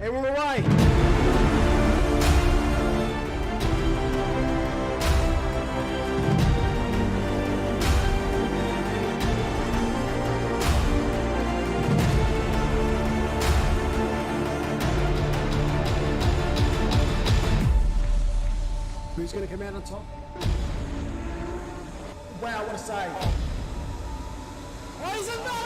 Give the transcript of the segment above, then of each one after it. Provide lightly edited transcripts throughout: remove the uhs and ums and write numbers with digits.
Okay, we're away. Who's going to come out on top? Wow, what a save. Oh, he's a man!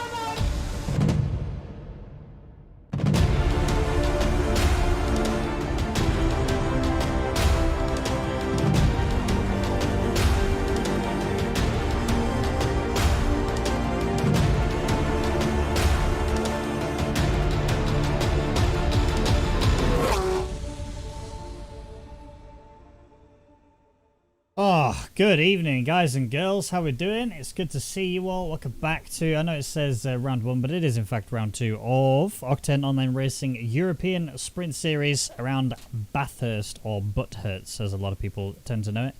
Oh, good evening, guys and girls. How we doing? It's good to see you all. Welcome back to, I know it says round 1, but it is in fact round 2 of Octane Online Racing European Sprint Series around Bathurst, or Butthurst, as a lot of people tend to know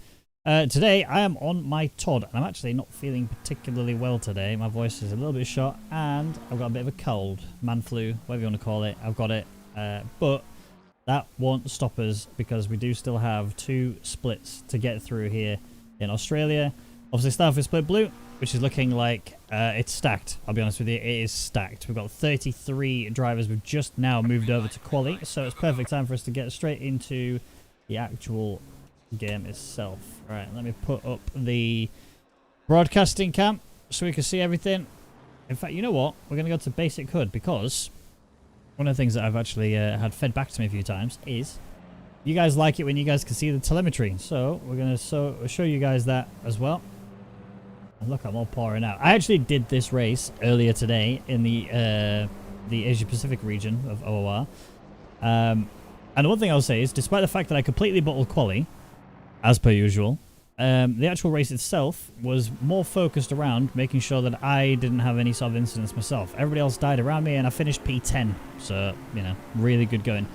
it. Today, I am on my Todd, and I'm actually not feeling particularly well today. My voice is a little bit shot, and I've got a bit of a cold, man flu, whatever you want to call it. I've got it, but that won't stop us because we do still have 2 splits to get through here in Australia. Obviously, start with split blue, which is looking like it's stacked. I'll be honest with you, it is stacked. We've got 33 drivers. We've just now moved over to quali, so it's perfect time for us to get straight into the actual game itself. All right, let me put up the broadcasting cam so we can see everything. In fact, you know what? We're going to go to basic HUD because one of the things that I've actually had fed back to me a few times is you guys like it when you guys can see the telemetry. So we're going to show you guys that as well. And look, I'm all pouring out. I actually did this race earlier today in the Asia Pacific region of OOR. And the one thing I'll say is, despite the fact that I completely bottled quali, as per usual, the actual race itself was more focused around making sure that I didn't have any sort of incidents myself. Everybody else died around me and I finished P10. So, you know, really good going.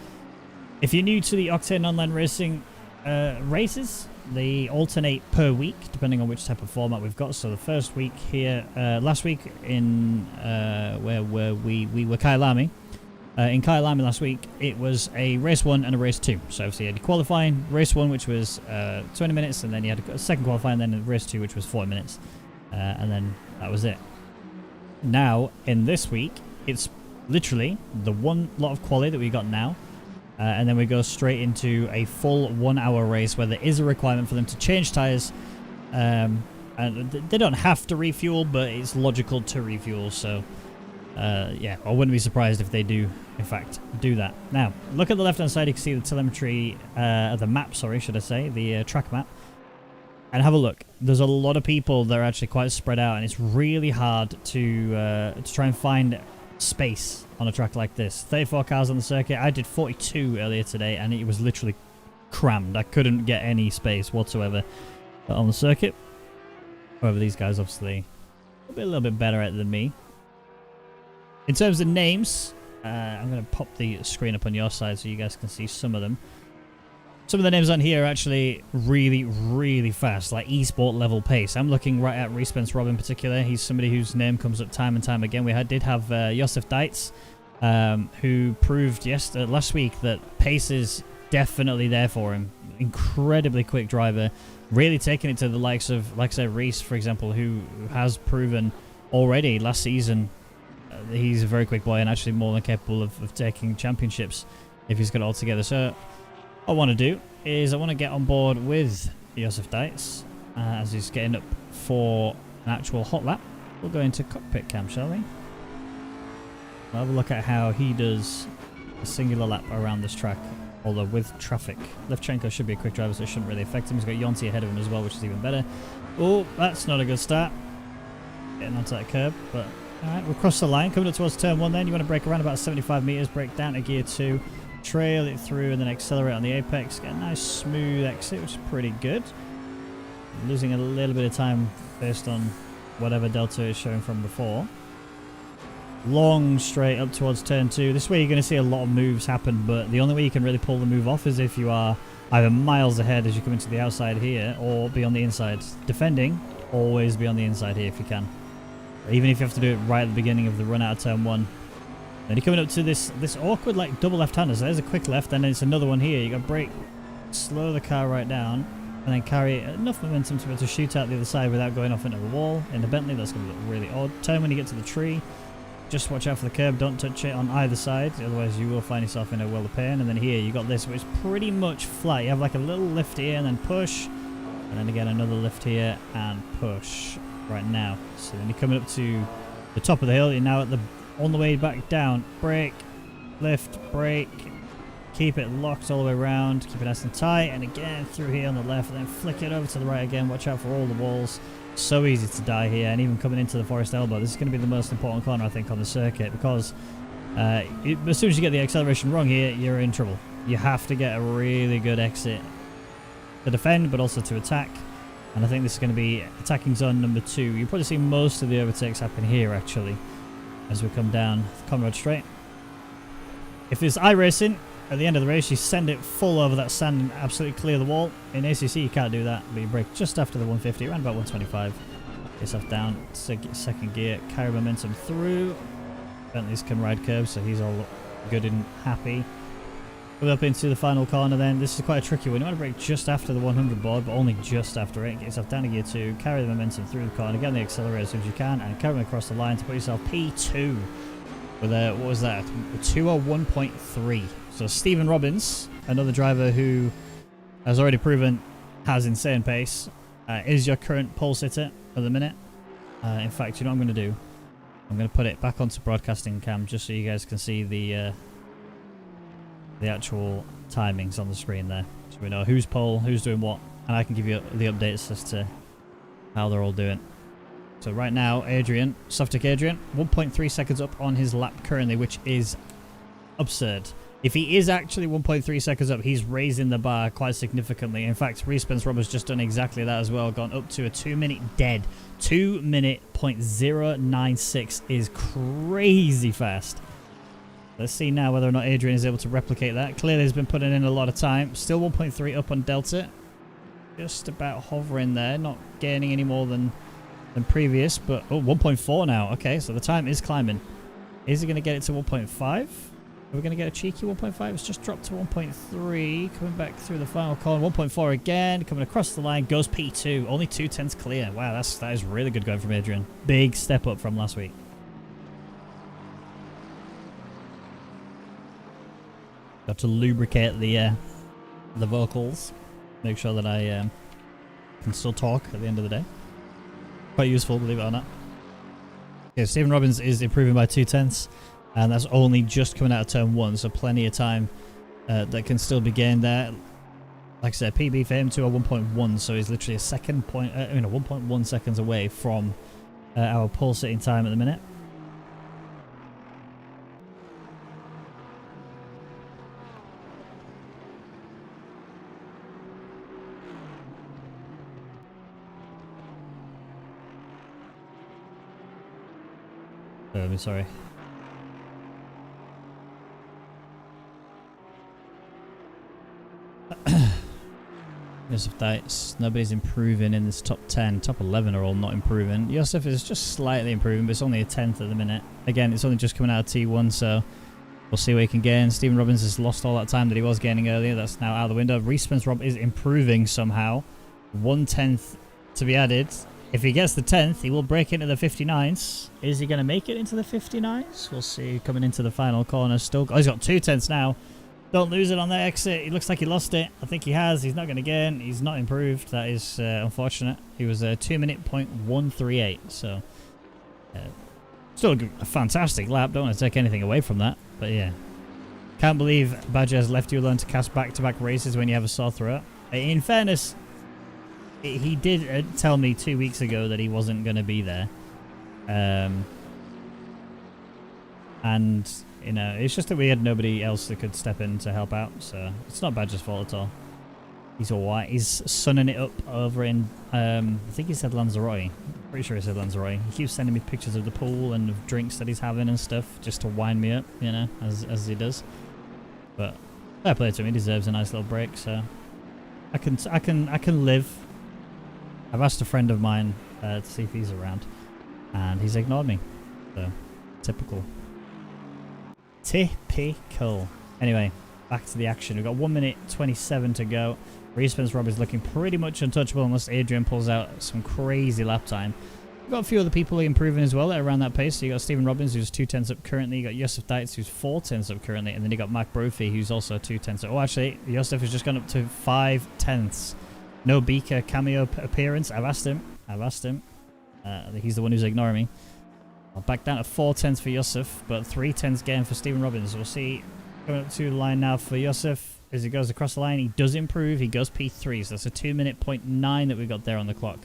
If you're new to the Octane Online Racing races, they alternate per week depending on which type of format we've got. So the first week here, last week in where were we were Kyalami. In Kyalami last week, it was a race 1 and a race 2. So obviously you had your qualifying, race 1 which was 20 minutes, and then you had a second qualifying, and then race 2 which was 40 minutes. And then that was it. Now, in this week, it's literally the one lot of quali that we got now. And then we go straight into a full 1 hour race where there is a requirement for them to change tyres. And they don't have to refuel, but it's logical to refuel, so yeah, I wouldn't be surprised if they do, in fact, do that. Now, look at the left-hand side. You can see the telemetry, the map, sorry, should I say, the track map. And have a look. There's a lot of people that are actually quite spread out, and it's really hard to try and find space on a track like this. 34 cars on the circuit. I did 42 earlier today, and it was literally crammed. I couldn't get any space whatsoever on the circuit. However, these guys obviously a little bit better at it than me. In terms of names, I'm going to pop the screen up on your side so you guys can see some of them. Some of the names on here are actually really, really fast, like esport level pace. I'm looking right at Respence Rob in particular. He's somebody whose name comes up time and time again. We did have Josef Deitz, who proved last week that pace is definitely there for him. Incredibly quick driver, really taking it to the likes of, like I said, Reese, for example, who has proven already last season he's a very quick boy and actually more than capable of taking championships if he's got it all together. So what I want to do is I want to get on board with Josef Deitz as he's getting up for an actual hot lap. We'll go into cockpit cam, shall we? We'll have a look at how he does a singular lap around this track, although with traffic. Levchenko should be a quick driver, so it shouldn't really affect him. He's got Yonti ahead of him as well, which is even better. Oh, that's not a good start. Getting onto that curb, but alright, we'll cross the line, coming up towards turn 1 then. You want to brake around about 75 meters, brake down to gear 2, trail it through and then accelerate on the apex. Get a nice smooth exit, which is pretty good. Losing a little bit of time based on whatever delta is showing from before. Long straight up towards turn 2. This way you're going to see a lot of moves happen, but the only way you can really pull the move off is if you are either miles ahead as you come into the outside here, or be on the inside. Defending, always be on the inside here if you can. Even if you have to do it right at the beginning of the run out of turn 1. Then you're coming up to this awkward like double left-hander. So there's a quick left, and then it's another one here. You got to brake, slow the car right down, and then carry enough momentum to be able to shoot out the other side without going off into the wall. In the Bentley, that's going to look really odd. Turn when you get to the tree. Just watch out for the curb. Don't touch it on either side, otherwise you will find yourself in a world of pain. And then here you got this, which is pretty much flat. You have like a little lift here and then push, and then again another lift here and push right now. So then you're coming up to the top of the hill. You're now at the on the way back down. Brake, lift, brake. Keep it locked all the way around. Keep it nice and tight. And again through here on the left, and then flick it over to the right again. Watch out for all the walls. So easy to die here, and even coming into the Forest Elbow, this is going to be the most important corner I think on the circuit, because as soon as you get the acceleration wrong here, you're in trouble. You have to get a really good exit to defend, but also to attack. And I think this is going to be attacking zone number 2. You'll probably see most of the overtakes happen here actually, as we come down Conrad Straight. If there's iRacing at the end of the race, you send it full over that sand and absolutely clear the wall. In ACC you can't do that, but you brake just after the 150, around about 125. Get yourself down, second gear, carry momentum through. Bentley's can ride curves, so he's all good and happy. We're up into the final corner then. This is quite a tricky one. You want to brake just after the 100 board, but only just after it. Get yourself down to gear 2, carry the momentum through the corner, get on the accelerator as soon as you can, and carry them across the line to put yourself P2 with a, what was that, a 201.3. So Stephen Robbins, another driver who has already proven has insane pace, is your current pole sitter at the minute. In fact, you know what I'm going to do? I'm going to put it back onto broadcasting cam just so you guys can see the actual timings on the screen there, so we know who's pole, who's doing what, and I can give you the updates as to how they're all doing. So right now, Adrian, Softic Adrian, 1.3 seconds up on his lap currently, which is absurd. If he is actually 1.3 seconds up, he's raising the bar quite significantly. In fact, Respence Rob has just done exactly that as well, gone up to a 2-minute dead. 2 minute .096 is crazy fast. Let's see now whether or not Adrian is able to replicate that. Clearly he's been putting in a lot of time. Still 1.3 up on Delta. Just about hovering there, not gaining any more than previous, but oh, 1.4 now. Okay, so the time is climbing. Is he going to get it to 1.5? Are we going to get a cheeky 1.5? It's just dropped to 1.3. Coming back through the final corner. 1.4 again. Coming across the line. Goes P2. Only 2/10 clear. Wow, that is really good going from Adrian. Big step up from last week. Got to lubricate the vocals. Make sure that I can still talk at the end of the day. Quite useful, believe it or not. Okay, Stephen Robbins is improving by 2/10. And that's only just coming out of turn 1, so plenty of time that can still be gained there. Like I said, PB for him to a 1.1, so he's literally a 1.1 seconds away from our pole sitting time at the minute. Sorry. Joseph Dites, nobody's improving in this top 10. Top 11 are all not improving. Joseph is just slightly improving, but it's only a 10th at the minute. Again, it's only just coming out of T1, so we'll see what he can gain. Stephen Robbins has lost all that time that he was gaining earlier. That's now out of the window. Respence Rob is improving somehow. 1/10 to be added. If he gets the 10th, he will break into the 59s. Is he going to make it into the 59s? We'll see. Coming into the final corner still. Oh, he's got 2/10 now. Don't lose it on that exit. It looks like he lost it. I think he has. He's not going to gain. He's not improved. That is unfortunate. He was a 2-minute .138. So, still a fantastic lap. Don't want to take anything away from that. But yeah. Can't believe Badger has left you alone to cast back-to-back races when you have a sore throat. In fairness, he did tell me 2 weeks ago that he wasn't going to be there. And, you know, it's just that we had nobody else that could step in to help out. So it's not Badger's fault at all. He's alright. He's sunning it up over in, I think he said Lanzarote. Pretty sure he said Lanzarote. He keeps sending me pictures of the pool and of drinks that he's having and stuff just to wind me up, you know, as he does. But fair play to him. He deserves a nice little break. So I can live. I've asked a friend of mine to see if he's around, and he's ignored me. So typical. Typical. Anyway, back to the action. We've got 1 minute 27 to go. Respins Rob is looking pretty much untouchable unless Adrian pulls out some crazy lap time. We've got a few other people improving as well around that pace. So you got Stephen Robbins, who's 2/10 up currently. You got Yosef Dietz, who's 4/10 up currently. And then you got Mark Brophy, who's also 2/10 up. Oh, actually, Yosef has just gone up to 5/10. No Beaker cameo appearance. I've asked him. He's the one who's ignoring me. I'll back down to 4/10 for Yosef, but 3/10 gain for Stephen Robbins. We'll see. Coming up to the line now for Yosef. As he goes across the line, he does improve. He goes P3, so that's a 2-minute .9 that we've got there on the clock.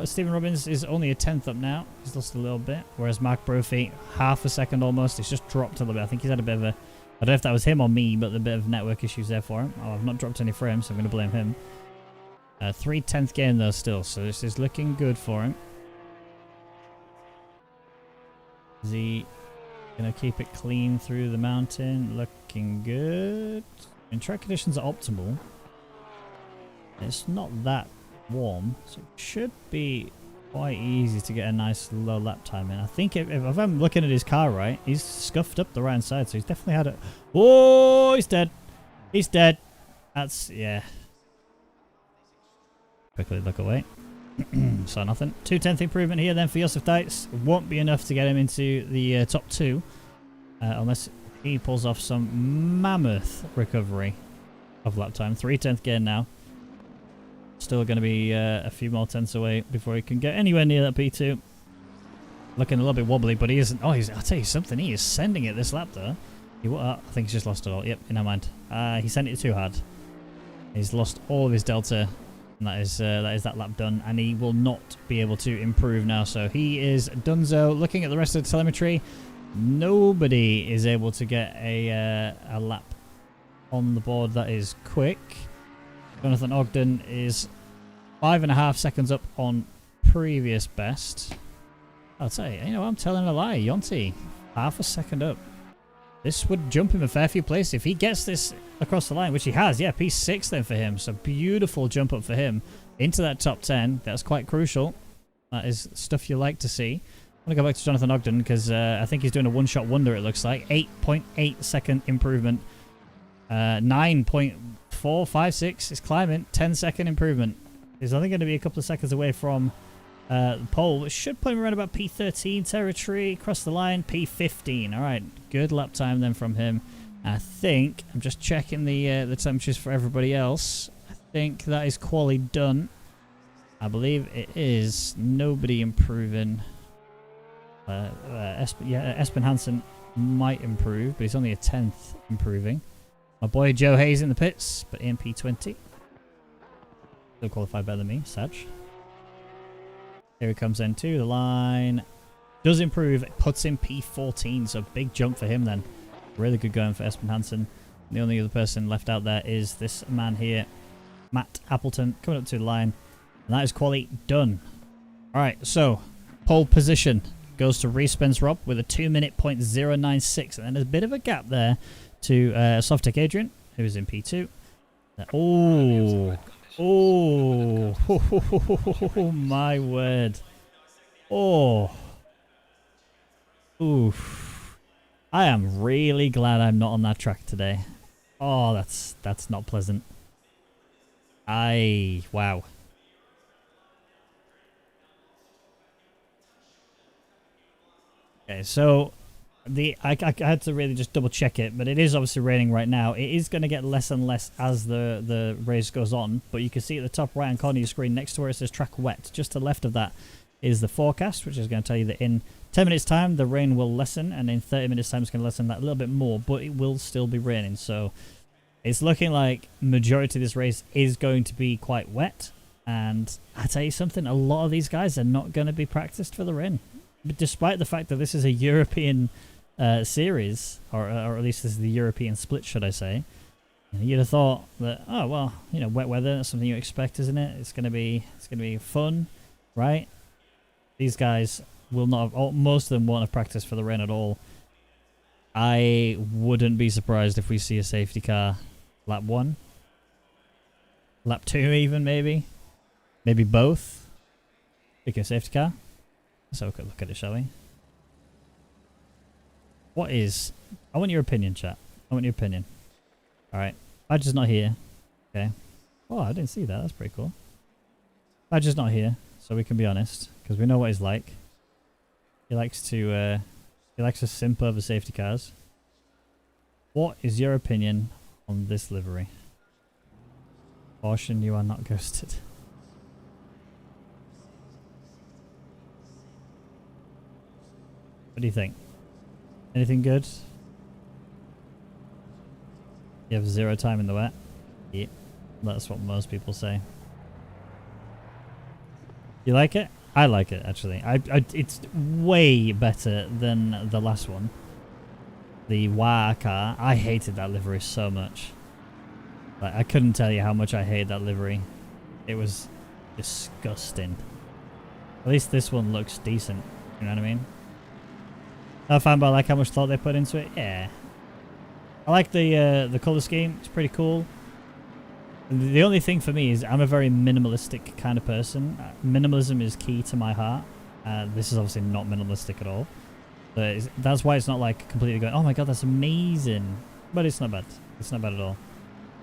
Stephen Robbins is only a 10th up now. He's lost a little bit. Whereas Mark Brophy, half a second almost. He's just dropped a little bit. I think he's had a bit of a... I don't know if that was him or me, but a bit of network issues there for him. Oh, I've not dropped any frames, so I'm going to blame him. 3/10 gain though still, so this is looking good for him. Is he going to keep it clean through the mountain? Looking good. And track conditions are optimal. It's not that warm, so it should be quite easy to get a nice low lap time in. I think if I'm looking at his car right, he's scuffed up the right side, so he's definitely had it. Oh, he's dead. He's dead. That's, yeah. Quickly look away. So nothing. 2/10 improvement here then for Yosef Dietz. Won't be enough to get him into the top 2. Unless he pulls off some mammoth recovery of lap time. 3/10 gain now. Still going to be a few more tenths away before he can get anywhere near that P2. Looking a little bit wobbly, but he isn't. Oh, I'll tell you something. He is sending it this lap though. I think he's just lost it all. Yep, never mind. He sent it too hard. He's lost all of his delta. And that is that lap done, and he will not be able to improve now. So he is donezo. Looking at the rest of the telemetry, nobody is able to get a lap on the board that is quick. Jonathan Ogden is 5.5 seconds up on previous best. I'll tell you, I'm telling a lie. Yonti, half a second up. This would jump him a fair few places. If he gets this across the line, which he has, yeah, P6 then for him. So beautiful jump up for him into that top 10. That's quite crucial. That is stuff you like to see. I'm going to go back to Jonathan Ogden because I think he's doing a one-shot wonder, it looks like. 8.8 second improvement. 9.456 is climbing. 10-second improvement. He's only going to be a couple of seconds away from the pole, which should put him around about P13 territory. Across the line, P15. All right, good lap time then from him. I think I'm just checking the temperatures for everybody else. I think that is quali done. I believe it is. Nobody improving. Espen Hansen might improve, but he's only a 10th improving. My boy Joe Hayes in the pits, but in P20. Still qualified better than me, Sag. Here he comes into the line. Does improve. It puts in P14, so big jump for him then. Really good going for Espen Hansen. The only other person left out there is this man here, Matt Appleton, coming up to the line. And that is quali done. Alright, so pole position goes to Respens Rob with a 2-minute .096. And then there's a bit of a gap there to Softic Adrian, who is in P2. Oh, my word. Oh. Oof. I am really glad I'm not on that track today. Oh, that's not pleasant. Wow. Okay, so I had to really just double check it, but it is obviously raining right now. It is going to get less and less as the race goes on, but you can see at the top right hand corner of your screen next to where it says track wet, just to the left of that is the forecast, which is going to tell you that in 10 minutes time the rain will lessen, and in 30 minutes time it's going to lessen that a little bit more, but it will still be raining. So it's looking like majority of this race is going to be quite wet, and I tell you something, a lot of these guys are not going to be practiced for the rain, but despite the fact that this is a European series, or at least this is the European split, should I say. You'd have thought that, oh well, wet weather, that's something you expect, isn't it? It's gonna be fun, right? These guys will not have, most of them won't have practiced for the rain at all. I wouldn't be surprised if we see a safety car lap 1, lap 2 even, maybe both. Speaking of safety car, let's have a quick look at it, shall we? What is... I want your opinion, chat. I want your opinion. Alright. Badger's not here. Okay. Oh, I didn't see that. That's pretty cool. Badger's not here, so we can be honest. Because we know what he's like. He likes to simp over safety cars. What is your opinion on this livery? Caution, you are not ghosted. What do you think? Anything good? You have 0 time in the wet? Yeah, that's what most people say. You like it? I like it, actually. It's way better than the last one. The WA car. I hated that livery so much. Like, I couldn't tell you how much I hated that livery. It was disgusting. At least this one looks decent. You know what I mean? I found by like how much thought they put into it. Yeah. I like the color scheme. It's pretty cool. The only thing for me is I'm a very minimalistic kind of person. Minimalism is key to my heart. This is obviously not minimalistic at all. But that's why it's not like completely going, oh my god, that's amazing. But it's not bad. It's not bad at all.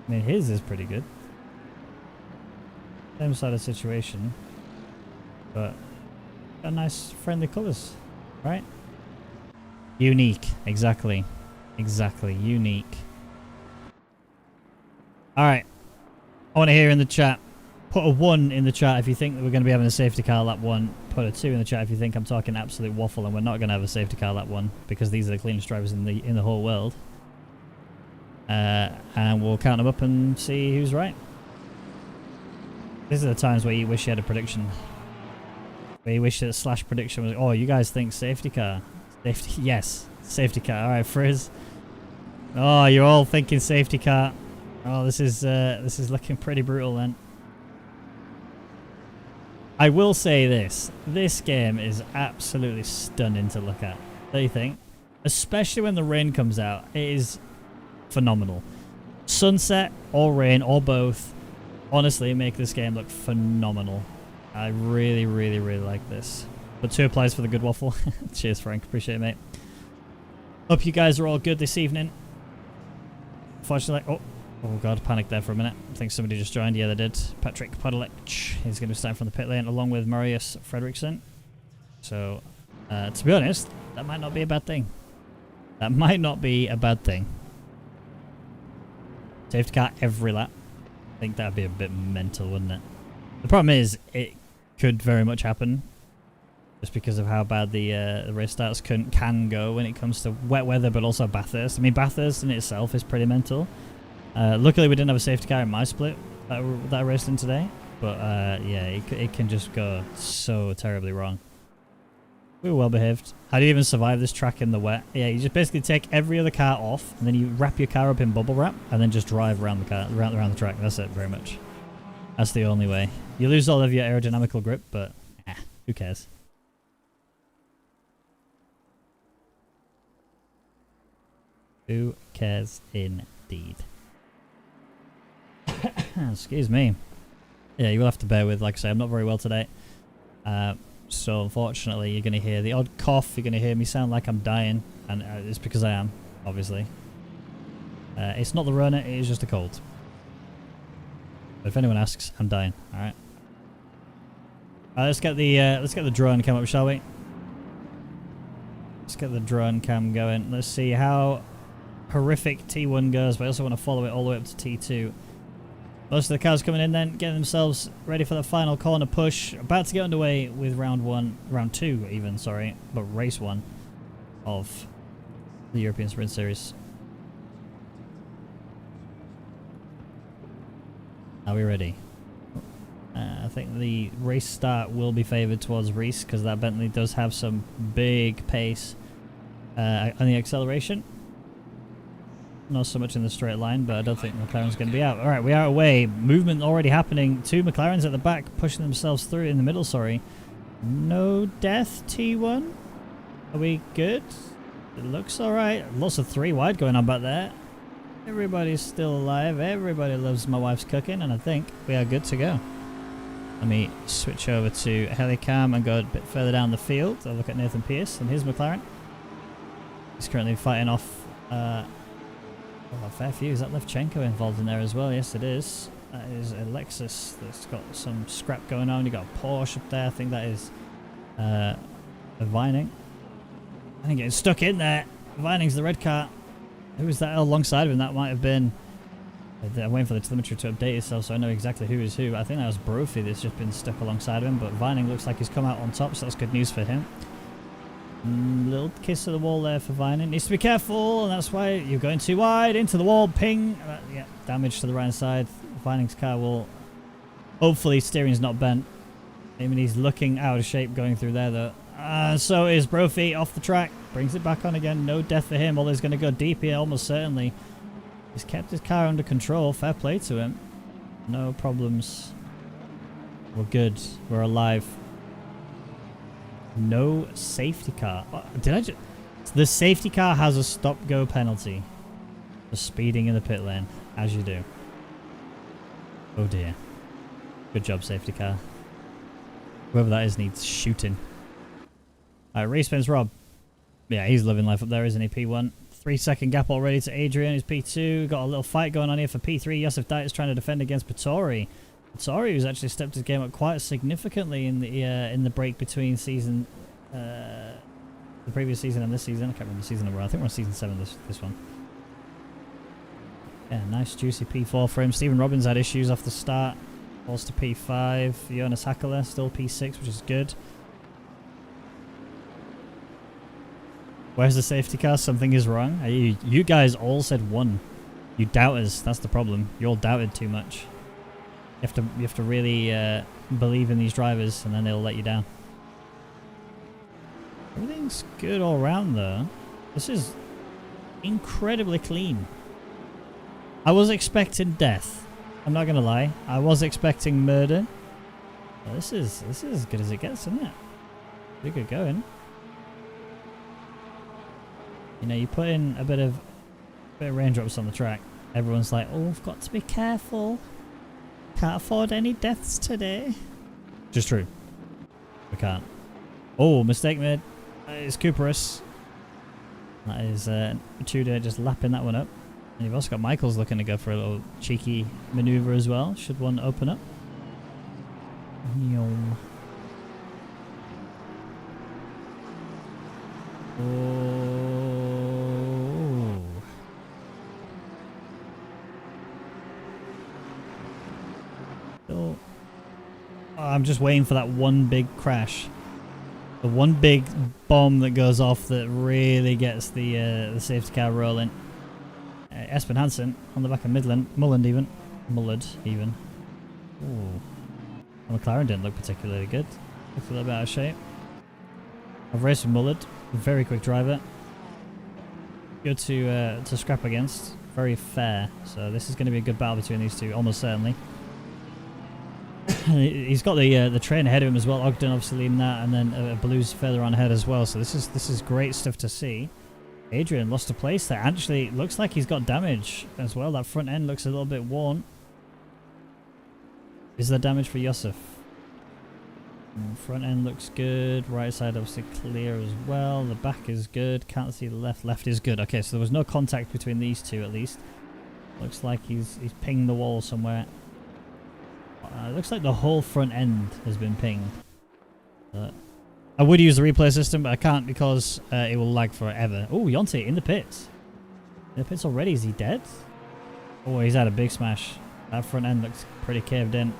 I mean, his is pretty good. Same sort of situation. But got nice friendly colours, right? Unique. Exactly. Exactly. Unique. Alright. I want to hear in the chat. Put a 1 in the chat if you think that we're going to be having a safety car lap 1. Put a 2 in the chat if you think I'm talking absolute waffle and we're not going to have a safety car lap 1 because these are the cleanest drivers in the whole world. And we'll count them up and see who's right. These are the times where you wish you had a prediction. Where you wish that slash prediction was, oh, you guys think safety car. Safety, yes. Safety car. Alright, Frizz. Oh, you're all thinking safety car. Oh, this is looking pretty brutal then. I will say this. This game is absolutely stunning to look at. Don't you think? Especially when the rain comes out. It is phenomenal. Sunset or rain or both. Honestly, make this game look phenomenal. I really, really, really like this. But 2 applies for the good waffle. Cheers, Frank. Appreciate it, mate. Hope you guys are all good this evening. Unfortunately, oh god, panicked there for a minute. I think somebody just joined. Yeah, they did. Patrick Podolek. He's going to be starting from the pit lane along with Marius Fredriksson. So, to be honest, that might not be a bad thing. That might not be a bad thing. Safety car every lap. I think that'd be a bit mental, wouldn't it? The problem is, it could very much happen. Just because of how bad the race starts can go when it comes to wet weather, but also Bathurst. I mean, Bathurst in itself is pretty mental. Luckily, we didn't have a safety car in my split that I raced in today. But yeah, it can just go so terribly wrong. We were well behaved. How do you even survive this track in the wet? Yeah, you just basically take every other car off, and then you wrap your car up in bubble wrap, and then just drive around the car, around the track. That's it, very much. That's the only way. You lose all of your aerodynamical grip, but who cares? Who cares indeed? Excuse me. Yeah, you will have to bear with, like I say, I'm not very well today. So unfortunately you're going to hear the odd cough, you're going to hear me sound like I'm dying, and it's because I am, obviously. It's not the Rona, it is just a cold. But if anyone asks, I'm dying, alright? Let's get the drone cam up, shall we? Let's get the drone cam going. Let's see how horrific T1 goes, but I also want to follow it all the way up to T2. Most of the cars coming in then, getting themselves ready for the final corner push. About to get underway with round 2 even, sorry, but race 1 of the European Sprint Series. Are we ready? I think the race start will be favoured towards Reese because that Bentley does have some big pace on the acceleration. Not so much in the straight line, but I don't think McLaren's going to be out. Alright, we are away. Movement already happening. 2 McLarens at the back, pushing themselves through in the middle, sorry. No death, T1? Are we good? It looks alright. Lots of 3 wide going on back there. Everybody's still alive. Everybody loves my wife's cooking, and I think we are good to go. Let me switch over to Helicam and go a bit further down the field. I'll look at Nathan Pierce and his McLaren. He's currently fighting off a fair few. Is that Levchenko involved in there as well? Yes, it is. That is a Lexus that's got some scrap going on. You got a Porsche up there. I think that is a Vining. I think getting stuck in there. Vining's the red car. Who was that alongside of him? That might have been... I'm waiting for the telemetry to update itself so I know exactly who is who. I think that was Brophy that's just been stuck alongside of him, but Vining looks like he's come out on top, so that's good news for him. Little kiss to the wall there for Vining. Needs to be careful, and that's why you're going too wide. Into the wall, ping. Yeah, damage to the right side. Vining's car will... Hopefully steering's not bent. I mean, he's looking out of shape going through there, though. So is Brophy off the track. Brings it back on again. No death for him, although he's going to go deep here, almost certainly. He's kept his car under control. Fair play to him. No problems. We're good. We're alive. No safety car. Did I just... The safety car has a stop-go penalty for speeding in the pit lane, as you do. Oh dear. Good job, safety car. Whoever that is needs shooting. Alright, race spins Rob. Yeah, he's living life up there, isn't he? P1. 3-second gap already to Adrian, who's P2. Got a little fight going on here for P3. Yosef Diet is trying to defend against Patori. Patori, who's actually stepped his game up quite significantly in the break between season, the previous season and this season. I can't remember the season number. I think we're on season 7 this one. Yeah, nice juicy P4 for him. Stephen Robbins had issues off the start. Falls to P5. Jonas Hackler still P6, which is good. Where's the safety car? Something is wrong. You guys all said 1. You doubters. That's the problem. You all doubted too much. You have to really believe in these drivers, and then they'll let you down. Everything's good all round, though. This is incredibly clean. I was expecting death. I'm not gonna lie. I was expecting murder. But this is as good as it gets, isn't it? Pretty good going. You know, you put in a bit of raindrops on the track. Everyone's like, "Oh, I've got to be careful. Can't afford any deaths today." Just true. We can't. Oh, mistake made. It's Cooperus. That is Tudor just lapping that one up. And you've also got Michaels looking to go for a little cheeky maneuver as well. Should one open up? Yum. Oh. Oh. I'm just waiting for that one big crash. The one big bomb that goes off that really gets the safety car rolling. Espen Hansen on the back of Mullard even. Ooh. McLaren didn't look particularly good. Looked a little bit out of shape. I've raced with Mullard. Very quick driver. Good to scrap against. Very fair. So this is going to be a good battle between these two, almost certainly. He's got the train ahead of him as well. Ogden obviously leading that, and then Blues further on ahead as well. So this is great stuff to see. Adrian lost a place there. Actually, looks like he's got damage as well. That front end looks a little bit worn. Is there damage for Yosef? Front end looks good. Right side obviously clear as well. The back is good. Can't see the left. Left is good. Okay, so there was no contact between these two at least. Looks like he's pinged the wall somewhere. It looks like the whole front end has been pinged. I would use the replay system, but I can't because it will lag forever. Oh, Yonte in the pits. In the pits already. Is he dead? Oh, he's had a big smash. That front end looks pretty caved in.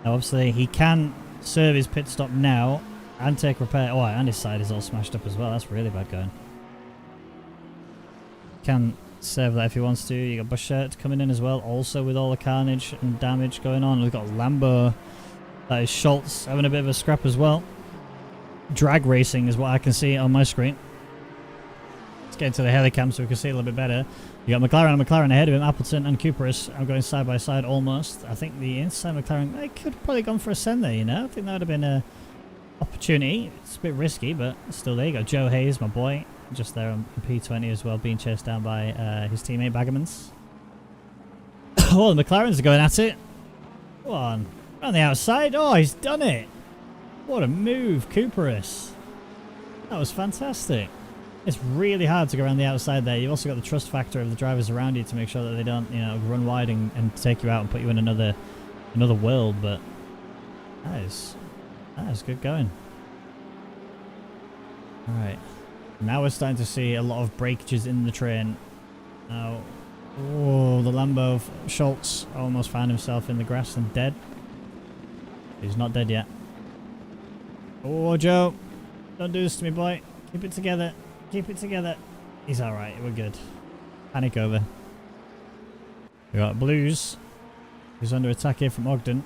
Now, obviously, he can serve his pit stop now and take repair. Oh, and his side is all smashed up as well. That's really bad going. Can serve that if he wants to. You got Bushert coming in as well, also with all the carnage and damage going on. We've got Lambo. That is Schultz having a bit of a scrap as well. Drag racing is what I can see on my screen. Let's get into the helicam so we can see a little bit better. You got McLaren and McLaren ahead of him. Appleton and Cooperus are going side by side almost. I think the inside McLaren, they could have probably gone for a send there, you know. I think that would have been an opportunity. It's a bit risky, but still there. You got Joe Hayes, my boy, just there on P20 as well, being chased down by his teammate Bagermans. Oh, the McLarens are going at it. Go on. On the outside. Oh, he's done it. What a move, Cooperus. That was fantastic. It's really hard to go around the outside there. You've also got the trust factor of the drivers around you to make sure that they don't, you know, run wide and take you out and put you in another world. But that is good going. All right, now we're starting to see a lot of breakages in the train. Now, oh, the Lambo Schultz almost found himself in the grass and dead. He's not dead yet. Oh, Joe, don't do this to me, boy. Keep it together. Keep it together. He's all right. We're good. Panic over. We got Blues, who's under attack here from Ogden.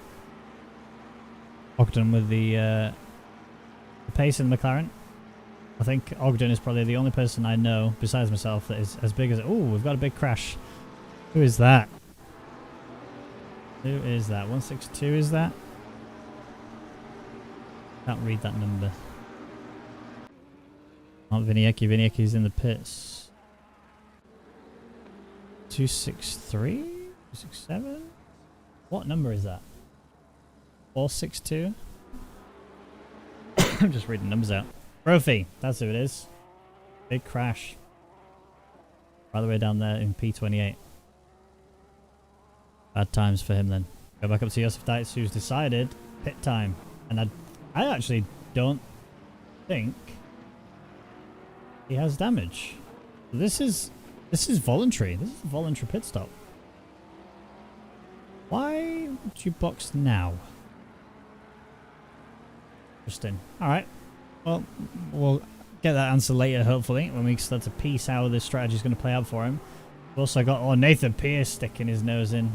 Ogden with the pace in the McLaren. I think Ogden is probably the only person I know besides myself that is as big as... Oh, we've got a big crash. Who is that? Who is that? 162 is that? Can't read that number. Not Viniecki. Viniecki's in the pits. 263? 267? What number is that? 462? I'm just reading numbers out. Brophy, that's who it is. Big crash. Right the way down there in P28. Bad times for him then. Go back up to Josef Dietz, who's decided pit time. And I actually don't think he has damage. This is voluntary. This is a voluntary pit stop. Why would you box now? Interesting. Alright. Well, we'll get that answer later, hopefully, when we start to piece how this strategy is going to play out for him. We've also got Nathan Pierce sticking his nose in.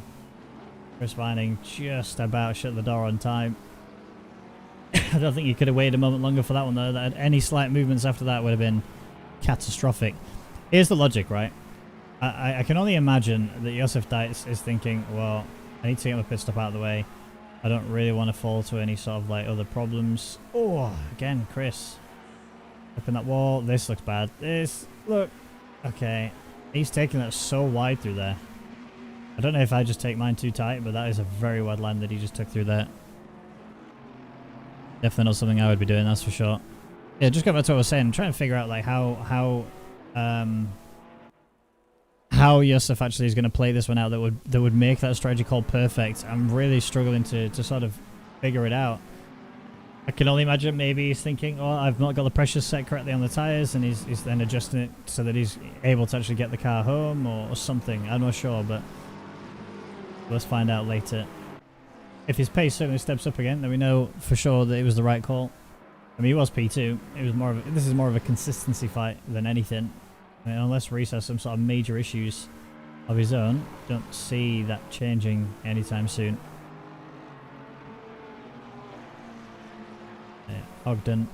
Chris Vining just about shut the door on time. I don't think you could have waited a moment longer for that one, though. That any slight movements after that would have been catastrophic. Here's the logic, right? I can only imagine that Josef Dietz is thinking, well, I need to get my pit stop out of the way. I don't really want to fall to any sort of like other problems. Oh, again, Chris. Up in that wall. This looks bad. Look. Okay. He's taking that so wide through there. I don't know if I just take mine too tight, but that is a very wide line that he just took through there. Definitely not something I would be doing, that's for sure. Yeah, just go back to what I was saying. I'm trying to figure out like how Josef actually is going to play this one out that would make that strategy call perfect. I'm really struggling to sort of figure it out. I can only imagine maybe he's thinking, oh, I've not got the pressure set correctly on the tyres, and he's then adjusting it so that he's able to actually get the car home or something. I'm not sure, but let's find out later. If his pace certainly steps up again, then we know for sure that it was the right call. I mean, he was P2. It was more of this is more of a consistency fight than anything. I mean, unless Reese has some sort of major issues of his own, don't see that changing anytime soon. Yeah, Ogden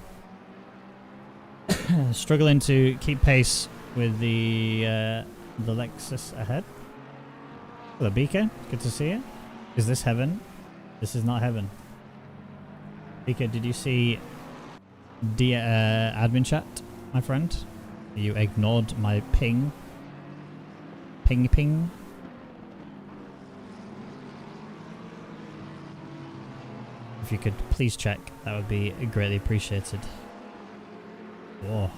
struggling to keep pace with the Lexus ahead. Hello, BK. Good to see you. Is this heaven? This is not heaven. BK, did you see the admin chat, my friend? You ignored my ping. Ping. If you could please check, that would be greatly appreciated. Whoa.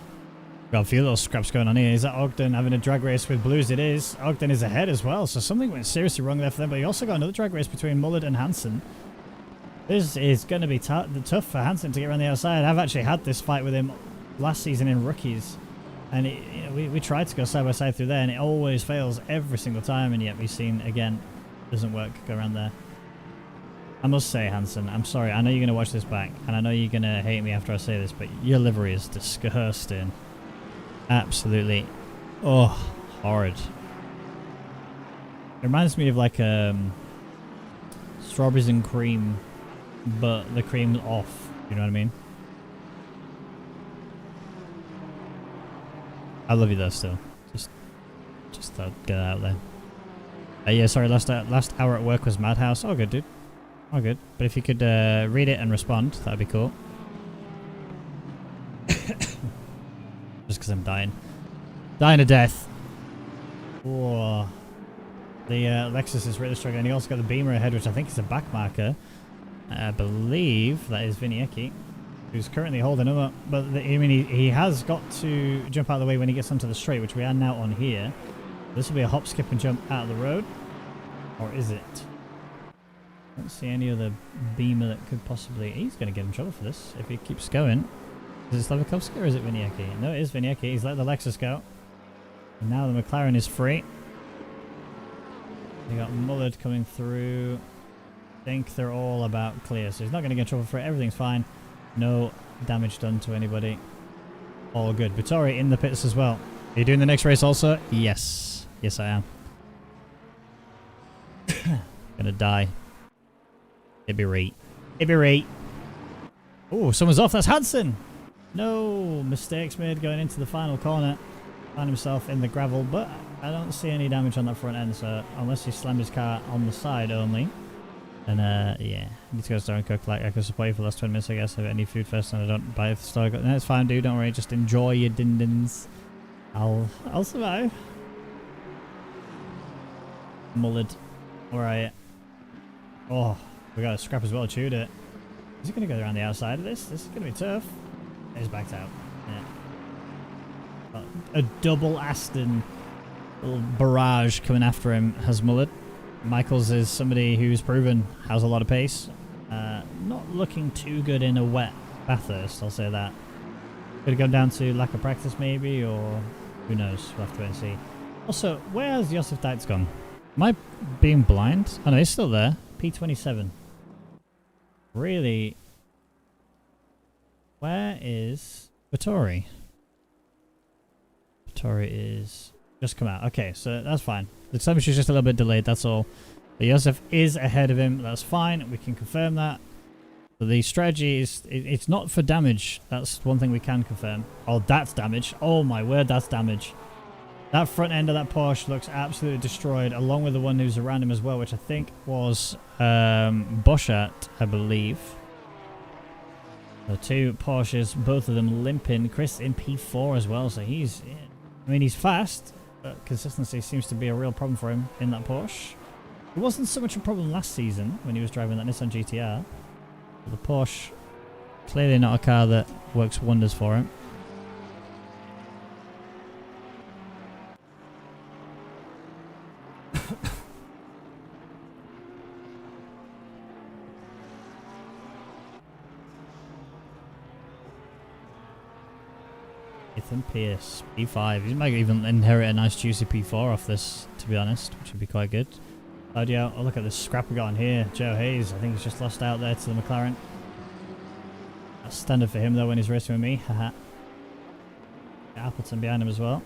Got a few little scraps going on here. Is that Ogden having a drag race with Blues? It is. Ogden is ahead as well, so something went seriously wrong there for them, but you also got another drag race between Mullard and Hansen. This is going to be tough for Hansen to get around the outside. I've actually had this fight with him last season in rookies, and we tried to go side by side through there, and it always fails every single time, and yet we've seen, again, doesn't work, go around there. I must say, Hansen, I'm sorry, I know you're going to watch this back, and I know you're going to hate me after I say this, but your livery is disgusting. Absolutely. Oh, horrid. It reminds me of like strawberries and cream, but the cream's off. You know what I mean? I love you though still. Just get that out there. Yeah, sorry, last hour at work was Madhouse. Oh good, dude. Oh good. But if you could read it and respond, that'd be cool. Just because I'm dying. Dying to death. Whoa. The Lexus is really struggling. You also got the Beamer ahead, which I think is a back marker. I believe that is Viniecki, who's currently holding him up. But I mean, he has got to jump out of the way when he gets onto the straight, which we are now on here. This will be a hop, skip, and jump out of the road. Or is it? I don't see any other beamer that could possibly... He's going to get in trouble for this if he keeps going. Is it Slavikovsky or is it Viniecki? No, it is Viniecki. He's let the Lexus go. And now the McLaren is free. We got Mullard coming through. I think they're all about clear, so he's not going to get in trouble for it. Everything's fine. No damage done to anybody. All good. Vittori in the pits as well. Are you doing the next race also? Yes. Yes, I am. Gonna die. It'd be right. It'd be right. Oh, someone's off. That's Hudson. No mistakes made going into the final corner. Found himself in the gravel, but I don't see any damage on that front end, so unless he slammed his car on the side only. And yeah, need to go to store and cook. Like, I can support you for the last 20 minutes, I guess. If I need food first and I don't buy the store. No, it's fine, dude. Don't worry. Just enjoy your din-dins. I'll survive. Mullard. Where are you? Oh, we got a scrap as well. Chewed it. Is he going to go around the outside of this? This is going to be tough. He's backed out. Yeah. A double Aston little barrage coming after him has Mullard. Michaels is somebody who's proven has a lot of pace. Not looking too good in a wet Bathurst, I'll say that. Could have gone down to lack of practice maybe, or who knows, we'll have to wait and see. Also, where has Josef Deitz gone? Am I being blind? Oh no, he's still there. P27. Really? Where is Vittori? Vittori is just come out. Okay, so that's fine. The telemetry is just a little bit delayed, that's all. But Josef is ahead of him, that's fine. We can confirm that. So the strategy is, it's not for damage. That's one thing we can confirm. Oh, that's damage. Oh my word, that's damage. That front end of that Porsche looks absolutely destroyed, along with the one who's around him as well, which I think was Boschart, I believe. The two Porsches, both of them limping. Chris in P4 as well, so he's... I mean, he's fast, but consistency seems to be a real problem for him in that Porsche. It wasn't so much a problem last season when he was driving that Nissan GTR. But the Porsche, clearly not a car that works wonders for him. Ethan Pierce, P5. He might even inherit a nice juicy P4 off this, to be honest, which would be quite good. Claudio, oh look at this scrap we got on here. Joe Hayes, I think he's just lost out there to the McLaren. That's standard for him though when he's racing with me. Haha. Appleton behind him as well.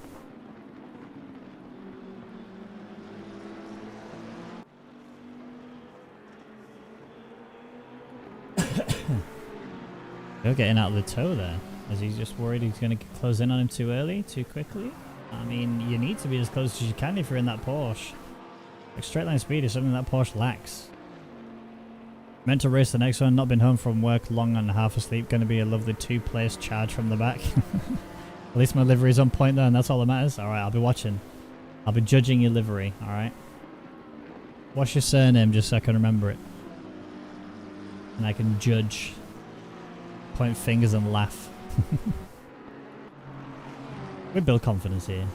Joe getting out of the toe there. Is he just worried he's going to close in on him too early, too quickly? I mean, you need to be as close as you can if you're in that Porsche. Like, straight line speed is something that Porsche lacks. Meant to race the next one, not been home from work, long and half asleep. Going to be a lovely two-place charge from the back. At least my livery's on point though, and that's all that matters. Alright, I'll be watching. I'll be judging your livery, alright? What's your surname, just so I can remember it? And I can judge. Point fingers and laugh. We build confidence here.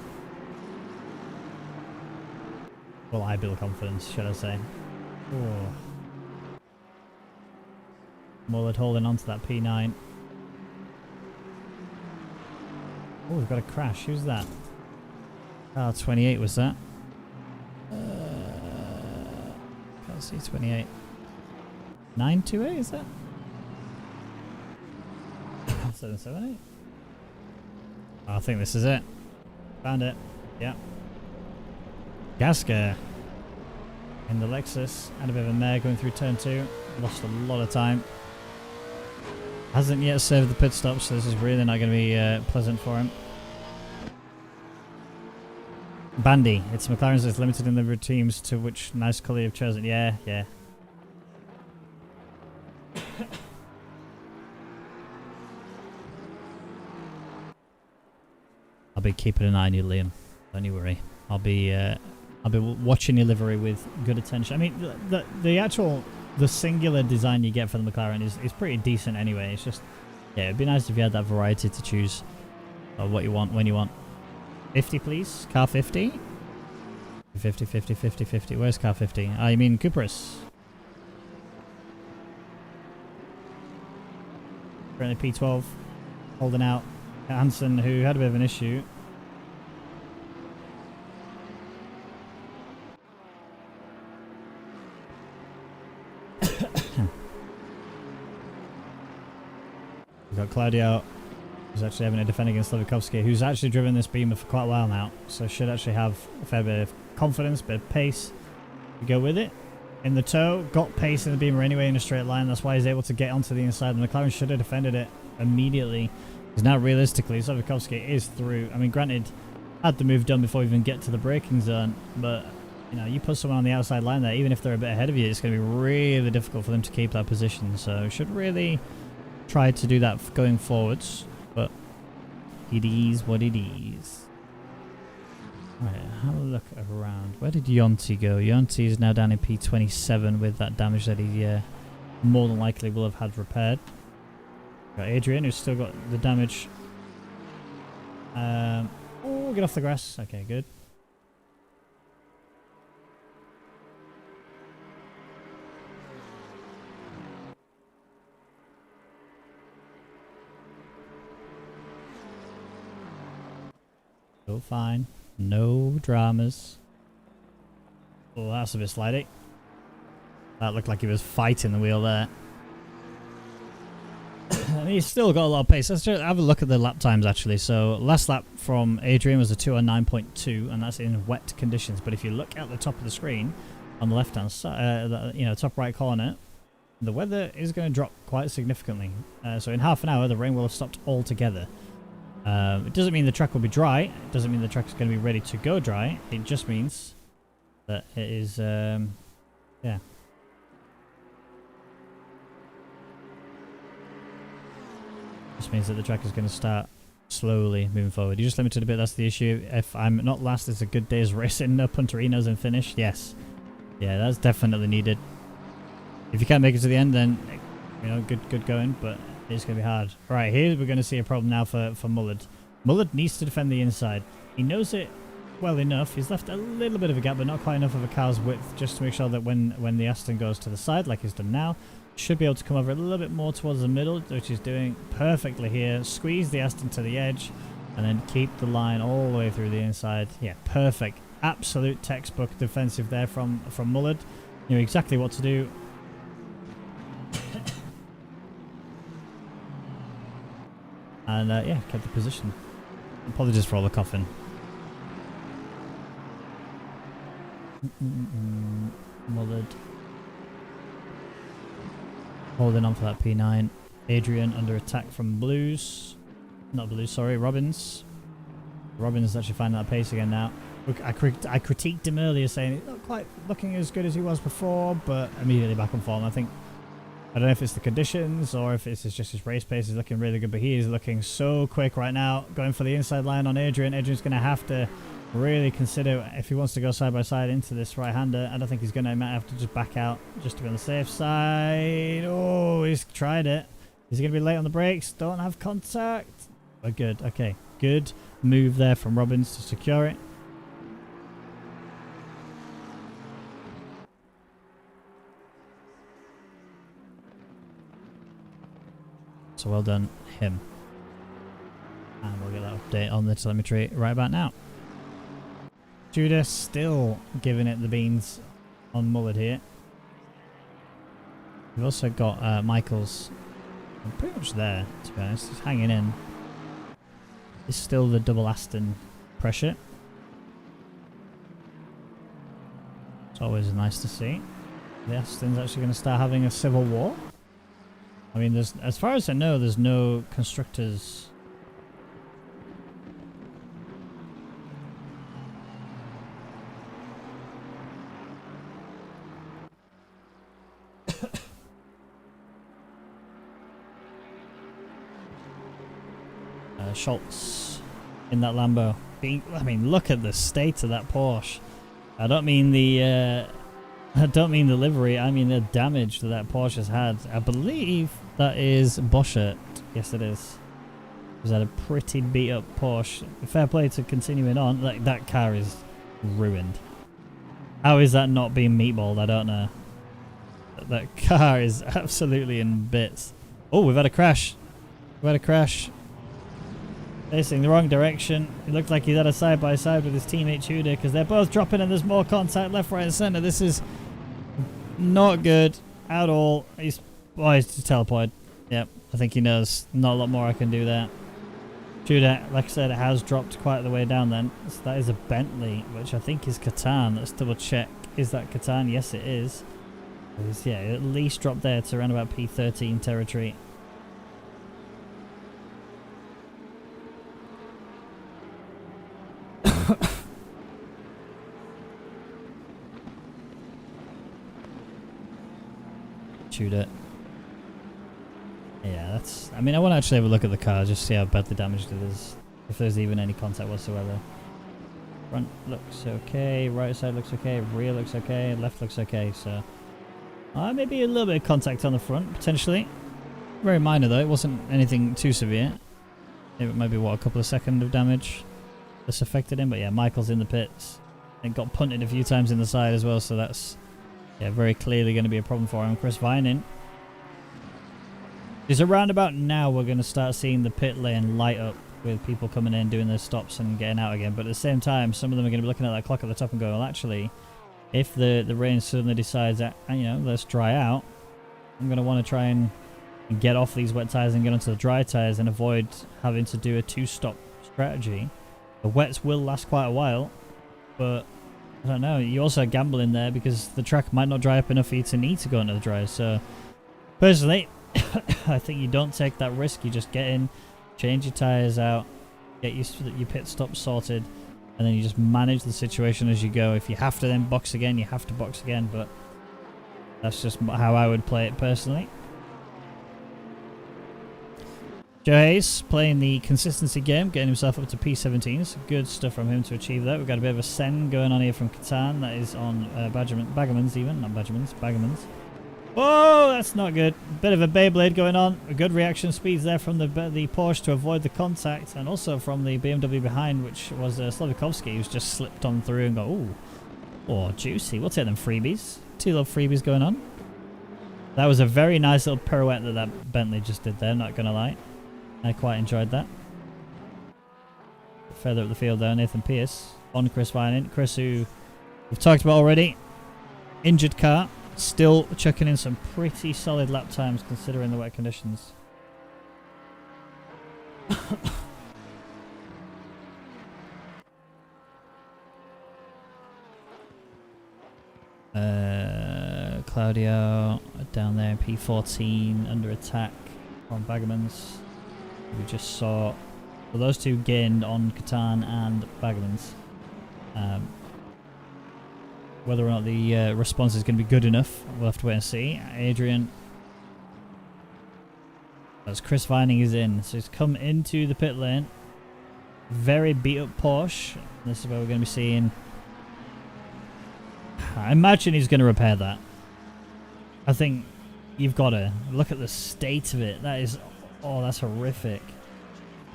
Well, I build confidence, should I say. Oh. Mullard holding on to that P9. Oh, we've got a crash. Who's that? Oh, 28 was that? Can't see 28. 928 is that? 778? I think this is it. Found it. Yeah. Gasker in the Lexus. Had a bit of a mare going through turn 2. Lost a lot of time. Hasn't yet served the pit stop, so this is really not going to be pleasant for him. Bandy. It's McLaren's is limited in the teams to which nice colour you've chosen. Yeah, yeah. I'll be keeping an eye on you, Liam. Don't you worry. I'll be watching your livery with good attention. I mean, the singular design you get for the McLaren is pretty decent anyway. It's just Yeah, it'd be nice if you had that variety to choose of what you want when you want. 50, please. Car 50. 50, 50, 50, 50. Where's car 50? Ah, you mean Cooperus? Currently P12. Holding out Hansen, who had a bit of an issue. We've got Claudio, who's actually having a defend against Levikovsky, who's actually driven this Beamer for quite a while now, so should actually have a fair bit of confidence, bit of pace to go with it. In the toe, got pace in the Beamer anyway in a straight line, that's why he's able to get onto the inside. The McLaren should have defended it immediately, because now realistically Levikovsky is through. I mean, granted, had the move done before we even get to the braking zone, but you know, you put someone on the outside line there, even if they're a bit ahead of you, it's going to be really difficult for them to keep that position, so should really try to do that going forwards, but it is what it is. Right, have a look around. Where did Yonti go? Yonti is now down in P27 with that damage that he more than likely will have had repaired. Got Adrian, who's still got the damage. Oh, get off the grass. Okay, good. Still fine. No dramas. Oh, that's a bit slidey. That looked like he was fighting the wheel there. And he's still got a lot of pace. Let's just have a look at the lap times actually. So last lap from Adrian was a 2:09.2, and that's in wet conditions. But if you look at the top of the screen on the left hand side, you know, top right corner, the weather is going to drop quite significantly. So in half an hour, the rain will have stopped altogether. It doesn't mean the track will be dry. It doesn't mean the track is going to be ready to go dry. It just means that it is, yeah. Just means that the track is going to start slowly moving forward. You just limited a bit, that's the issue. If I'm not last, it's a good day's racing. No Punterinos and finish. Yes. Yeah, that's definitely needed. If you can't make it to the end, then, you know, good going, but it's going to be hard. Right, here we're going to see a problem now for Mullard. Mullard needs to defend the inside. He knows it well enough. He's left a little bit of a gap, but not quite enough of a car's width, just to make sure that when the Aston goes to the side, like he's done now, should be able to come over a little bit more towards the middle, which he's doing perfectly here. Squeeze the Aston to the edge, and then keep the line all the way through the inside. Yeah, perfect. Absolute textbook defensive there from Mullard. Knew exactly what to do. And yeah, kept the position. Apologies for all the coughing. Mullard. Holding on for that P9. Adrian under attack from Blues. Not Blues, sorry, Robbins. Robbins is actually finding that pace again now. Look, I critiqued him earlier saying he's not quite looking as good as he was before, but immediately back on form. I don't know if it's the conditions or if it's just his race pace is looking really good, but he is looking so quick right now. Going for the inside line on Adrian. Adrian's going to have to really consider if he wants to go side by side into this right-hander. I don't think he's going to. He might have to just back out just to be on the safe side. Oh, he's tried it. Is he going to be late on the brakes? Don't have contact. Oh, good. Okay, good move there from Robbins to secure it. So well done, him. And we'll get that update on the telemetry right about now. Judah still giving it the beans on Mullard here. We've also got Michaels pretty much there, to be honest. He's hanging in. It's still the double Aston pressure. It's always nice to see. The Aston's actually going to start having a civil war. I mean, there's, as far as I know, there's no constructors. Schultz in that Lambo. I mean, look at the state of that Porsche. I don't mean the livery. I mean the damage that Porsche has had. I believe That is Boschert. Yes, it is. He's had a pretty beat up Porsche. Fair play to continuing on. Like, that car is ruined. How is that not being meatballed? I don't know. That car is absolutely in bits. Oh, we've had a crash. We've had a crash. Facing the wrong direction. It looked like he's had a side-by-side with his teammate Tudor because they're both dropping and there's more contact left, right and centre. This is not good at all. He's just teleported. Yep, I think he knows. Not a lot more I can do there. Tudor, like I said, it has dropped quite the way down then. So that is a Bentley, which I think is Catan. Let's double check. Is that Catan? Yes, it is. Yeah, at least dropped there to around about P13 territory. Tudor. Yeah, that's... I mean, I want to actually have a look at the car, just see how badly damaged it is. If there's even any contact whatsoever. Front looks okay, right side looks okay, rear looks okay, left looks okay, so... maybe a little bit of contact on the front, potentially. Very minor though, it wasn't anything too severe. It might be, what, a couple of seconds of damage that's affected him, but yeah, Michael's in the pits. And got punted a few times in the side as well, so that's... yeah, very clearly going to be a problem for him. Chris Vining. Is around about now we're going to start seeing the pit lane light up with people coming in, doing their stops and getting out again. But at the same time, some of them are going to be looking at that clock at the top and going, well, actually, if the rain suddenly decides that, you know, let's dry out, I'm going to want to try and get off these wet tyres and get onto the dry tyres and avoid having to do a two-stop strategy. The wets will last quite a while, but I don't know. You also gamble in there because the track might not dry up enough for you to need to go into the dry. So, personally, I think you don't take that risk. You just get in, change your tyres out, get your pit stop sorted, and then you just manage the situation as you go. If you have to then box again, you have to box again. But that's just how I would play it personally. Joe Hayes playing the consistency game, getting himself up to P17. So good stuff from him to achieve that. We've got a bit of a send going on here from Catan. That is on Baggerman's even. Not Baggerman's. Whoa, that's not good. Bit of a Beyblade going on. A good reaction speeds there from the Porsche to avoid the contact. And also from the BMW behind, which was Slavikovsky, who's just slipped on through and got, ooh. Oh, juicy. We'll take them freebies. Two little freebies going on. That was a very nice little pirouette that Bentley just did there, not going to lie. I quite enjoyed that. Further up the field there, Nathan Pierce on Chris Vining. Chris, who we've talked about already. Injured car. Still chucking in some pretty solid lap times considering the wet conditions. Claudio down there in P14 under attack from Baggerman's. We just saw, well, those two gained on Catan and Baggerman's. Whether or not the response is going to be good enough, we'll have to wait and see. Adrian, as Chris Vining is in, so he's come into the pit lane. Very beat up Porsche. This is where we're going to be seeing. I imagine he's going to repair that. I think you've got to look at the state of it. That is, oh, that's horrific.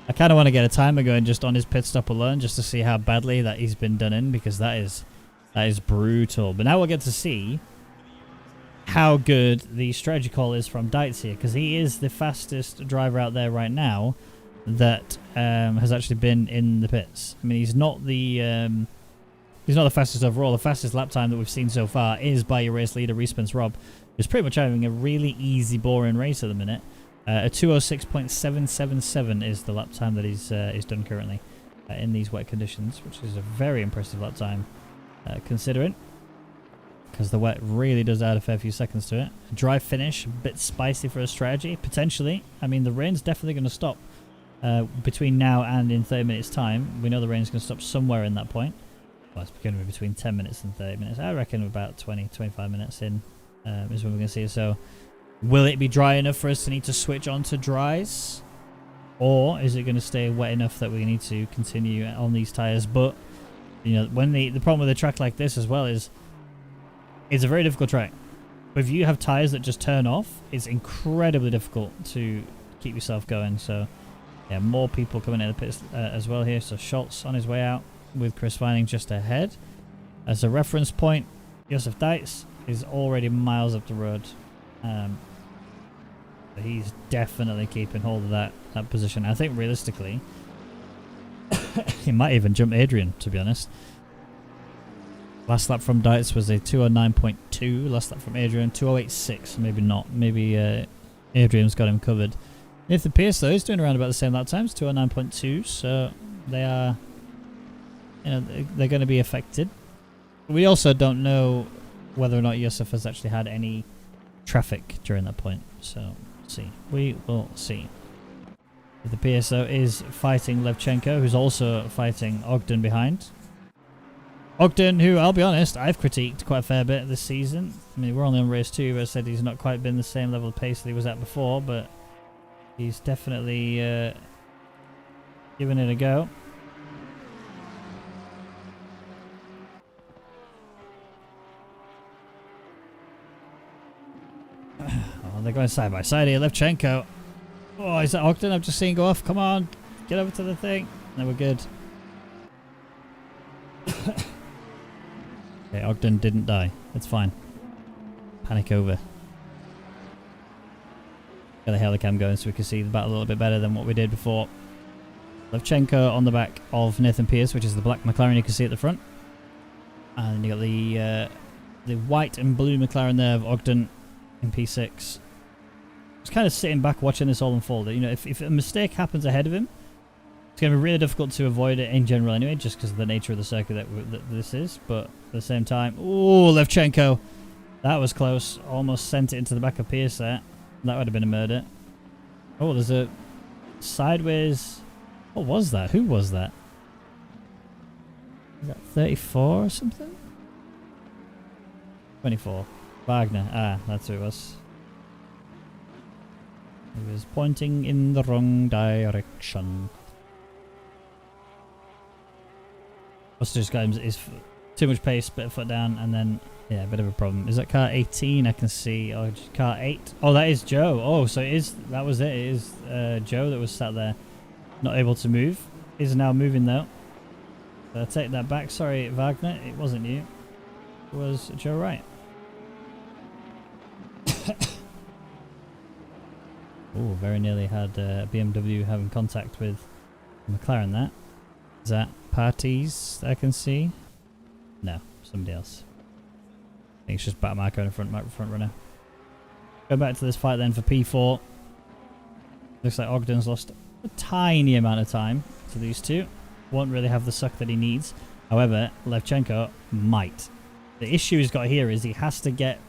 I kind of want to get a timer going just on his pit stop alone, just to see how badly that he's been done in, because that is brutal. But now we'll get to see how good the strategy call is from Dietz here, because he is the fastest driver out there right now that has actually been in the pits. I mean, he's not the fastest overall. The fastest lap time that we've seen so far is by your race leader, Respins Rob, who's pretty much having a really easy, boring race at the minute. A 2:06.777 is the lap time that he's done currently in these wet conditions, which is a very impressive lap time. Considering, because the wet really does add a fair few seconds to it. A dry finish, a bit spicy for a strategy, potentially. I mean, the rain's definitely going to stop between now and in 30 minutes time. We know the rain's going to stop somewhere in that point. Well, it's going to be between 10 minutes and 30 minutes. I reckon about 20-25 minutes in is when we're going to see it. So will it be dry enough for us to need to switch on to dries, or is it going to stay wet enough that we need to continue on these tyres? But you know, when the problem with a track like this as well is it's a very difficult track. But if you have tyres that just turn off, it's incredibly difficult to keep yourself going. So, yeah, more people coming in the pits as well here. So Schultz on his way out with Chris Vining just ahead. As a reference point, Josef Deitz is already miles up the road. He's definitely keeping hold of that position. I think realistically, he might even jump Adrian, to be honest. Last lap from Deitz was a 209.2. Last lap from Adrian, 208.6. Maybe not. Maybe Adrian's got him covered. Nathan Pierce, though, is doing around about the same lap times, 209.2. So they are, you know, they're going to be affected. We also don't know whether or not Josef has actually had any traffic during that point. So, see. We will see. The PSO is fighting Levchenko, who's also fighting Ogden behind. Ogden, who, I'll be honest, I've critiqued quite a fair bit this season. I mean, we're only on race 2, but I said he's not quite been the same level of pace that he was at before, but he's definitely giving it a go. Oh, they're going side by side here. Levchenko. Oh, is that Ogden? I've just seen go off. Come on. Get over to the thing. No, we're good. Okay, Ogden didn't die. It's fine. Panic over. Got the helicam going so we can see the battle a little bit better than what we did before. Levchenko on the back of Nathan Pierce, which is the black McLaren you can see at the front. And you got the white and blue McLaren there of Ogden in P6. Just kind of sitting back watching this all unfold. You know, if a mistake happens ahead of him, it's going to be really difficult to avoid it in general anyway, just because of the nature of the circuit that this is. But at the same time, oh, Levchenko. That was close. Almost sent it into the back of Pierce there. That would have been a murder. Oh, there's a sideways... What was that? Who was that? Was that 34 or something? 24. Wagner. Ah, that's who it was. He was pointing in the wrong direction. Must have just got his too much pace, bit of foot down, and then, yeah, a bit of a problem. Is that car 18? I can see. Oh, car 8. Oh, that is Joe. Oh, so it is, that was it. It is Joe that was sat there, not able to move. Is now moving, though. So I take that back. Sorry, Wagner. It wasn't you. It was Joe Wright. Oh, very nearly had BMW having contact with McLaren there. Is that Parties I can see? No, somebody else. I think it's just Batmarco in front runner. Go back to this fight then for P4. Looks like Ogden's lost a tiny amount of time to these two. Won't really have the suck that he needs. However, Levchenko might. The issue he's got here is he has to get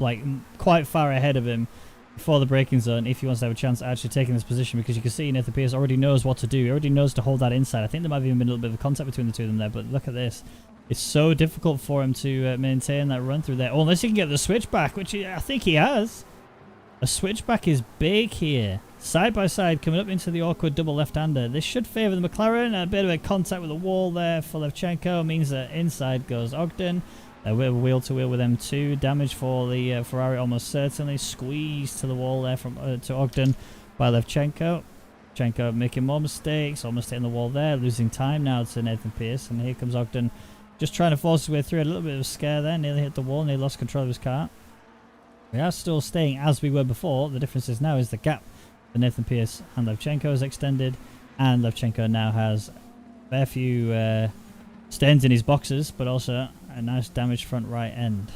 like quite far ahead of him before the braking zone if he wants to have a chance at actually taking this position, because you can see Nathan Pierce already knows what to do. He already knows to hold that inside. I think there might have even been a little bit of contact between the two of them there, but look at this. It's so difficult for him to maintain that run through there. Oh, unless he can get the switchback, which I think he has. A switchback is big here. Side by side, coming up into the awkward double left-hander. This should favour the McLaren. A bit of a contact with the wall there for Levchenko means that inside goes Ogden. Wheel to wheel with M2. Damage for the Ferrari almost certainly. Squeezed to the wall there from to Ogden by Levchenko. Levchenko making more mistakes. Almost hitting the wall there. Losing time now to Nathan Pierce. And here comes Ogden just trying to force his way through. A little bit of a scare there. Nearly hit the wall. Nearly lost control of his car. We are still staying as we were before. The difference is now is the gap for Nathan Pierce and Levchenko is extended. And Levchenko now has a fair few stains in his boxes, but also a nice damaged front right end.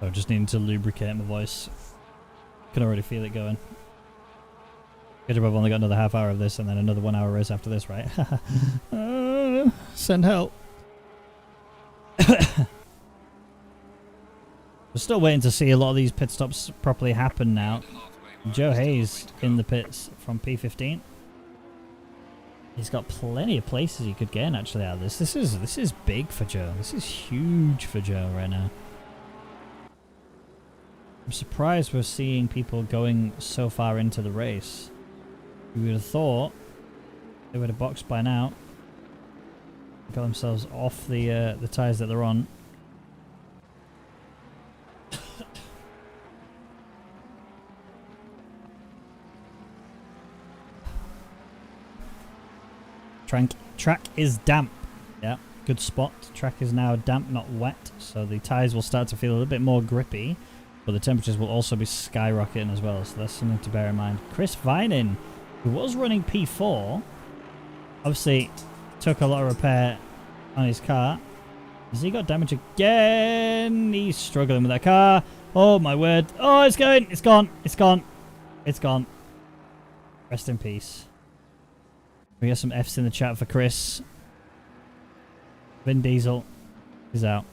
I just need to lubricate my voice. Can already feel it going. Good job, I've only got another half hour of this and then another 1 hour race after this, right? Send help. We're still waiting to see a lot of these pit stops properly happen now. Joe Hayes in the pits from P15. He's got plenty of places he could gain actually out of this. This is big for Joe. This is huge for Joe right now. I'm surprised we're seeing people going so far into the race. We would have thought they would have boxed by now. Got themselves off the tyres that they're on. Track is damp. Yeah, good spot. Track is now damp, not wet, so the tyres will start to feel a little bit more grippy, but the temperatures will also be skyrocketing as well, so that's something to bear in mind. Chris Vining, who was running P4, obviously took a lot of repair on his car. Has he got damage again? He's struggling with that car. Oh my word. Oh, it's going. It's gone. It's gone. It's gone. Rest in peace. We got some F's in the chat for Chris. Vin Diesel is out.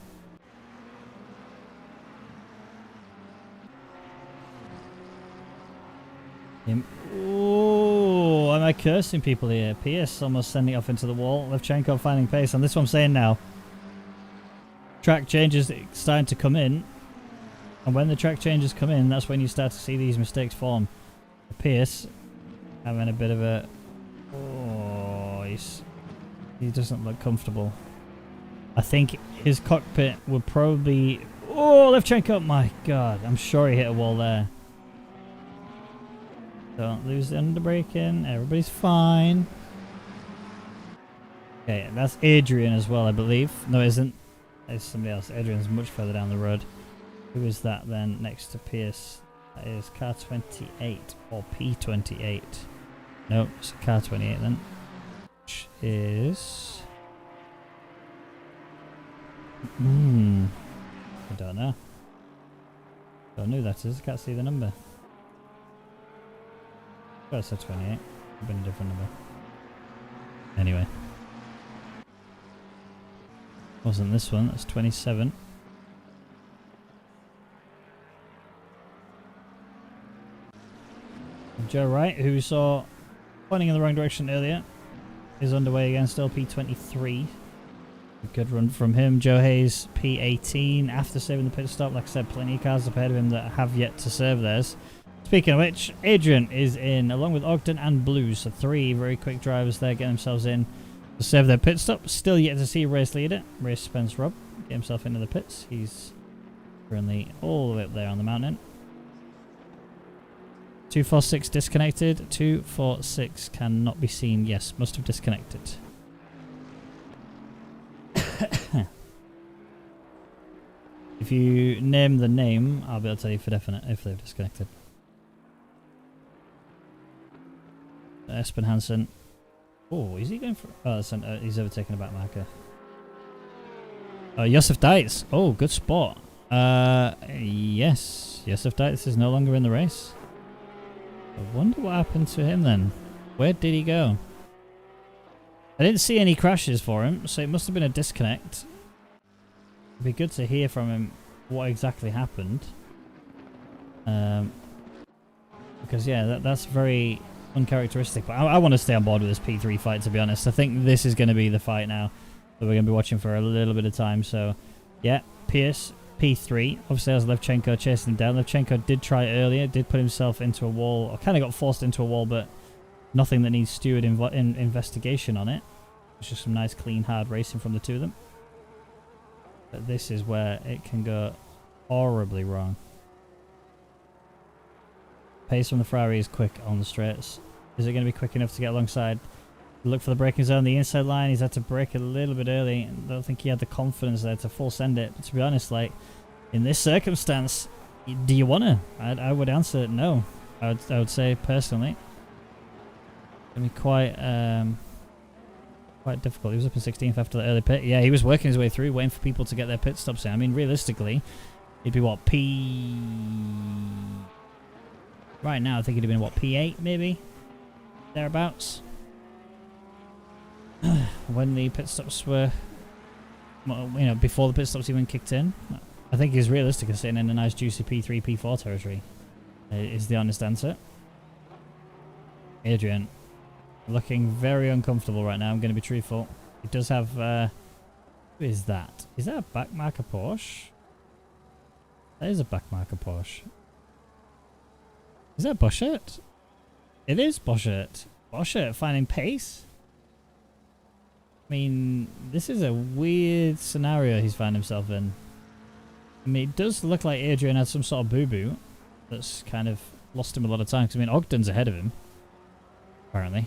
Oh, am I cursing people here? Pierce almost sending off into the wall. Levchenko finding pace. And this is what I'm saying now. Track changes starting to come in. And when the track changes come in, that's when you start to see these mistakes form. Pierce having a bit of a... Oh, he doesn't look comfortable. I think his cockpit would probably... Oh, Levchenko! My God, I'm sure he hit a wall there. Don't lose the underbraking. Everybody's fine. Okay, that's Adrian as well, I believe. No, it isn't. It's somebody else. Adrian's much further down the road. Who is that then next to Pierce? That is car 28 or P28. No, it's car 28 then. Which is... I don't know. Don't know who that is. I can't see the number. Oh, it's a 28. I've been a different number. Anyway. Wasn't this one. That's 27. Joe Wright, who we saw pointing in the wrong direction earlier, is underway again, still P23. A good run from him. Joe Hayes, P18, after saving the pit stop. Like I said, plenty of cars up ahead of him that have yet to serve theirs. Speaking of which, Adrian is in, along with Ogden and Blues. So 3 very quick drivers there getting themselves in to serve their pit stop. Still yet to see race leader, Race Spence Rob, get himself into the pits. He's currently all the way up there on the mountain. 246 disconnected. 246 cannot be seen. Yes, must have disconnected. If you name the name, I'll be able to tell you for definite if they've disconnected. Espen Hansen. Oh, is he going for... Oh, he's overtaken a back marker. Josef Dietz. Oh, good spot. Yes. Josef Dietz is no longer in the race. I wonder what happened to him then. Where did he go? I didn't see any crashes for him, so it must have been a disconnect. It'd be good to hear from him what exactly happened. Because, yeah, that's very uncharacteristic. But I want to stay on board with this P3 fight, to be honest. I think this is going to be the fight now that we're going to be watching for a little bit of time. So, yeah, Pierce, P3. Obviously, there's Levchenko chasing him down. Levchenko did try earlier, did put himself into a wall, or kind of got forced into a wall, but nothing that needs steward investigation on it. It's just some nice, clean, hard racing from the two of them. But this is where it can go horribly wrong. Pace from the Ferrari is quick on the straights. Is it going to be quick enough to get alongside? Look for the braking zone, the inside line. He's had to brake a little bit early. I don't think he had the confidence there to full send it. But to be honest, like, in this circumstance, do you want to? I would answer no. I would say personally. It's going to be quite difficult. He was up in 16th after the early pit. Yeah, he was working his way through, waiting for people to get their pit stops in. I mean, realistically, he'd be what, Right now, I think he'd have been, what, P8 maybe? Thereabouts. When the pit stops were, well, you know, before the pit stops even kicked in. I think he's realistic of sitting in a nice juicy P3, P4 territory. Is the honest answer. Adrian. Looking very uncomfortable right now, I'm going to be truthful. He does have... who is that? Is that a back marker Porsche? That is a back marker Porsche. Is that Boschert? It is Boschert. Boschert finding pace? I mean, this is a weird scenario he's found himself in. I mean, it does look like Adrian had some sort of boo-boo that's kind of lost him a lot of time. Because, I mean, Ogden's ahead of him, apparently.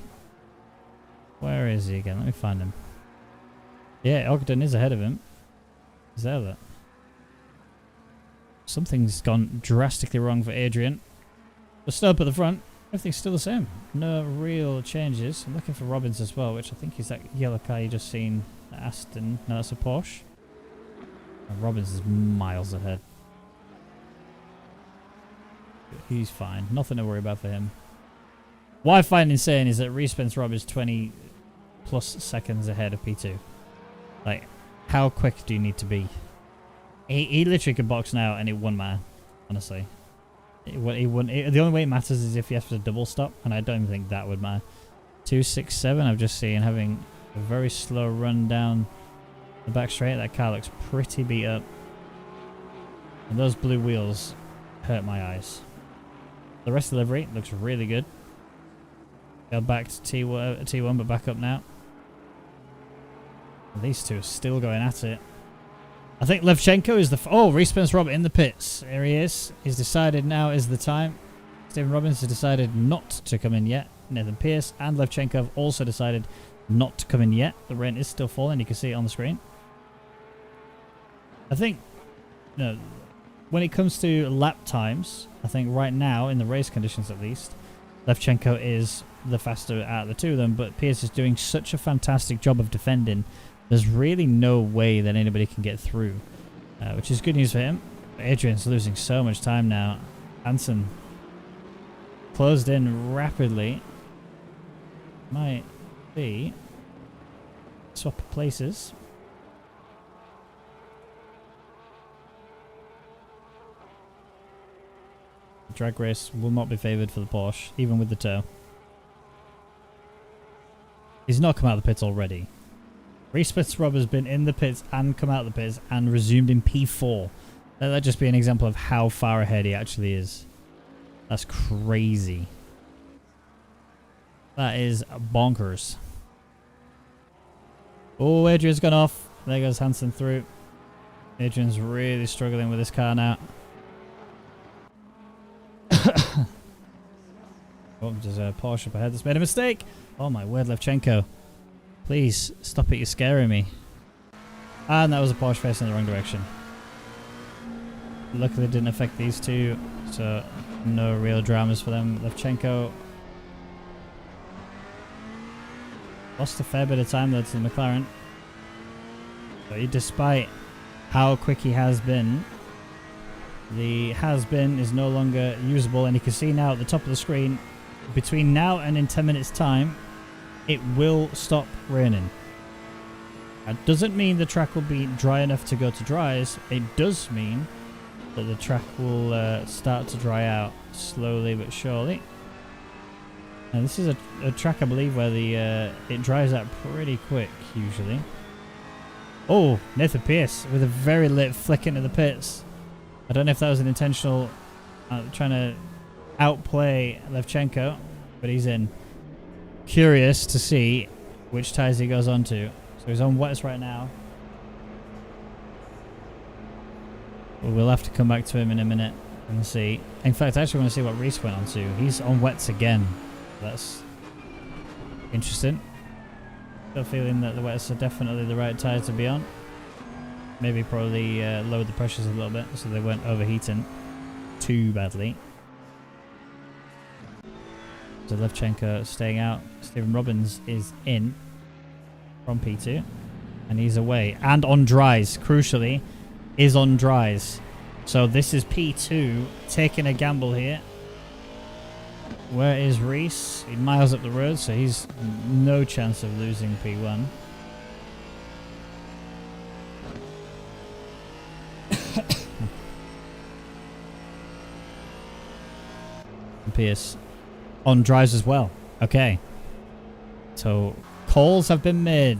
Where is he again? Let me find him. Yeah, Ogden is ahead of him. Is that? Something's gone drastically wrong for Adrian. But still up at the front. Everything's still the same. No real changes. I'm looking for Robbins as well, which I think is that yellow car you just seen. Aston. No, that's a Porsche. And Robbins is miles ahead. He's fine. Nothing to worry about for him. What I find insane is that Respence Rob is 20 plus seconds ahead of P2. Like, how quick do you need to be? He literally could box now and it wouldn't matter, honestly. The only way it matters is if you have to double stop, and I don't even think that would matter. 267, I've just seen having a very slow run down the back straight. That car looks pretty beat up. And those blue wheels hurt my eyes. The rest of the livery looks really good. Go back to T1, but back up now. And these two are still going at it. I think Levchenko is the... Oh, Respence Rob in the pits. Here he is. He's decided now is the time. Stephen Robbins has decided not to come in yet. Nathan Pierce and Levchenko have also decided not to come in yet. The rain is still falling. You can see it on the screen. I think... No, when it comes to lap times, I think right now, in the race conditions at least, Levchenko is the faster out of the two of them, but Pierce is doing such a fantastic job of defending. There's really no way that anybody can get through, which is good news for him. Adrian's losing so much time now. Hansen closed in rapidly. Might be swap places. The drag race will not be favoured for the Porsche, even with the tow. He's not come out of the pits already. Respence Rob has been in the pits and come out of the pits and resumed in P4. Let that just be an example of how far ahead he actually is. That's crazy. That is bonkers. Oh, Adrian's gone off. There goes Hansen through. Adrian's really struggling with this car now. Oh, there's a Porsche up ahead that's made a mistake. Oh my word, Levchenko. Please, stop it, you're scaring me. And that was a Porsche facing in the wrong direction. Luckily it didn't affect these two, so no real dramas for them. Levchenko lost a fair bit of time though to the McLaren. But despite how quick he has been, the has-been is no longer usable, and you can see now at the top of the screen, between now and in 10 minutes time, it will stop raining. That doesn't mean the track will be dry enough to go to dries. It does mean that the track will start to dry out slowly but surely. And this is a track, I believe, where the it dries out pretty quick usually. Oh, Nathan Pierce with a very late flick into the pits. I don't know if that was an intentional trying to outplay Levchenko, but he's in. Curious to see which tyres he goes on to. So he's on wets right now. We'll have to come back to him in a minute and see. In fact, I actually want to see what Reese went on to. He's on wets again. That's interesting. Got a feeling that the wets are definitely the right tyre to be on. Maybe probably lowered the pressures a little bit so they weren't overheating too badly. So Levchenko staying out. Stephen Robbins is in from P2. And he's away. And on dries, crucially, is on dries. So this is P2 taking a gamble here. Where is Reese? He's miles up the road, so he's no chance of losing P1. Pierce on dries as well. Okay. So calls have been made.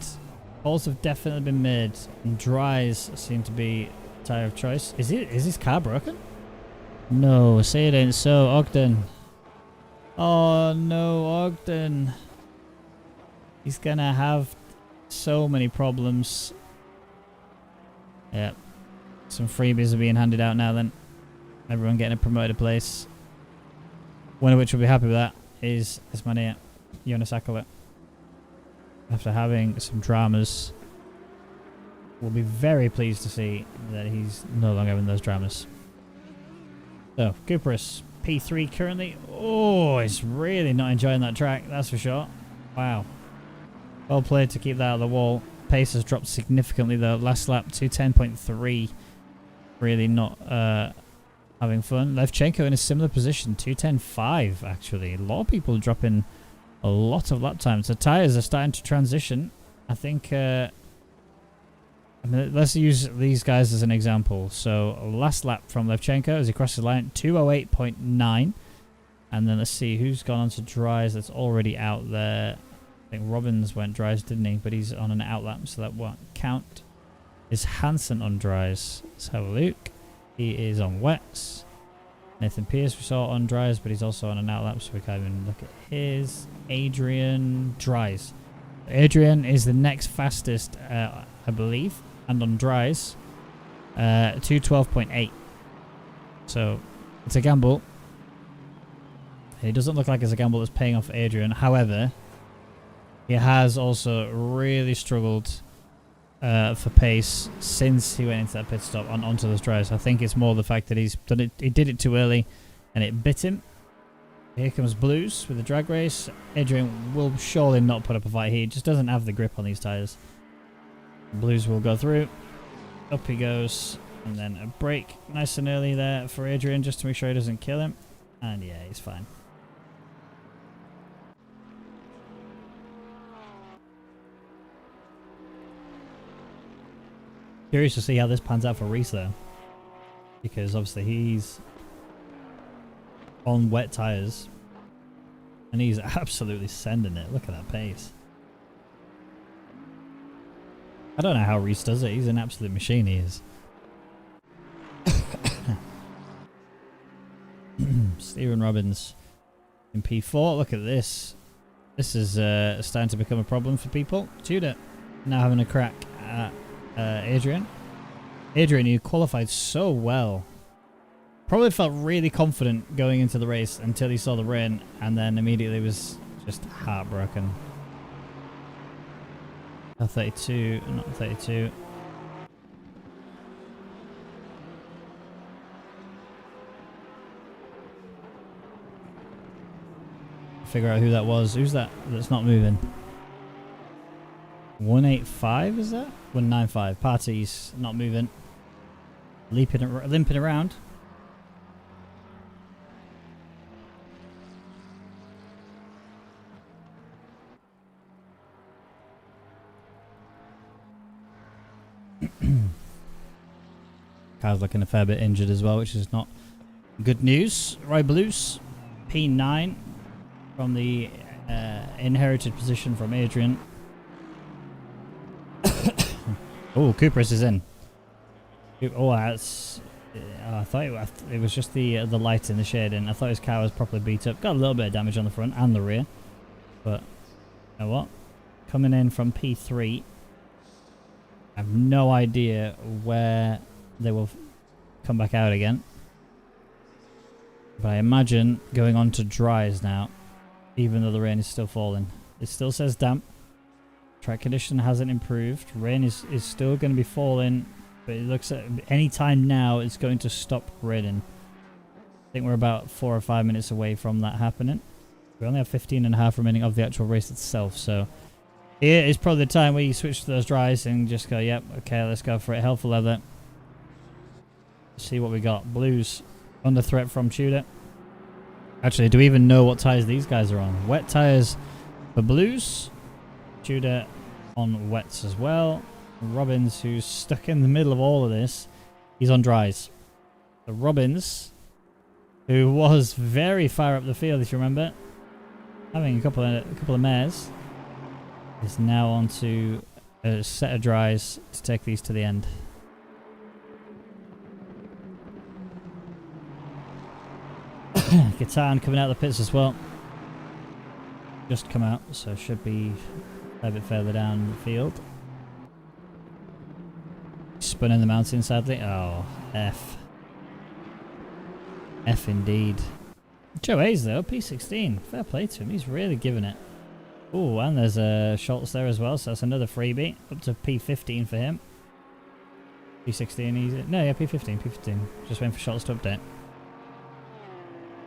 Calls have definitely been made. And dries seem to be tyre of choice. Is his car broken? No, say it ain't so. Ogden. Oh no, Ogden. He's gonna have so many problems. Yep. Some freebies are being handed out now then. Everyone getting a promoted place. One of which will be happy with that is this man here, Jonas Akala. After having some dramas, we'll be very pleased to see that he's no longer having those dramas. So, Cooperus, P3 currently. Oh, he's really not enjoying that track, that's for sure. Wow. Well played to keep that out of the wall. Pace has dropped significantly though. Last lap, 210.3. Really not having fun. Levchenko in a similar position, 210.5 actually. A lot of people dropping a lot of lap times. The tyres are starting to transition. I think, I mean, let's use these guys as an example. So last lap from Levchenko as he crosses the line, 208.9. And then let's see who's gone on to dries that's already out there. I think Robbins went dries, didn't he? But he's on an out lap, so that won't count. Is Hansen on dries? Let's have a look. He is on wets. Nathan Pierce we saw on dries, but he's also on an out lap, so we can't even look at his. Adrian dries. Adrian is the next fastest, I believe, and on dries, 212.8. So it's a gamble. It doesn't look like it's a gamble that's paying off for Adrian. However, he has also really struggled for pace since he went into that pit stop onto those dries. I think it's more the fact that he's done it. He did it too early, and it bit him. Here comes Blues with the drag race. Adrian will surely not put up a fight. He just doesn't have the grip on these tires. Blues will go through. Up he goes, and then a break nice and early there for Adrian just to make sure he doesn't kill him. And yeah, he's fine. Curious to see how this pans out for Reese though, because obviously he's on wet tires and he's absolutely sending it. Look at that pace. I don't know how Reese does it. He's an absolute machine, he is. Stephen Robbins in P4. Look at this. This is starting to become a problem for people. Tudor now having a crack at Adrian. Adrian, you qualified so well. Probably felt really confident going into the race until he saw the rain, and then immediately was just heartbroken. 32, not 32. Figure out who that was. Who's that that's not moving? 185 is that? 195. Parties not moving. Limping around. Car's looking a fair bit injured as well, which is not good news. Roy Blues, P9 from the inherited position from Adrian. Oh, Cooper's is in. Oh, that's. I thought it was just the light in the shade, and I thought his car was properly beat up. Got a little bit of damage on the front and the rear, but you know what? Coming in from P3, I have no idea where they will come back out again. But I imagine going on to dries now, even though the rain is still falling. It still says damp. Track condition hasn't improved. Rain is still going to be falling, but it looks at any time now it's going to stop raining. I think we're about 4 or 5 minutes away from that happening. We only have 15 and a half remaining of the actual race itself, so here is probably the time where you switch to those dries and just go, yep, okay, let's go for it. Hell for leather. See what we got. Blues under threat from Tudor. Actually, do we even know what tyres these guys are on? Wet tyres for Blues. Tudor on wets as well. Robbins, who's stuck in the middle of all of this, he's on dries. So Robbins, who was very far up the field, if you remember, having a couple of mares, is now on to a set of dries to take these to the end. Guitar coming out of the pits as well. just come out, so should be a bit further down the field. Spun in the mountain, sadly. Oh, F. F indeed. Joe Hayes, though, P16. Fair play to him. He's really giving it. Oh, and there's a Schultz there as well, so that's another freebie. Up to P15 for him. P16, easy. No, yeah, P15, P15. Just waiting for Schultz to update.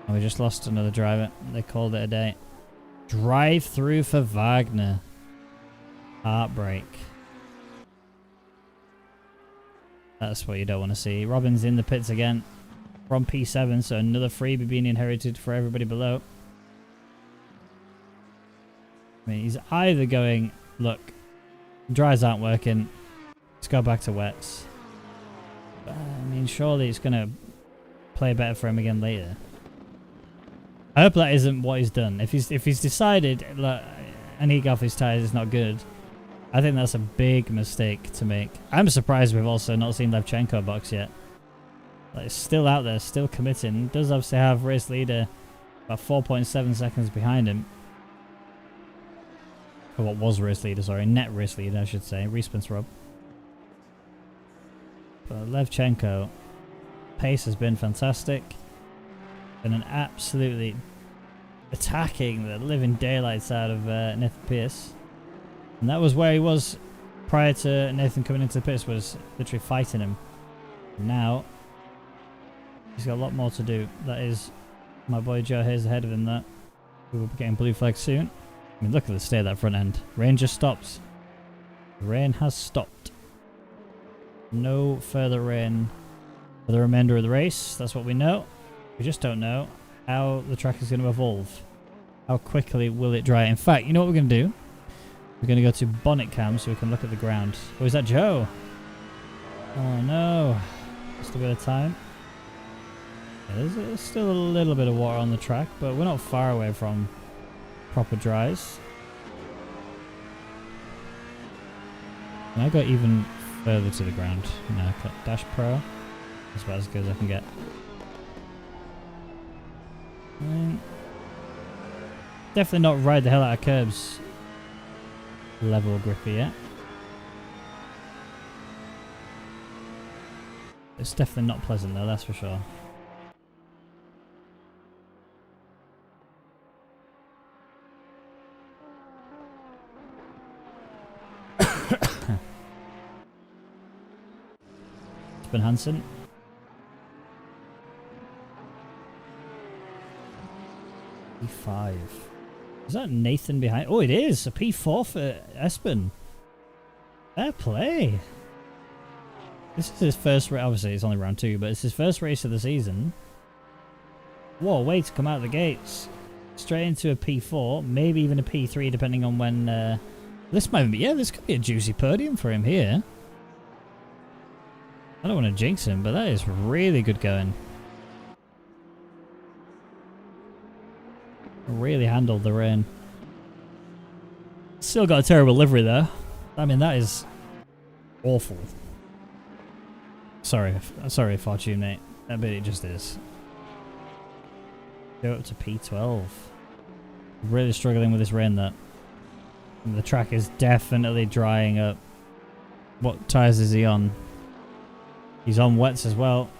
And we just lost another driver. They called it a day. Drive through for Wagner. Heartbreak. That's what you don't want to see. Robin's in the pits again. From P7, so another freebie being inherited for everybody below. I mean, he's either going, look, dries aren't working, let's go back to wets. But, I mean, surely it's going to play better for him again later. I hope that isn't what he's done. If he's decided, look, I need to get off his tyres, it's not good, I think that's a big mistake to make. I'm surprised we've also not seen Levchenko box yet. Like, it's still out there, still committing. Does obviously have race leader about 4.7 seconds behind him. Or what was race leader, sorry. Net race leader, I should say. Respins Rob. But Levchenko, pace has been fantastic. Been an absolutely attacking the living daylights out of Nathan Pierce. And that was where he was prior to Nathan coming into the pits, was literally fighting him. Now, he's got a lot more to do. That is my boy Joe Hayes ahead of him there. We will be getting blue flag soon. I mean, look at the state of that front end. Rain just stops. The rain has stopped. No further rain for the remainder of the race. That's what we know. We just don't know how the track is going to evolve. How quickly will it dry? In fact, you know what we're going to do? We're going to go to bonnet cam so we can look at the ground. Oh, is that Joe? Oh no. Just a bit of time. Yeah, there's still a little bit of water on the track, but we're not far away from proper dries. And I got even further to the ground. No, Dash Pro. That's about as good as I can get. I mean, definitely not ride the hell out of curbs level grippy yet. It's definitely not pleasant though, that's for sure. Spin Hansen. P5. Is that Nathan behind? Oh, it is a P4 for Espen. Fair play. This is his first race. Obviously, it's only round 2, but it's his first race of the season. What a way to come out of the gates. Straight into a P4, maybe even a P3, depending on when. This might be. Yeah, this could be a juicy podium for him here. I don't want to jinx him, but that is really good going. Really handled the rain. Still got a terrible livery there. I mean, that is awful. Sorry, Fortune, mate. But it just is. Go up to P12. Really struggling with this rain, that. And the track is definitely drying up. What tyres is he on? He's on wets as well.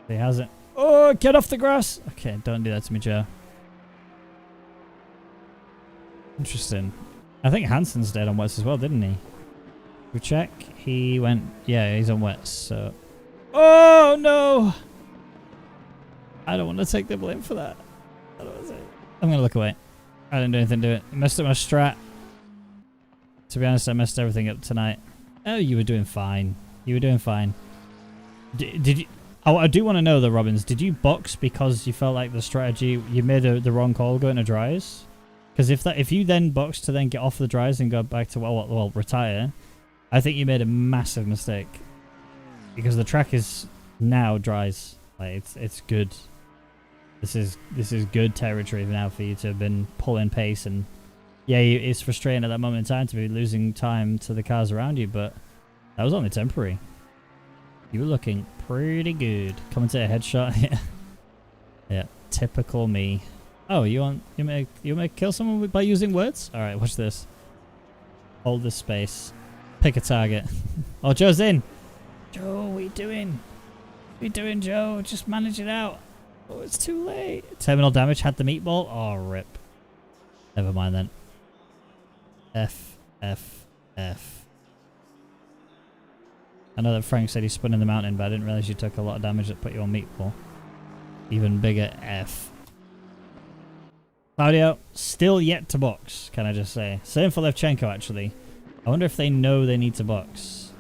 He hasn't. Oh, get off the grass! Okay, don't do that to me, Joe. Interesting. I think Hansen stayed on wets as well, didn't he? We check. He went. Yeah, he's on wets. So. Oh no! I don't want to take the blame for that. I don't want to. I'm gonna look away. I didn't do anything to it. I messed up my strat. To be honest, I messed everything up tonight. Oh, you were doing fine. You were doing fine. Did you? Oh, I do want to know though, Robbins. Did you box because you felt like the strategy you made the wrong call going to dries? Because if you then box to then get off the dries and go back to well retire, I think you made a massive mistake. Because the track is now dries. Like it's good. This is good territory now for you to have been pulling pace, and yeah, it's frustrating at that moment in time to be losing time to the cars around you, but that was only temporary. You were looking pretty good. Coming to a headshot. Yeah. Yeah. Typical me. Oh, you may kill someone by using words? All right, watch this. Hold this space. Pick a target. Oh, Joe's in. Joe, what are you doing? What are you doing, Joe? Just manage it out. Oh, it's too late. Terminal damage had the meatball. Oh, rip. Never mind then. F, F, F. I know that Frank said he spun in the mountain, but I didn't realize you took a lot of damage that put you on meatball. Even bigger F. Claudio, still yet to box, can I just say. Same for Levchenko, actually. I wonder if they know they need to box.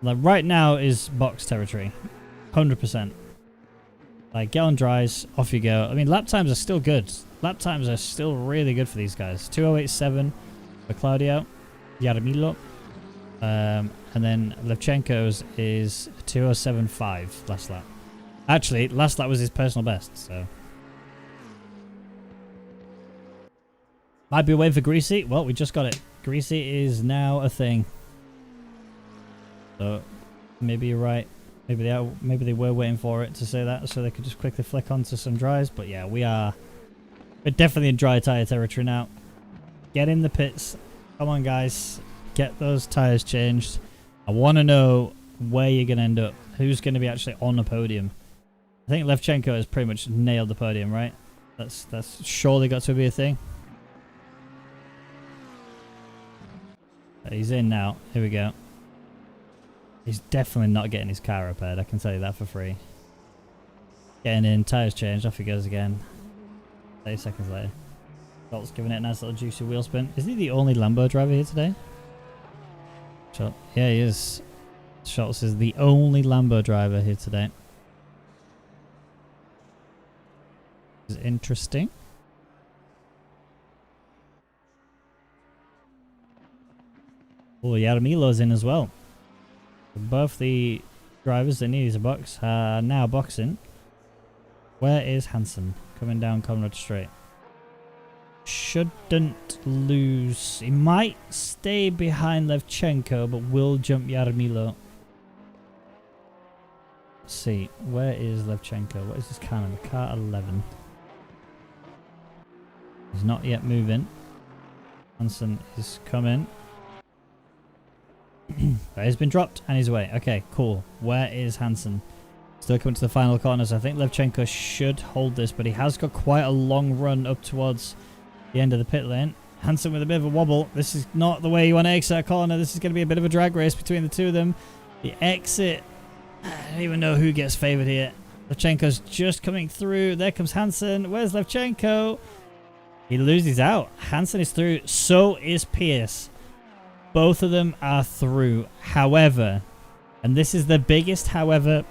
Like, right now is box territory. 100%. Like, get on dries, off you go. I mean, lap times are still good. Lap times are still really good for these guys. 2:08.7 for Claudio. Yaramilo. And then Levchenko's is 2:07.5 last lap. Actually, last lap was his personal best, so. Might be waiting for Greasy. Well, we just got it. Greasy is now a thing. So, maybe you're right. Maybe they were waiting for it to say that, so they could just quickly flick onto some dries. But yeah, we're definitely in dry tire territory now. Get in the pits. Come on, guys. Get those tires changed. I want to know where you're going to end up. Who's going to be actually on the podium? I think Levchenko has pretty much nailed the podium, right? That's surely got to be a thing. He's in now. Here we go. He's definitely not getting his car repaired. I can tell you that for free. Getting in, tires changed, off he goes again. 30 seconds later. Schultz giving it a nice little juicy wheel spin. Is he the only Lambo driver here today? Yeah, he is. Schultz is the only Lambo driver here today. Is interesting. Oh, Yaramilo's in as well. Both the drivers that need a box are now boxing. Where is Hansen? Coming down Conrad Straight. Shouldn't lose. He might stay behind Levchenko, but will jump Yaramilo. Let's see. Where is Levchenko? What is his car number? Car 11. He's not yet moving. Hansen is coming. He's been dropped and he's away. Okay, cool. Where is Hansen? Still coming to the final corners. I think Levchenko should hold this, but he has got quite a long run up towards the end of the pit lane. Hansen with a bit of a wobble. This is not the way you want to exit that corner. This is going to be a bit of a drag race between the two of them. The exit. I don't even know who gets favoured here. Levchenko's just coming through. There comes Hansen. Where's Levchenko? He loses out. Hansen is through. So is Pierce. Both of them are through. However, and this is the biggest however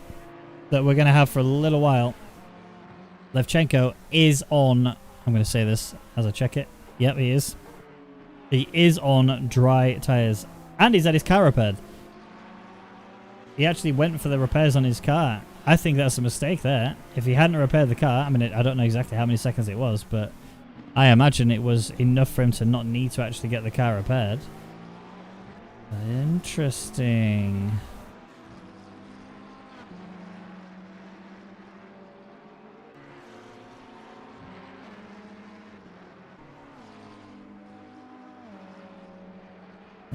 that we're going to have for a little while, Levchenko is on, I'm going to say this as I check it. Yep, he is. He is on dry tyres. And he's had his car repaired. He actually went for the repairs on his car. I think that's a mistake there. If he hadn't repaired the car, I mean, I don't know exactly how many seconds it was, but I imagine it was enough for him to not need to actually get the car repaired. Interesting.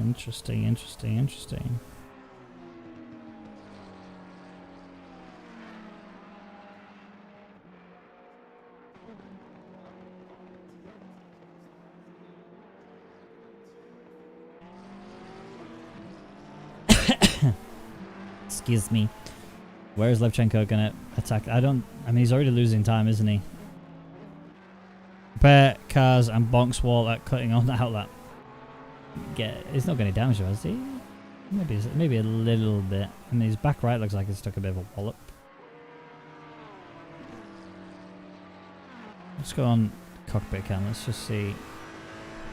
Interesting. Excuse me. Where is Levchenko gonna attack? I mean, he's already losing time, isn't he? Repair cars and bonks wall at cutting on the outlet. He's not going to damage him, is he? Maybe a little bit. I mean, his back right looks like it's took a bit of a wallop. Let's go on cockpit cam. Let's just see.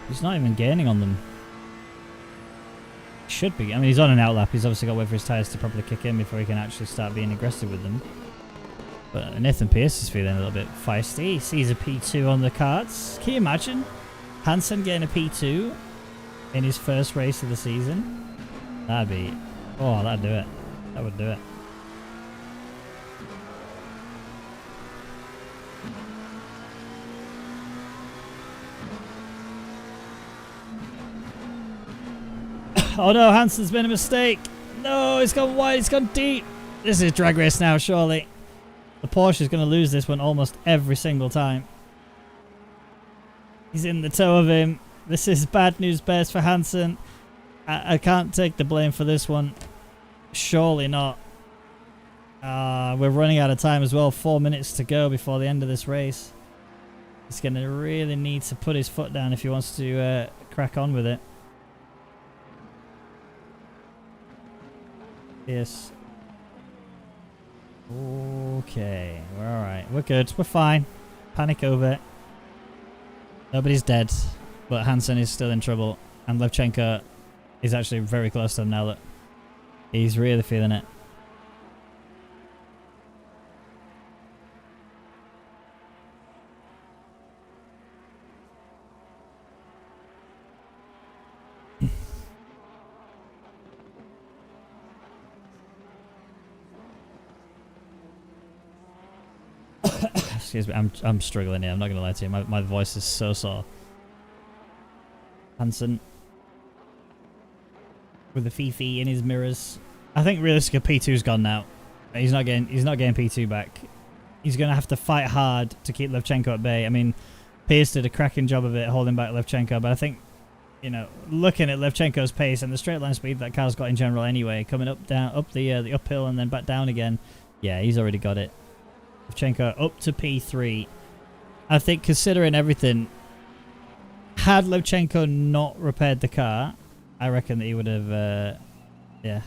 He's not even gaining on them. Should be. I mean, he's on an outlap. He's obviously got to wait for his tyres to properly kick in before he can actually start being aggressive with them. But Nathan Pierce is feeling a little bit feisty. He sees a P2 on the cards. Can you imagine Hansen getting a P2 in his first race of the season? That'd be... Oh, that'd do it. That would do it. Oh no, Hansen's made a mistake. No, it's gone wide, it's gone deep. This is drag race now, surely. The Porsche is going to lose this one almost every single time. He's in the toe of him. This is bad news bears for Hansen. I can't take the blame for this one. Surely not. We're running out of time as well. 4 minutes to go before the end of this race. He's going to really need to put his foot down if he wants to crack on with it. Yes. Okay, we're alright. We're good. We're fine. Panic over. Nobody's dead, but Hansen is still in trouble. And Levchenko is actually very close to him now. Look. He's really feeling it. Excuse me, I'm struggling here. I'm not going to lie to you. My voice is so sore. Hansen with the Fifi in his mirrors. I think realistically P2's gone now. He's not getting P2 back. He's going to have to fight hard to keep Levchenko at bay. I mean, Pierce did a cracking job of it holding back Levchenko, but I think, you know, looking at Levchenko's pace and the straight line speed that car's got in general anyway, coming up the uphill and then back down again, yeah, he's already got it. Levchenko up to P3. I think considering everything, had Levchenko not repaired the car, I reckon that he would have, yeah.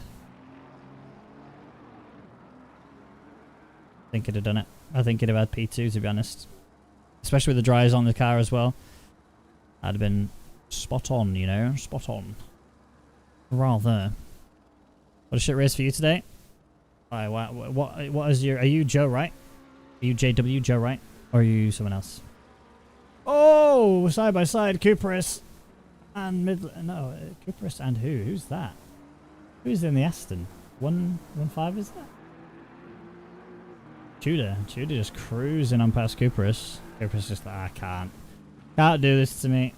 I think he'd have done it. I think he'd have had P2 to be honest. Especially with the dryers on the car as well. That'd have been spot on, you know, spot on. Rather. What a shit race for you today. Alright, what is your, are you Joe, right? Are you JW, Joe, right? Or are you someone else? Oh, side by side, Cooperis and Cooperis and who? Who's that? Who's in the Aston? 115 is that? Tudor just cruising on past Cooperis. Cooperis just like, I can't do this to me.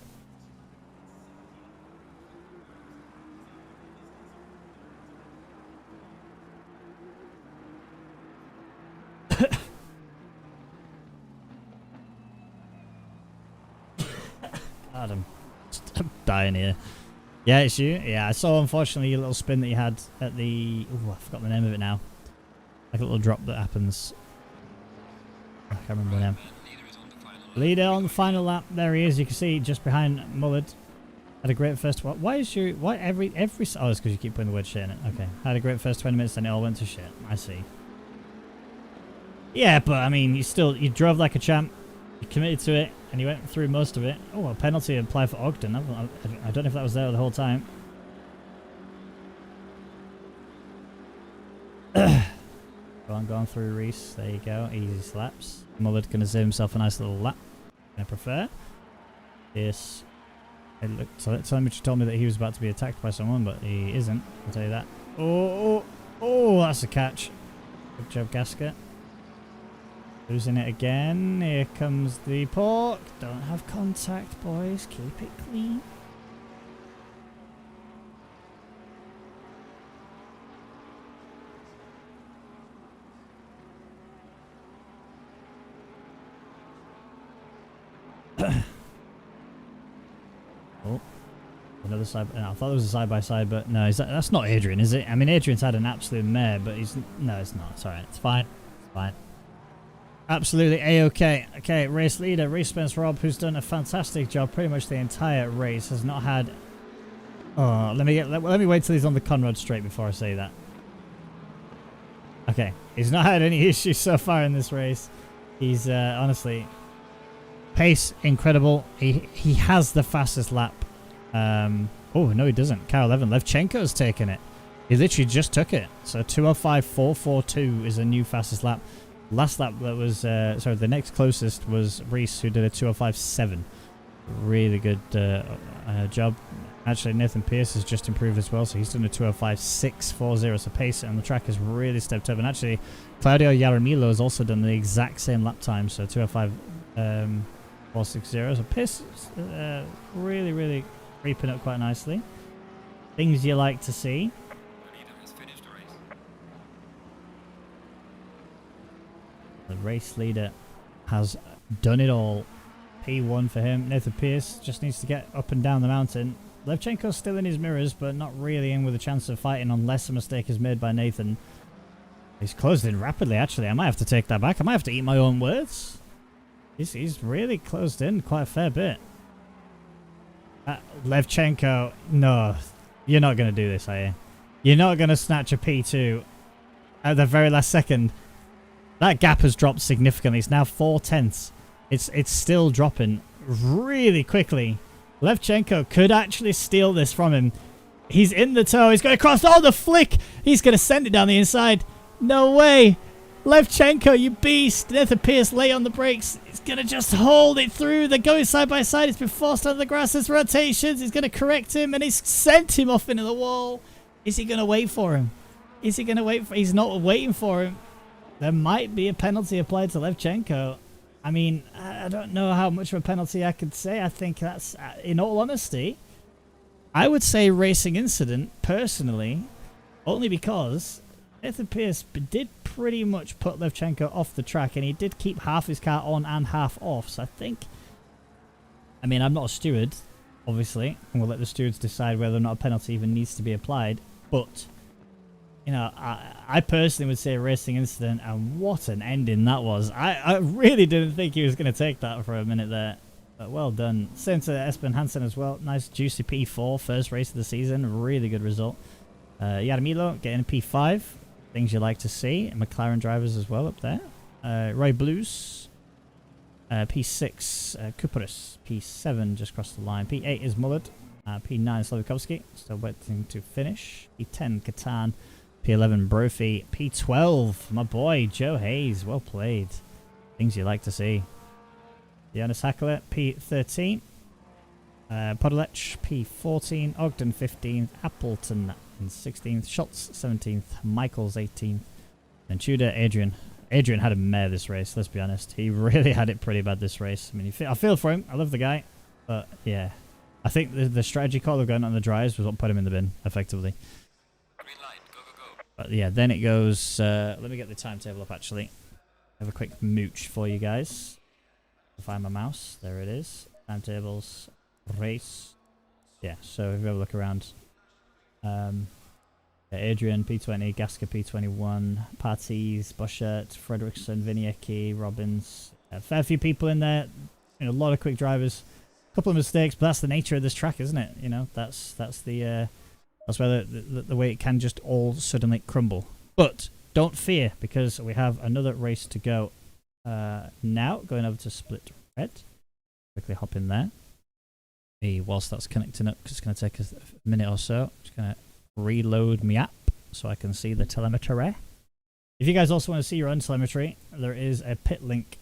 God, I'm dying here. Yeah, it's you. Yeah, I saw unfortunately a little spin that you had at the. Oh, I forgot the name of it now. Like a little drop that happens. I can't remember the name. Leader on the final lap. There he is. You can see just behind Mullard. Had a great first. Why is your every? Oh, it's because you keep putting the word shit in it. Okay. Had a great first 20 minutes, then it all went to shit. I see. Yeah, but I mean, you drove like a champ. You committed to it, and you went through most of it. Oh, a penalty applied for Ogden. I don't know if that was there the whole time. Go on through Reese. There you go. Easy slaps. Mullard gonna save himself a nice little lap. I prefer. Yes. Telemetry told me that he was about to be attacked by someone, but he isn't. I'll tell you that. Oh, that's a catch. Good job, Gasket. Losing it again. Here comes the pork. Don't have contact, boys. Keep it clean. Oh, another side. No, I thought it was a side by side, but no, that's not Adrian, is it? I mean, Adrian's had an absolute mare, but no, it's not. It's alright. It's fine. It's fine. Absolutely A-okay. Okay, race leader, Reese Spence Rob, who's done a fantastic job pretty much the entire race, has not had. Oh, let me wait till he's on the Conrad straight before I say that. Okay, he's not had any issues so far in this race. He's honestly. Pace, incredible. He has the fastest lap. Oh, no, he doesn't. Car 11. Levchenko's taken it. He literally just took it. So 2:05.442 is a new fastest lap. Last lap that was, sorry, the next closest was Reese, who did a 2:05.7. Really good job. Actually, Nathan Pierce has just improved as well, so he's done a 2:05.640. So pace on the track has really stepped up. And actually, Claudio Yaramilo has also done the exact same lap time, so 2:05.460. So pace really creeping up quite nicely. Things you like to see. The race leader has done it all. P1 for him. Nathan Pierce just needs to get up and down the mountain. Levchenko's still in his mirrors, but not really in with a chance of fighting unless a mistake is made by Nathan. He's closed in rapidly, actually. I might have to take that back. I might have to eat my own words. He's really closed in quite a fair bit. Levchenko, no. You're not going to do this, are you? You're not going to snatch a P2 at the very last second. That gap has dropped significantly. It's now 4/10. It's still dropping really quickly. Levchenko could actually steal this from him. He's in the toe. He's going to cross. Oh, the flick. He's going to send it down the inside. No way. Levchenko, you beast. Nathan Pierce late on the brakes. He's going to just hold it through. They're going side by side. He's been forced out of the grass. There's rotations. He's going to correct him, and he's sent him off into the wall. Is he going to wait for him? Is he going to wait for him? He's not waiting for him. There might be a penalty applied to Levchenko. I mean, I don't know how much of a penalty I could say. I think that's, in all honesty, I would say racing incident, personally, only because Nathan Pierce did pretty much put Levchenko off the track, and he did keep half his car on and half off. So I think, I mean, I'm not a steward, obviously, and we'll let the stewards decide whether or not a penalty even needs to be applied. But, you know, I personally would say a racing incident, and what an ending that was. I really didn't think he was going to take that for a minute there. But well done. Same to Espen Hansen as well. Nice juicy P4, first race of the season. Really good result. Yaramilo getting a P5. Things you like to see. McLaren drivers as well up there. Roy Blues. P6, Kupris. P7 just crossed the line. P8 is Mullard. P9 Slavikovsky. Still waiting to finish. P10 Katan. P11 Brophy. P12 my boy Joe Hayes. Well played. Things you like to see. Jonas Hackler. P13. Podolech. P14. Ogden 15th. Appleton 16th. Schultz 17th. Michaels 18th. And Tudor Adrian. Adrian had a mare this race, let's be honest. He really had it pretty bad this race. I mean, I feel for him. I love the guy. But yeah, I think the strategy call of going on the dries was what put him in the bin, effectively. But yeah, then it goes... let me get the timetable up, actually. Have a quick mooch for you guys. I'll find my mouse. There it is. Timetables. Race. Yeah, so if you have a look around... Adrian, P20, Gaska, P21, Parties, Boschert, Fredrickson, Viniecki, Robbins. A fair few people in there. You know, a lot of quick drivers. A couple of mistakes, but that's the nature of this track, isn't it? You know, that's where the way it can just all suddenly crumble. But don't fear, because we have another race to go now. Going over to Split Red. Quickly hop in there. Whilst that's connecting up, because it's going to take a minute or so. Just going to reload my app so I can see the telemetry. If you guys also want to see your own telemetry, there is a pit link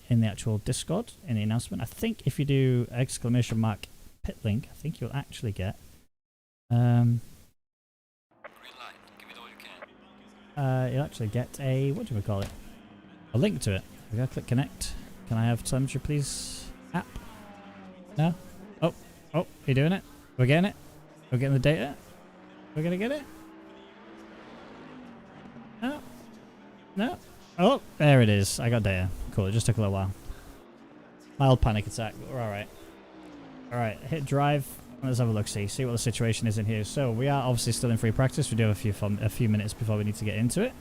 in the actual Discord in the announcement. I think if you do !mark pit link, I think you'll actually get you'll actually get a, what do we call it, a link to it. We gotta click connect. Can I have telemetry please? App? No? Oh, you doing it? We're getting it? We're getting the data? We're gonna get it? No? Oh, there it is. I got data. Cool, it just took a little while. Mild panic attack, but we're alright. Alright, hit drive. Let's have a look, see what the situation is in here. So, we are obviously still in free practice. We do have a few minutes before we need to get into it.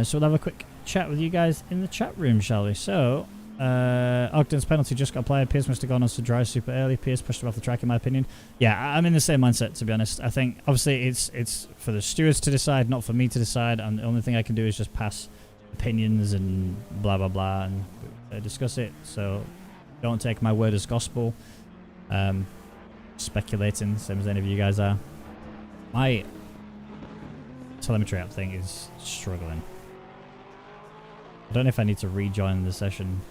So, we'll have a quick chat with you guys in the chat room, shall we? So, Ogden's penalty just got applied. Pierce must have gone on to drive super early. Pierce pushed him off the track, in my opinion. Yeah, I'm in the same mindset, to be honest. I think, obviously, it's for the stewards to decide, not for me to decide. And the only thing I can do is just pass opinions and blah, blah, blah, and discuss it. So, don't take my word as gospel. Speculating, same as any of you guys are. My telemetry app thing is struggling. I don't know if I need to rejoin the session.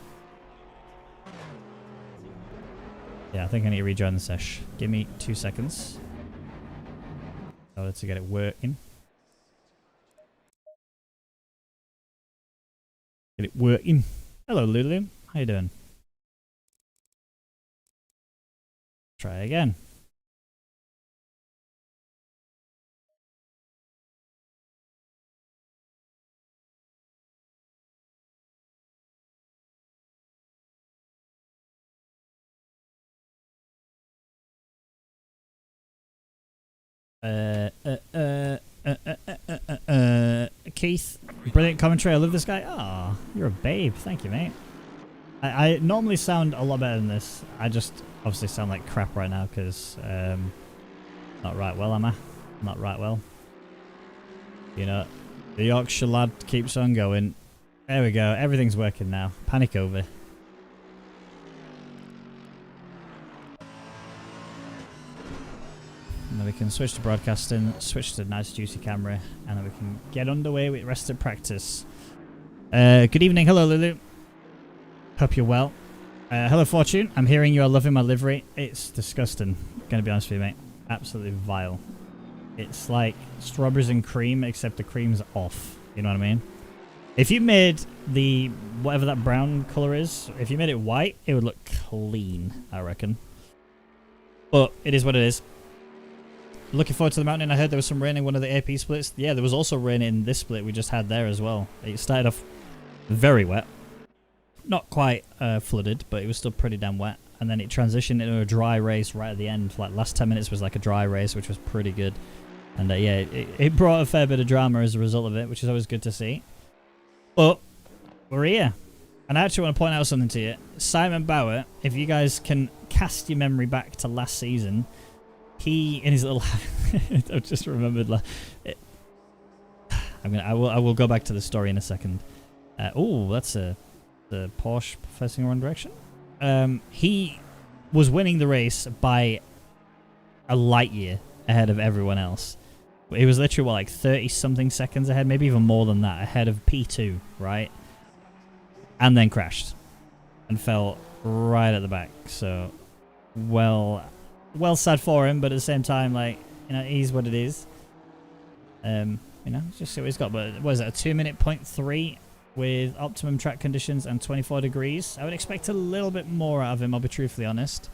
Yeah, I think I need to rejoin the sesh. Give me 2 seconds in order to get it working. Get it working. Hello, Lulu. How you doing? Try again. Keith, brilliant commentary. I love this guy. Ah, you're a babe. Thank you, mate. I normally sound a lot better than this. I just obviously sound like crap right now because not right well, am I? Not right well. You know, the Yorkshire lad keeps on going. There we go. Everything's working now. Panic over. And then we can switch to broadcasting, switch to a nice juicy camera, and then we can get underway with rest of practice. Good evening. Hello, Lulu. Hope you're well. Hello, Fortune. I'm hearing you are loving my livery. It's disgusting. Gonna be honest with you, mate. Absolutely vile. It's like strawberries and cream, except the cream's off. You know what I mean? If you made the, whatever that brown color is, if you made it white, it would look clean, I reckon. But it is what it is. Looking forward to the mountain. I heard there was some rain in one of the AP splits. Yeah, there was also rain in this split we just had there as well. It started off very wet. Not quite flooded, but it was still pretty damn wet. And then it transitioned into a dry race right at the end. Like last 10 minutes was like a dry race, which was pretty good. And yeah, it brought a fair bit of drama as a result of it, which is always good to see. But we're here. And I actually want to point out something to you. Simon Bauer, if you guys can cast your memory back to last season, he in his little I've just remembered I will go back to the story in a second. Oh, that's the Porsche facing the wrong direction. He was winning the race by a light year ahead of everyone else. He was literally, what, like 30 something seconds ahead, maybe even more than that, ahead of P2, right? And then crashed and fell right at the back. So, well sad for him, but at the same time, like, you know, it is what it is. You know, just see what he's got. But what is it, a 2-minute .3 with optimum track conditions and 24 degrees? I would expect a little bit more out of him, I'll be truthfully honest.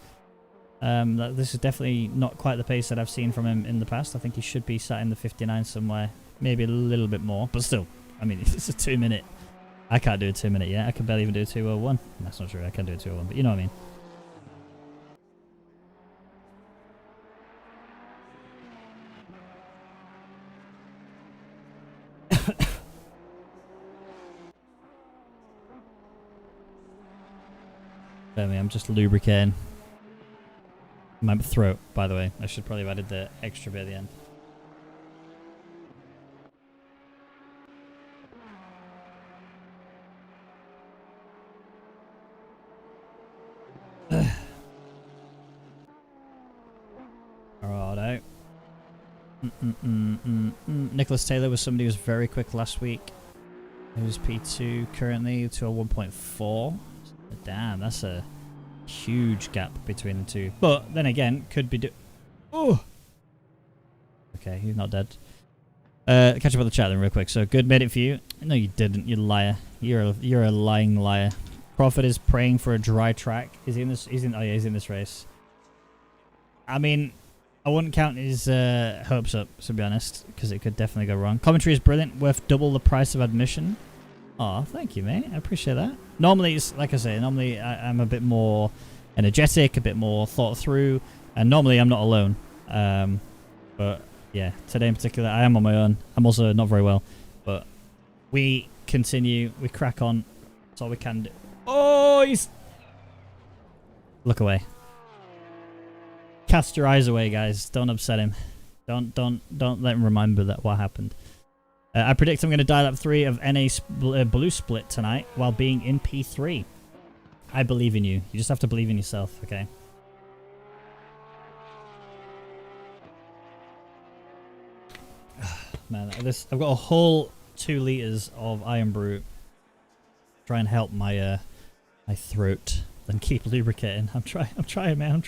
This is definitely not quite the pace that I've seen from him in the past. I think he should be sat in the 59 somewhere, maybe a little bit more, but still, I mean, it's a 2-minute. I can't do a 2-minute yet. I can barely even do a 2:01. That's not true. I can do a 2:01, but you know what I mean. I'm just lubricating my throat, by the way. I should probably have added the extra bit at the end. Righto. Nicholas Taylor was somebody who was very quick last week. He was P2 currently to a 1.4. Damn, that's a huge gap between the two. But then again, could be oh! Okay, he's not dead. Catch up with the chat then real quick. So, good made it for you. No, you didn't, you liar. You're a lying liar. Prophet is praying for a dry track. Is he in this? Oh yeah, he's in this race. I mean, I wouldn't count his hopes up, to be honest, because it could definitely go wrong. Commentary is brilliant, worth double the price of admission. Oh, thank you, mate. I appreciate that. Normally, it's like I say, normally I'm a bit more energetic, a bit more thought through, and normally I'm not alone. But yeah, today in particular, I am on my own. I'm also not very well, but we continue, we crack on. That's all we can do. Oh, he's... Look away. Cast your eyes away, guys. Don't upset him. Don't let him remember that what happened. I predict I'm going to dial up 3 of NA Blue Split tonight while being in P3. I believe in you. You just have to believe in yourself, okay? Man, I've got a whole 2 liters of Iron Brew. Try and help my my throat, then keep lubricating. I'm trying, man.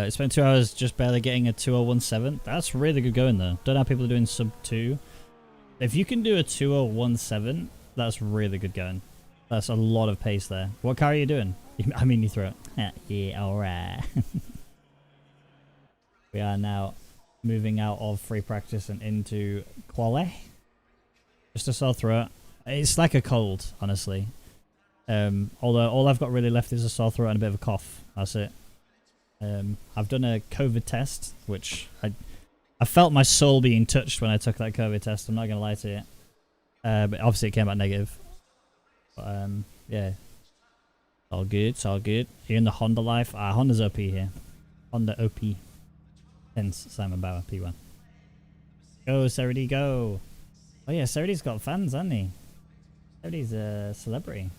Spent 2 hours just barely getting a 2017. That's really good going though. Don't know how people are doing sub 2. If you can do a 2017, that's really good going. That's a lot of pace there. What car are you doing? I mean, you throw it. Yeah, alright. We are now moving out of free practice and into quali. Just a sore throat. It's like a cold, honestly. Although all I've got really left is a sore throat and a bit of a cough. That's it. I've done a COVID test, which I felt my soul being touched when I took that COVID test. I'm not going to lie to you. But obviously it came back negative. But yeah. All good, it's all good. You're in the Honda life. Honda's OP here. Honda OP. Hence Simon Bauer, P1. Go, Serity, go. Oh yeah, Serity's got fans, hasn't he? Serity's a celebrity.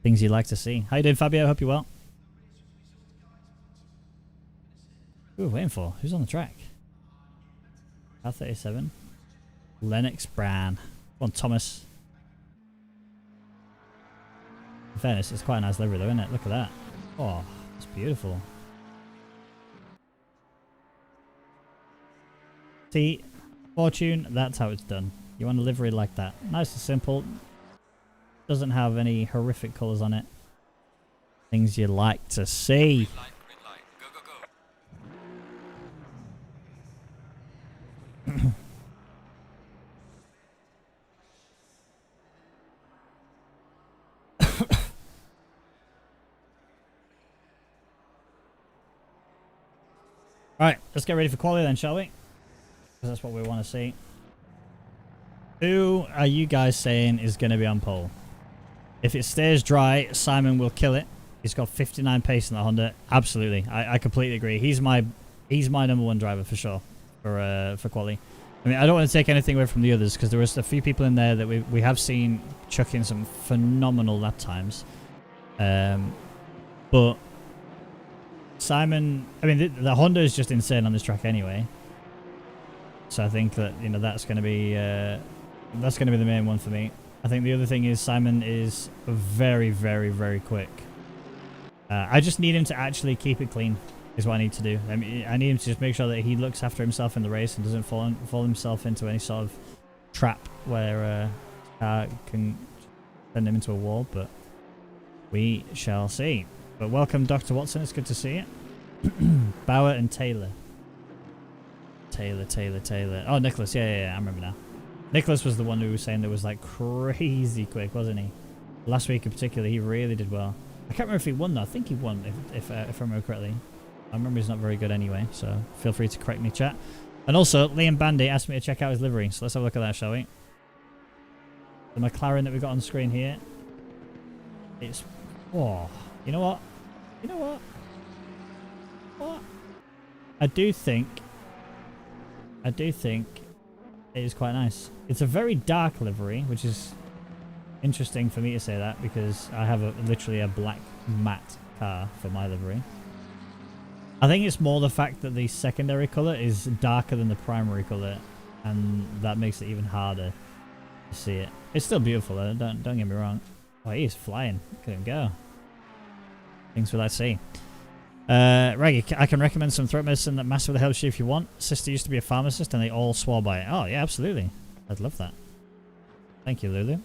Things you like to see. How you doing, Fabio? Hope you're well. Who are we waiting for? Who's on the track? R37. Lennox Brown. Come on, Thomas. In fairness, it's quite a nice livery though, isn't it? Look at that. Oh, it's beautiful. See, Fortune, that's how it's done. You want a livery like that. Nice and simple. Doesn't have any horrific colours on it. Things you like to see. Green light. Go, go, go. Alright, let's get ready for quali then, shall we? Because that's what we want to see. Who are you guys saying is going to be on pole? If it stays dry, Simon will kill it. He's got 59 pace in the Honda. Absolutely. I completely agree. He's my number one driver for sure for quali. I mean, I don't want to take anything away from the others because there was a few people in there that we have seen chuck in some phenomenal lap times. But Simon, I mean, the Honda is just insane on this track anyway. So I think that, you know, that's going to be the main one for me. I think the other thing is Simon is very, very, very quick. I just need him to actually keep it clean is what I need to do. I mean, I need him to just make sure that he looks after himself in the race and doesn't fall himself into any sort of trap where car can send him into a wall, but we shall see. But welcome, Dr. Watson. It's good to see you. Bauer and Taylor. Taylor. Oh, Nicholas. Yeah, I remember now. Nicholas was the one who was saying that was like crazy quick, wasn't he? Last week in particular, he really did well. I can't remember if he won though. I think he won, if I remember correctly. I remember he's not very good anyway, so feel free to correct me, chat. And also, Liam Bandy asked me to check out his livery, so let's have a look at that, shall we? The McLaren that we've got on screen here. It's... Oh, you know what? You know what? What? I do think it is quite nice. It's a very dark livery, which is interesting for me to say that because I have literally a black matte car for my livery. I think it's more the fact that the secondary colour is darker than the primary colour, and that makes it even harder to see it. It's still beautiful though, don't get me wrong. Oh, he is flying. Look at him go. Things we like to see. Raggy, I can recommend some throat medicine that massively helps you if you want. Sister used to be a pharmacist and they all swore by it. Oh, yeah, absolutely. I'd love that. Thank you, Lulu.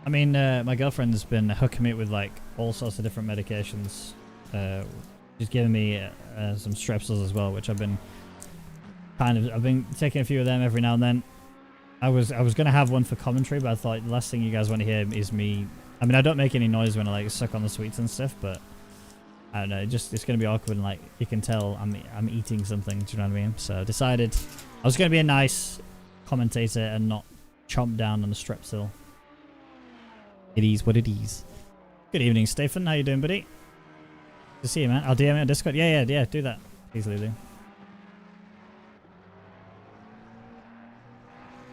I mean, my girlfriend's been hooking me up with like all sorts of different medications. She's giving me some strepsils as well, which I've been taking a few of them every now and then. I was gonna have one for commentary, but I thought the last thing you guys want to hear is me. I mean, I don't make any noise when I like suck on the sweets and stuff, but I don't know. It's gonna be awkward, and like you can tell I'm eating something. Do you know what I mean? So I decided I was gonna be a nice commentator and not chomp down on the strepsil. It is what it is. Good evening, Stephen. How you doing, buddy? Good to see you, man. I'll DM it on Discord. Yeah. Do that, please, Lulu.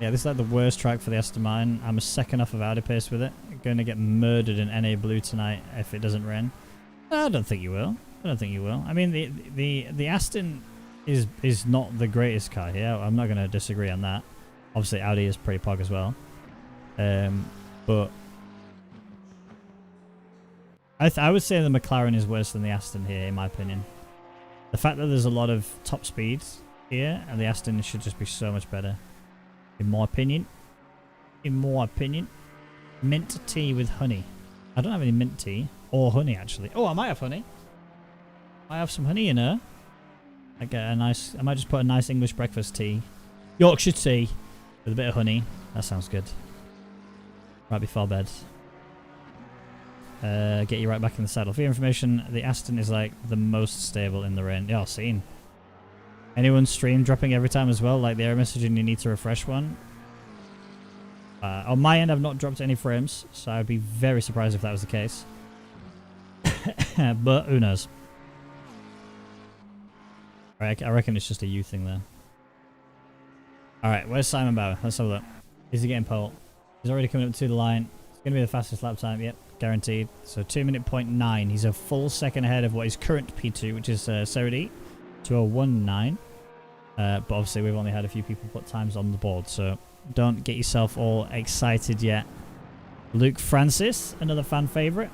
Yeah, this is like the worst track for the Aston Martin. I'm a second off of Audi pace with it. Going to get murdered in NA Blue tonight if it doesn't rain. I don't think you will. I mean, the Aston is not the greatest car here. I'm not going to disagree on that. Obviously, Audi is pretty pog as well. But I would say the McLaren is worse than the Aston here, in my opinion. The fact that there's a lot of top speeds here, and the Aston should just be so much better. In my opinion. Mint tea with honey. I don't have any mint tea or honey actually. Oh, I might have honey. I have some honey in her. I get a nice. I might just put a nice English breakfast tea, Yorkshire tea, with a bit of honey. That sounds good. Right before bed. Get you right back in the saddle. For your information, the Aston is like the most stable in the rain. Yeah, seen. Anyone stream dropping every time as well? Like the error message and you need to refresh one? On my end, I've not dropped any frames, so I'd be very surprised if that was the case. But who knows? I reckon it's just a you thing there. Alright, where's Simon Bauer? Let's have a look. Is he getting pole? He's already coming up to the line. It's going to be the fastest lap time. Yep, guaranteed. So 2:09. He's a full second ahead of what his current P2, which is Serity, 2:19. But obviously we've only had a few people put times on the board, so don't get yourself all excited yet. Luke Francis, another fan favourite,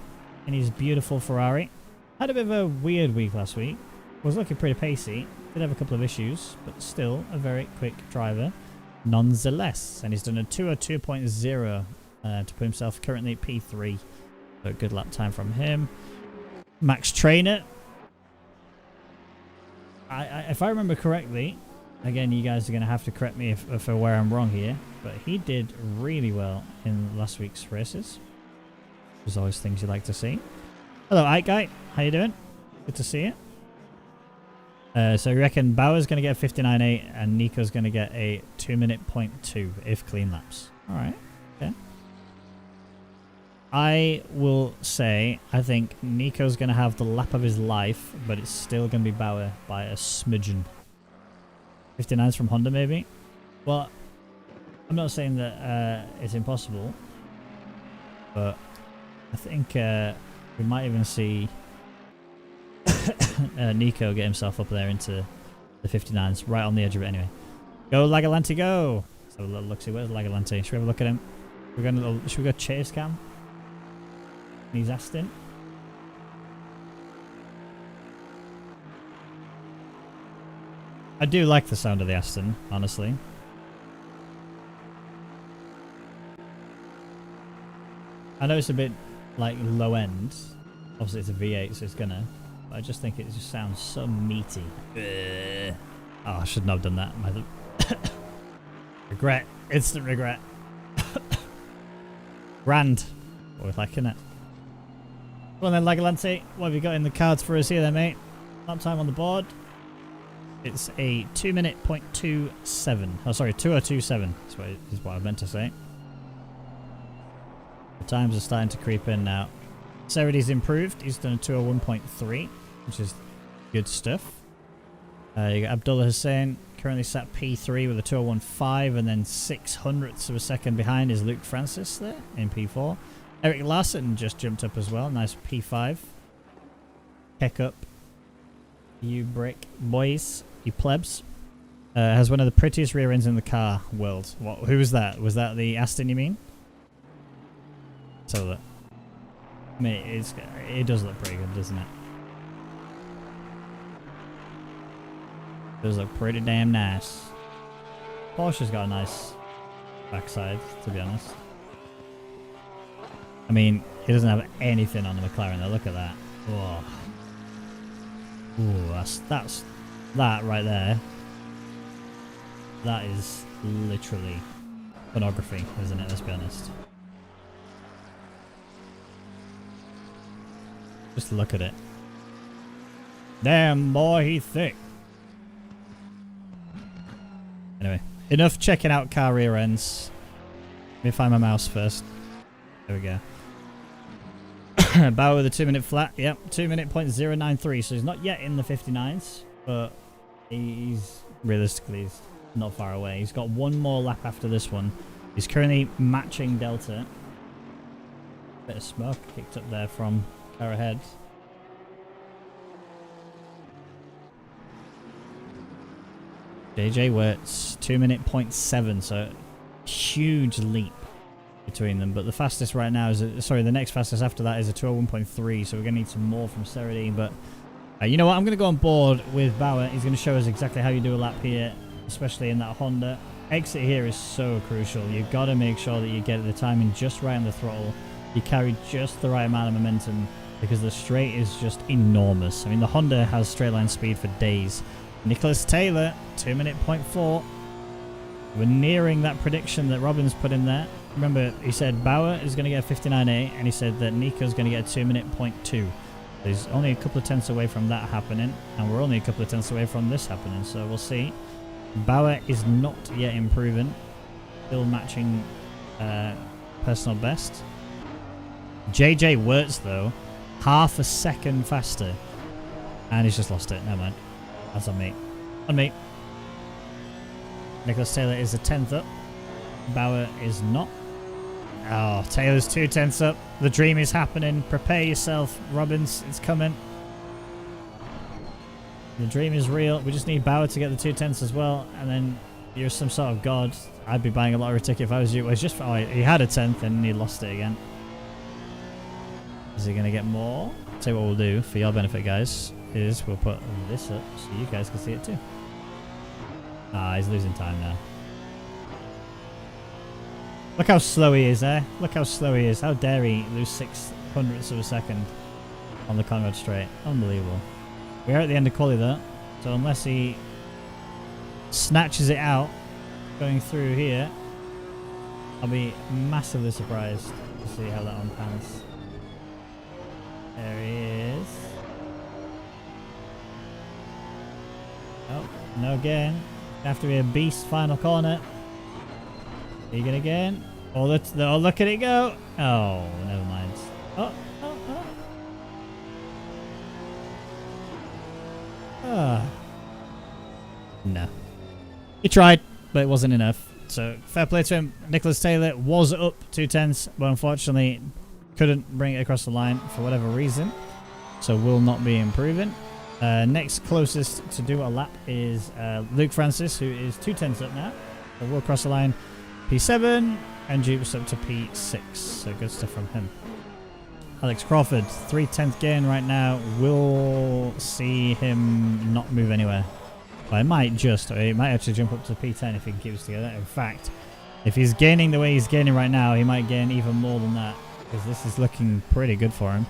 in his beautiful Ferrari. Had a bit of a weird week last week. Was looking pretty pacey. Did have a couple of issues, but still a very quick driver nonetheless. And he's done a 2:02.0 to put himself currently at P3. So a good lap time from him. Max Trainer. If I remember correctly, again, you guys are going to have to correct me if where I'm wrong here, but he did really well in last week's races. There's always things you like to see. Hello, Ike Guy. How you doing? Good to see you. So you reckon Bauer's going to get a 59.8 and Nico's going to get a 2:02 if clean laps. Alright, okay. I will say, I think Nico's going to have the lap of his life, but it's still going to be Bauer by a smidgen. 59's from Honda, maybe? Well, I'm not saying that it's impossible, but I think we might even see Nico get himself up there into the 59s, right on the edge of it anyway. Go Lagalanti, go! Let's have a little look, see where's Lagalanti. Should we have a look at him? Should we go chase cam? He's Aston. I do like the sound of the Aston, honestly. I know it's a bit like low end. Obviously it's a V8, so it's gonna. But I just think it just sounds so meaty. Oh, I should not have done that. Regret. Instant regret. Grand. We're liking it. Well then, Lagalanti, what have you got in the cards for us here then, mate? Lap time on the board. It's a 2:27. Oh, sorry, 2:27 is what I meant to say. The times are starting to creep in now. Serity's improved. He's done a 2:01.3, which is good stuff. You got Abdullah Hussein, currently sat P3 with a 2:01.5, and then 600ths of a second behind is Luke Francis there in P4. Eric Larson just jumped up as well. Nice P5. Heck up. You brick boys. You plebs. Has one of the prettiest rear ends in the car world. What? Who was that? Was that the Aston you mean? So that. I mean, it does look pretty good, doesn't it? It does look pretty damn nice. Porsche's got a nice backside, to be honest. I mean, he doesn't have anything on the McLaren though. Look at that. Oh. Ooh, that's that right there. That is literally pornography, isn't it? Let's be honest. Just look at it. Damn, boy, he's thick. Anyway, enough checking out car rear ends. Let me find my mouse first. There we go. Bauer with a 2-minute flat. Yep, 2:0.93. So he's not yet in the 59s, but he's realistically he's not far away. He's got one more lap after this one. He's currently matching Delta. Bit of smoke kicked up there from car ahead. JJ Wirtz, 2:0.7. So huge leap between them, but the fastest right now is the next fastest after that is a 2:01.3, so we're gonna need some more from Serity. But you know what, I'm gonna go on board with Bauer. He's gonna show us exactly how you do a lap here, especially in that Honda. Exit here is so crucial. You've got to make sure that you get the timing just right on the throttle. he carried just the right amount of momentum because the straight is just enormous. I mean, the Honda has straight line speed for days. Nicholas Taylor, 2-minute 0.4. We're nearing that prediction that Robin's put in there. Remember, he said Bauer is going to get a 59.8, and he said that Nico's going to get a 2-minute 0.2. There's only a couple of tenths away from that happening, and we're only a couple of tenths away from this happening, so we'll see. Bauer is not yet improving, still matching personal best. JJ Wirtz, though, half a second faster, and he's just lost it. Never mind. That's on me. On me. Nicholas Taylor is a 10th up. Bauer is not. Oh, Taylor's 2 tenths up. The dream is happening. Prepare yourself, Robbins. It's coming. The dream is real. We just need Bauer to get the 2 tenths as well, and then you're some sort of god. I'd be buying a lottery ticket if I was you. Well, it's just he had a 10th and he lost it again. Is he going to get more? I'll tell you what we'll do for your benefit, guys, is we'll put this up so you guys can see it too. Ah, he's losing time now. Look how slow he is there. Look how slow he is. How dare he lose 600ths of a second on the Conrad straight. Unbelievable. We are at the end of quali though, so unless he snatches it out going through here, I'll be massively surprised to see how that one pans. There he is. Oh, no gain. Have to be a beast final corner. Are you gonna gain? Oh, look at it go! Oh, never mind. Oh. Ah. No. He tried, but it wasn't enough. So, fair play to him. Nicholas Taylor was up 2 tenths, but unfortunately couldn't bring it across the line for whatever reason. So, will not be improving. Next closest to do a lap is Luke Francis, who is 2 tenths up now. So, will cross the line. P7 and Jupes up to P6. So, good stuff from him. Alex Crawford, 3/10 gain right now. We'll see him not move anywhere. Well, it might just, or he might actually jump up to P10 if he can keep us together. In fact, if he's gaining the way he's gaining right now, he might gain even more than that, because this is looking pretty good for him.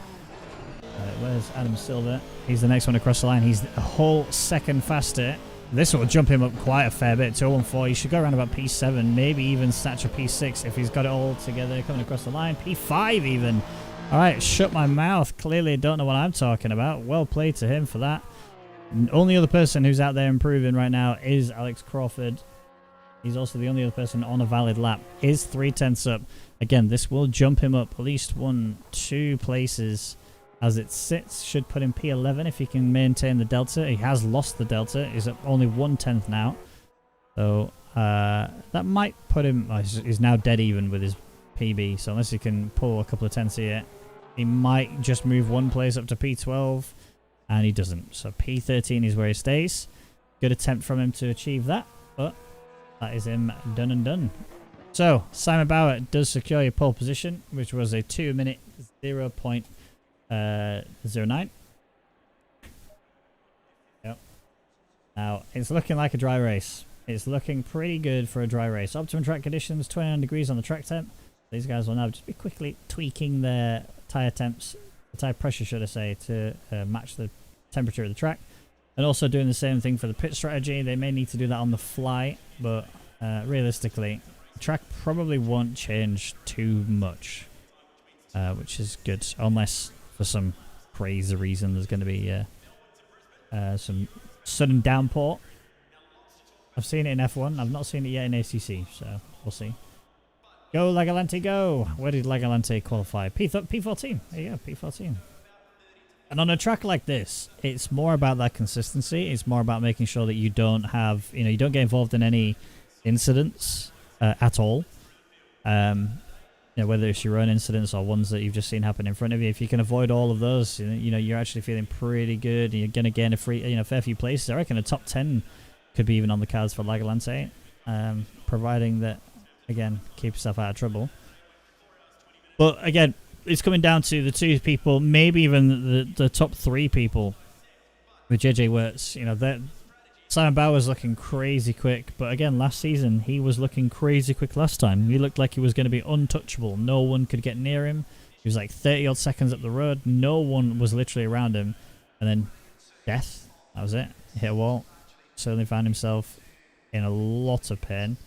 Where's Adam Silver? He's the next one across the line. He's a whole second faster. This will jump him up quite a fair bit. 214. He should go around about P7, maybe even snatch a P6 if he's got it all together coming across the line. P5 even. Alright, shut my mouth. Clearly don't know what I'm talking about. Well played to him for that. Only other person who's out there improving right now is Alex Crawford. He's also the only other person on a valid lap. Is 3/10 up. Again, this will jump him up at least 1-2 places as it sits. Should put him P11 if he can maintain the delta. He has lost the delta. He's at only 1/10 now. So that might put him... Oh, he's now dead even with his PB. So unless he can pull a couple of tenths here, he might just move 1 place up to P12. And he doesn't. So P13 is where he stays. Good attempt from him to achieve that. But that is him done and done. So Simon Bauer does secure your pole position, which was a 2-minute 0.09. Yep. Now, it's looking like a dry race. It's looking pretty good for a dry race. Optimum track conditions, 29 degrees on the track temp. These guys will now just be quickly tweaking their tyre temps, the tyre pressure should I say, to match the temperature of the track. And also doing the same thing for the pit strategy. They may need to do that on the fly, but realistically, the track probably won't change too much, which is good, unless for some crazy reason there's going to be some sudden downpour. I've seen it in F1. I've not seen it yet in ACC, so we'll see. Go Lagalante, go! Where did Lagalante qualify? P14. There you go, P14. And on a track like this, it's more about that consistency. It's more about making sure that you don't have, you don't get involved in any incidents at all. Whether it's your own incidents or ones that you've just seen happen in front of you. If you can avoid all of those, you're actually feeling pretty good. And you're going to gain a fair few places. I reckon a top 10 could be even on the cards for Lagalante, providing that, again, keep yourself out of trouble. But again, it's coming down to the 2 people, maybe even the top 3 people with JJ Wirtz. Simon Bauer's looking crazy quick, but again, last season he was looking crazy quick last time. He looked like he was going to be untouchable. No one could get near him. He was like 30 odd seconds up the road. No one was literally around him. And then death. That was it. Hit a wall. Certainly found himself in a lot of pain.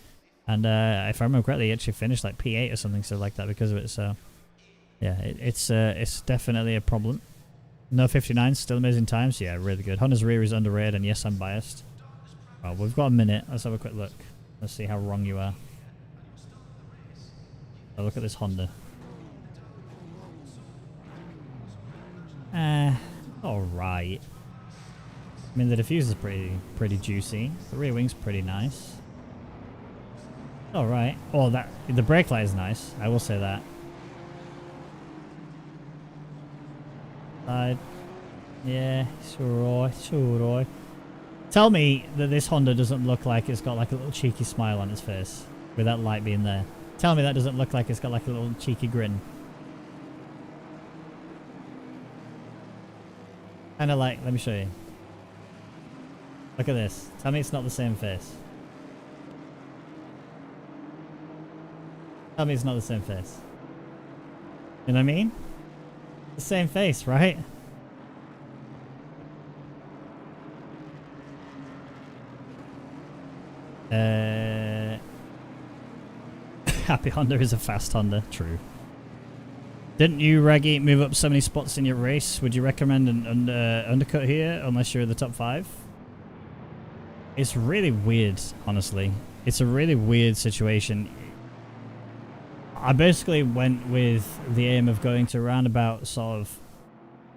And if I remember correctly, he actually finished like P8 or something so like that because of it. So yeah, it's definitely a problem. No 59, still amazing times. Yeah, really good. Honda's rear is underrated, and yes, I'm biased. Well, we've got a minute. Let's have a quick look. Let's see how wrong you are. Oh, look at this Honda. Alright. I mean, the diffuser's pretty juicy. The rear wing's pretty nice. Alright. Oh, the brake light is nice. I will say that. Side. Yeah, it's alright. It's alright. Tell me that this Honda doesn't look like it's got like a little cheeky smile on its face. With that light being there. Tell me that doesn't look like it's got like a little cheeky grin. Kind of like, let me show you. Look at this. Tell me it's not the same face. Tell me it's not the same face. You know what I mean? The same face, right? Happy Honda is a fast Honda. True. Didn't you, Raggy, move up so many spots in your race? Would you recommend an undercut here, unless you're in the top 5? It's really weird, honestly. It's a really weird situation. I basically went with the aim of going to around about sort of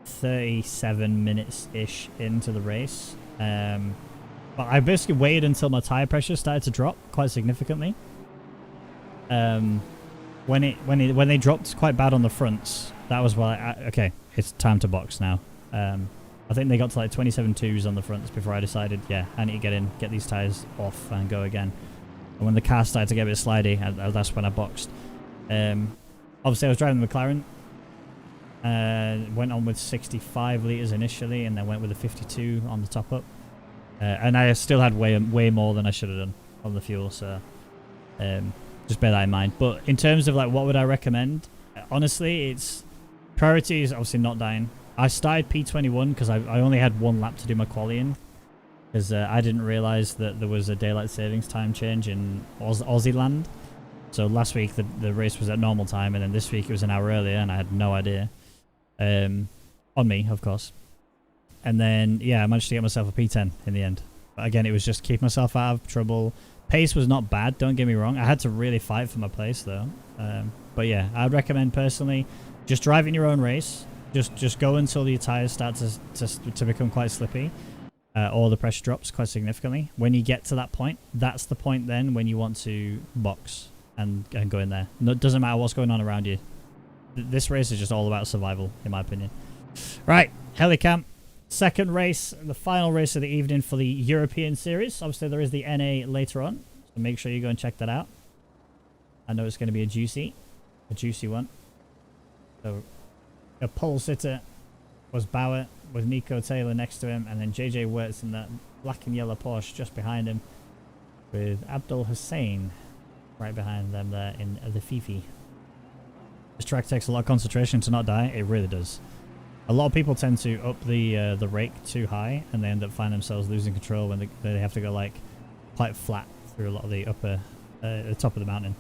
37 minutes-ish into the race. But I basically waited until my tire pressure started to drop quite significantly. When they dropped quite bad on the fronts, that was why okay, it's time to box now. I think they got to like 27.2s on the fronts before I decided, yeah, I need to get these tires off and go again. And when the car started to get a bit slidey, that's when I boxed. Obviously I was driving the McLaren. Went on with 65 litres initially, and then went with a 52 on the top up. And I still had way more than I should have done on the fuel, so just bear that in mind. But in terms of like what would I recommend, honestly, it's priority is obviously not dying. I started P21 because I only had one lap to do my qualifying, because I didn't realise that there was a daylight savings time change in Aussie land. So last week the race was at normal time, and then this week it was an hour earlier, and I had no idea. On me, of course. And then, yeah, I managed to get myself a P10 in the end. But again, it was just keep myself out of trouble. Pace was not bad, don't get me wrong. I had to really fight for my place, though. But yeah, I'd recommend personally, just driving your own race. Just go until your tyres start to become quite slippy. Or the pressure drops quite significantly. When you get to that point, that's the point then when you want to box and go in there. No, it doesn't matter what's going on around you. This race is just all about survival, in my opinion. Right, Helicamp. Second race, the final race of the evening for the European Series. Obviously, there is the NA later on, so make sure you go and check that out. I know it's going to be a juicy one. So, a pole sitter was Bauer, with Nico Taylor next to him, and then JJ Wirtz in that black and yellow Porsche just behind him, with Abdul Hussein right behind them there in the Fifi. This track takes a lot of concentration to not die. It really does. A lot of people tend to up the rake too high, and they end up finding themselves losing control when they have to go like quite flat through a lot of the upper, the top of the mountain.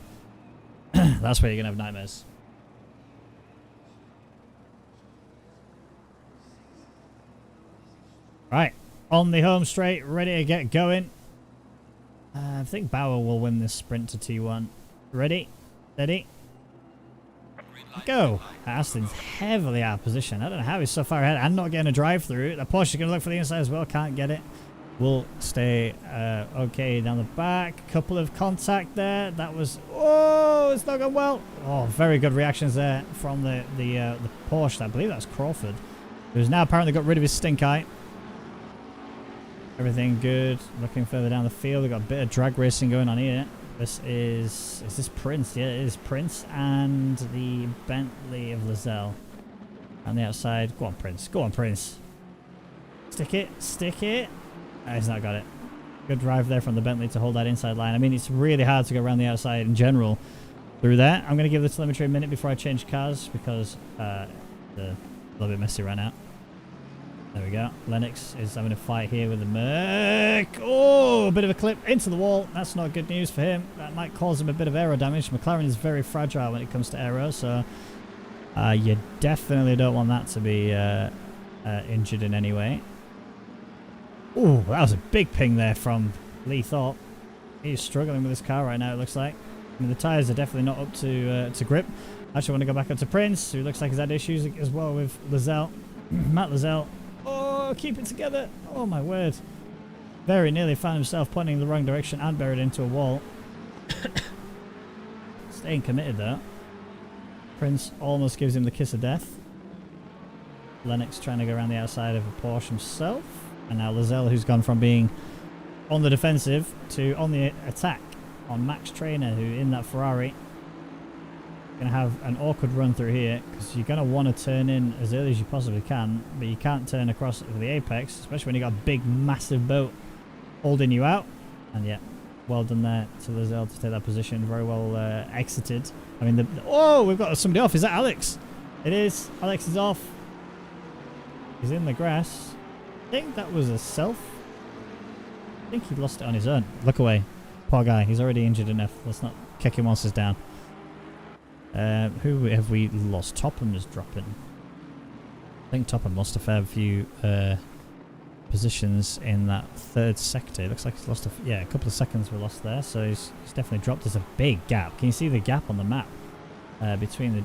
That's where you're gonna have nightmares. Right, on the home straight, ready to get going. I think Bauer will win this sprint to T1. Ready, steady. Go! Aston's heavily out of position. I don't know how he's so far ahead. I'm not getting a drive through. The Porsche is going to look for the inside as well. Can't get it. We'll stay okay down the back. Couple of contact there. That was... Oh, it's not going well. Oh, very good reactions there from the Porsche. I believe that's Crawford, who's now apparently got rid of his stink eye. Everything good. Looking further down the field. We've got a bit of drag racing going on here. This is this Prince? Yeah, it is Prince and the Bentley of Lizelle on the outside. Go on, Prince. Go on, Prince. Stick it. Stick it. Oh, he's not got it. Good drive there from the Bentley to hold that inside line. I mean, it's really hard to go around the outside in general through there. I'm going to give the telemetry a minute before I change cars because it's a little bit messy right now. There we go. Lennox is having a fight here with the Merc. Oh, a bit of a clip into the wall. That's not good news for him. That might cause him a bit of aero damage. McLaren is very fragile when it comes to aero, so you definitely don't want that to be injured in any way. Oh, that was a big ping there from Lee Thorpe. He's struggling with this car right now, it looks like. I mean, the tyres are definitely not up to grip. I actually want to go back up to Prince, who looks like he's had issues as well with Lizelle. Matt Lizelle. Oh, keep it together. Oh, my word. Very nearly found himself pointing in the wrong direction and buried into a wall. Staying committed, though. Prince almost gives him the kiss of death. Lennox trying to go around the outside of a Porsche himself. And now Lizelle, who's gone from being on the defensive to on the attack on Max Trainer, who in that Ferrari. Going to have an awkward run through here because you're going to want to turn in as early as you possibly can, but you can't turn across for the apex, especially when you got a big massive boat holding you out. And yeah, well done there to Lizelle to take that position. Very well exited. I mean, oh, we've got somebody off. Is that Alex? It is. Alex is off. He's in the grass. I think that was a self. I think he lost it on his own. Look away. Poor guy. He's already injured enough. Let's not kick him whilst he's down. Who have we lost? Topham is dropping. I think Topham lost a fair few positions in that third sector. It looks like he's lost a couple of seconds were lost there, so he's definitely dropped. There's a big gap. Can you see the gap on the map between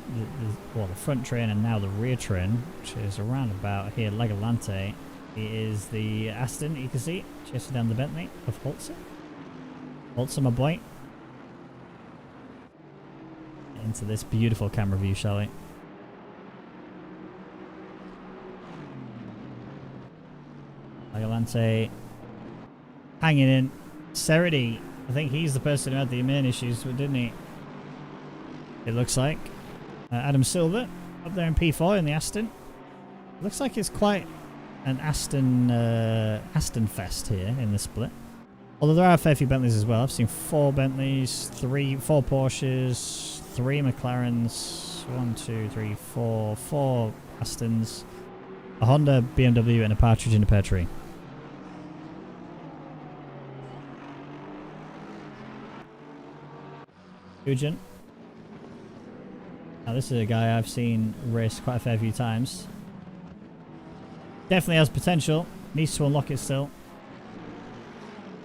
the front train and now the rear train, which is around about here, Legalante. It is the Aston, you can see, chasing down the Bentley of Holzer. Holzer, my boy. Into this beautiful camera view, shall we? Legalante hanging in. Serity, I think he's the person who had the main issues, didn't he? It looks like. Adam Silver up there in P4 in the Aston. Looks like it's quite an Aston fest here in the split. Although there are a fair few Bentleys as well. I've seen 4 Bentleys, 4 Porsches, 3 McLarens, 4 Astons, a Honda, BMW, and a partridge in a pear tree. Ugent. Now this is a guy I've seen race quite a fair few times. Definitely has potential. Needs to unlock it still.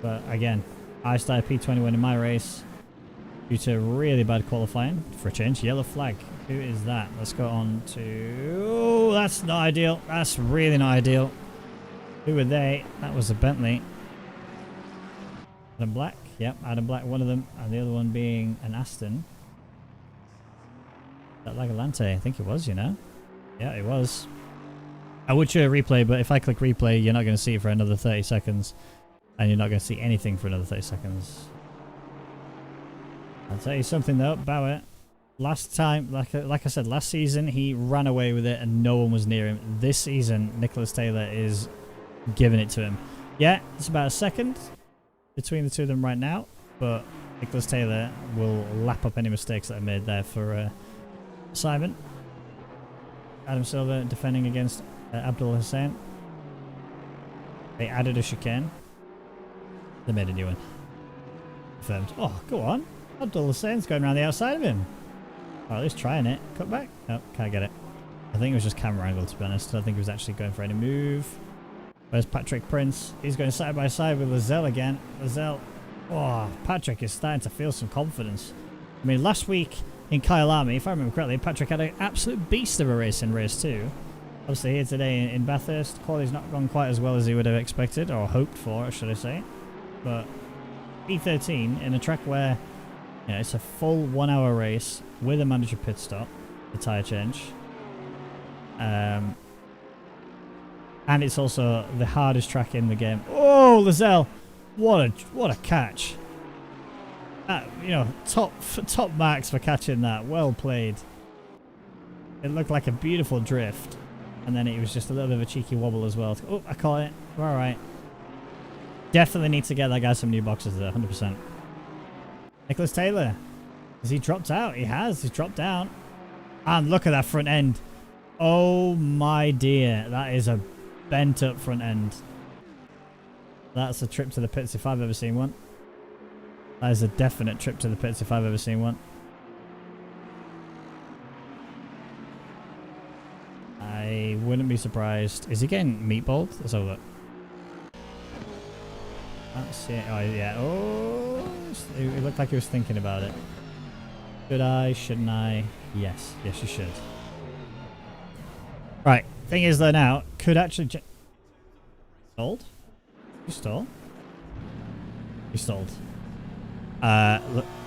But again, I started P21 in my race due to really bad qualifying. For a change, yellow flag. Who is that? Let's go on to... Oh, that's not ideal. That's really not ideal. Who were they? That was a Bentley. Adam Black. Yep, Adam Black, one of them. And the other one being an Aston. That Legalante, I think it was, you know? Yeah, it was. I would show a replay, but if I click replay, you're not going to see it for another 30 seconds. And you're not going to see anything for another 30 seconds. I'll tell you something though, Bauer. Last time, like I said, last season, he ran away with it and no one was near him. This season, Nicholas Taylor is giving it to him. Yeah, it's about a second between the two of them right now, but Nicholas Taylor will lap up any mistakes that I made there for Simon. Adam Silver defending against Abdul Hussein. They added a chicane. They made a new one. Confirmed. Oh, go on. Abdul Hussein's going around the outside of him. Or at least trying it. Cut back. Nope, can't get it. I think it was just camera angle, to be honest. I don't think he was actually going for any move. Where's Patrick Prince? He's going side by side with Lizelle again. Lizelle. Oh, Patrick is starting to feel some confidence. I mean, last week in Kyle Army, if I remember correctly, Patrick had an absolute beast of a race in race 2. Obviously here today in Bathurst, quality's not gone quite as well as he would have expected, or hoped for, should I say. But E13 in a track where it's a full 1 hour race with a mandatory pit stop, the tyre change. And it's also the hardest track in the game. Oh, Lizelle! What a catch! Top marks for catching that. Well played. It looked like a beautiful drift, and then it was just a little bit of a cheeky wobble as well. Oh, I caught it. We're all right. Definitely need to get that guy some new boxes there, 100%. Nicholas Taylor Has he dropped out? He has. He's dropped down. And look at that front end. Oh my dear. That is a bent up front end. That's a trip to the pits if I've ever seen one. That is a definite trip to the pits if I've ever seen one. I wouldn't be surprised. Is he getting meatballed? Let's have a look. That's it. Oh, yeah. Oh, it looked like he was thinking about it. Should I? Shouldn't I? Yes. Yes, you should. Right. Thing is, though, now, could actually... Stalled? You stalled? You stalled.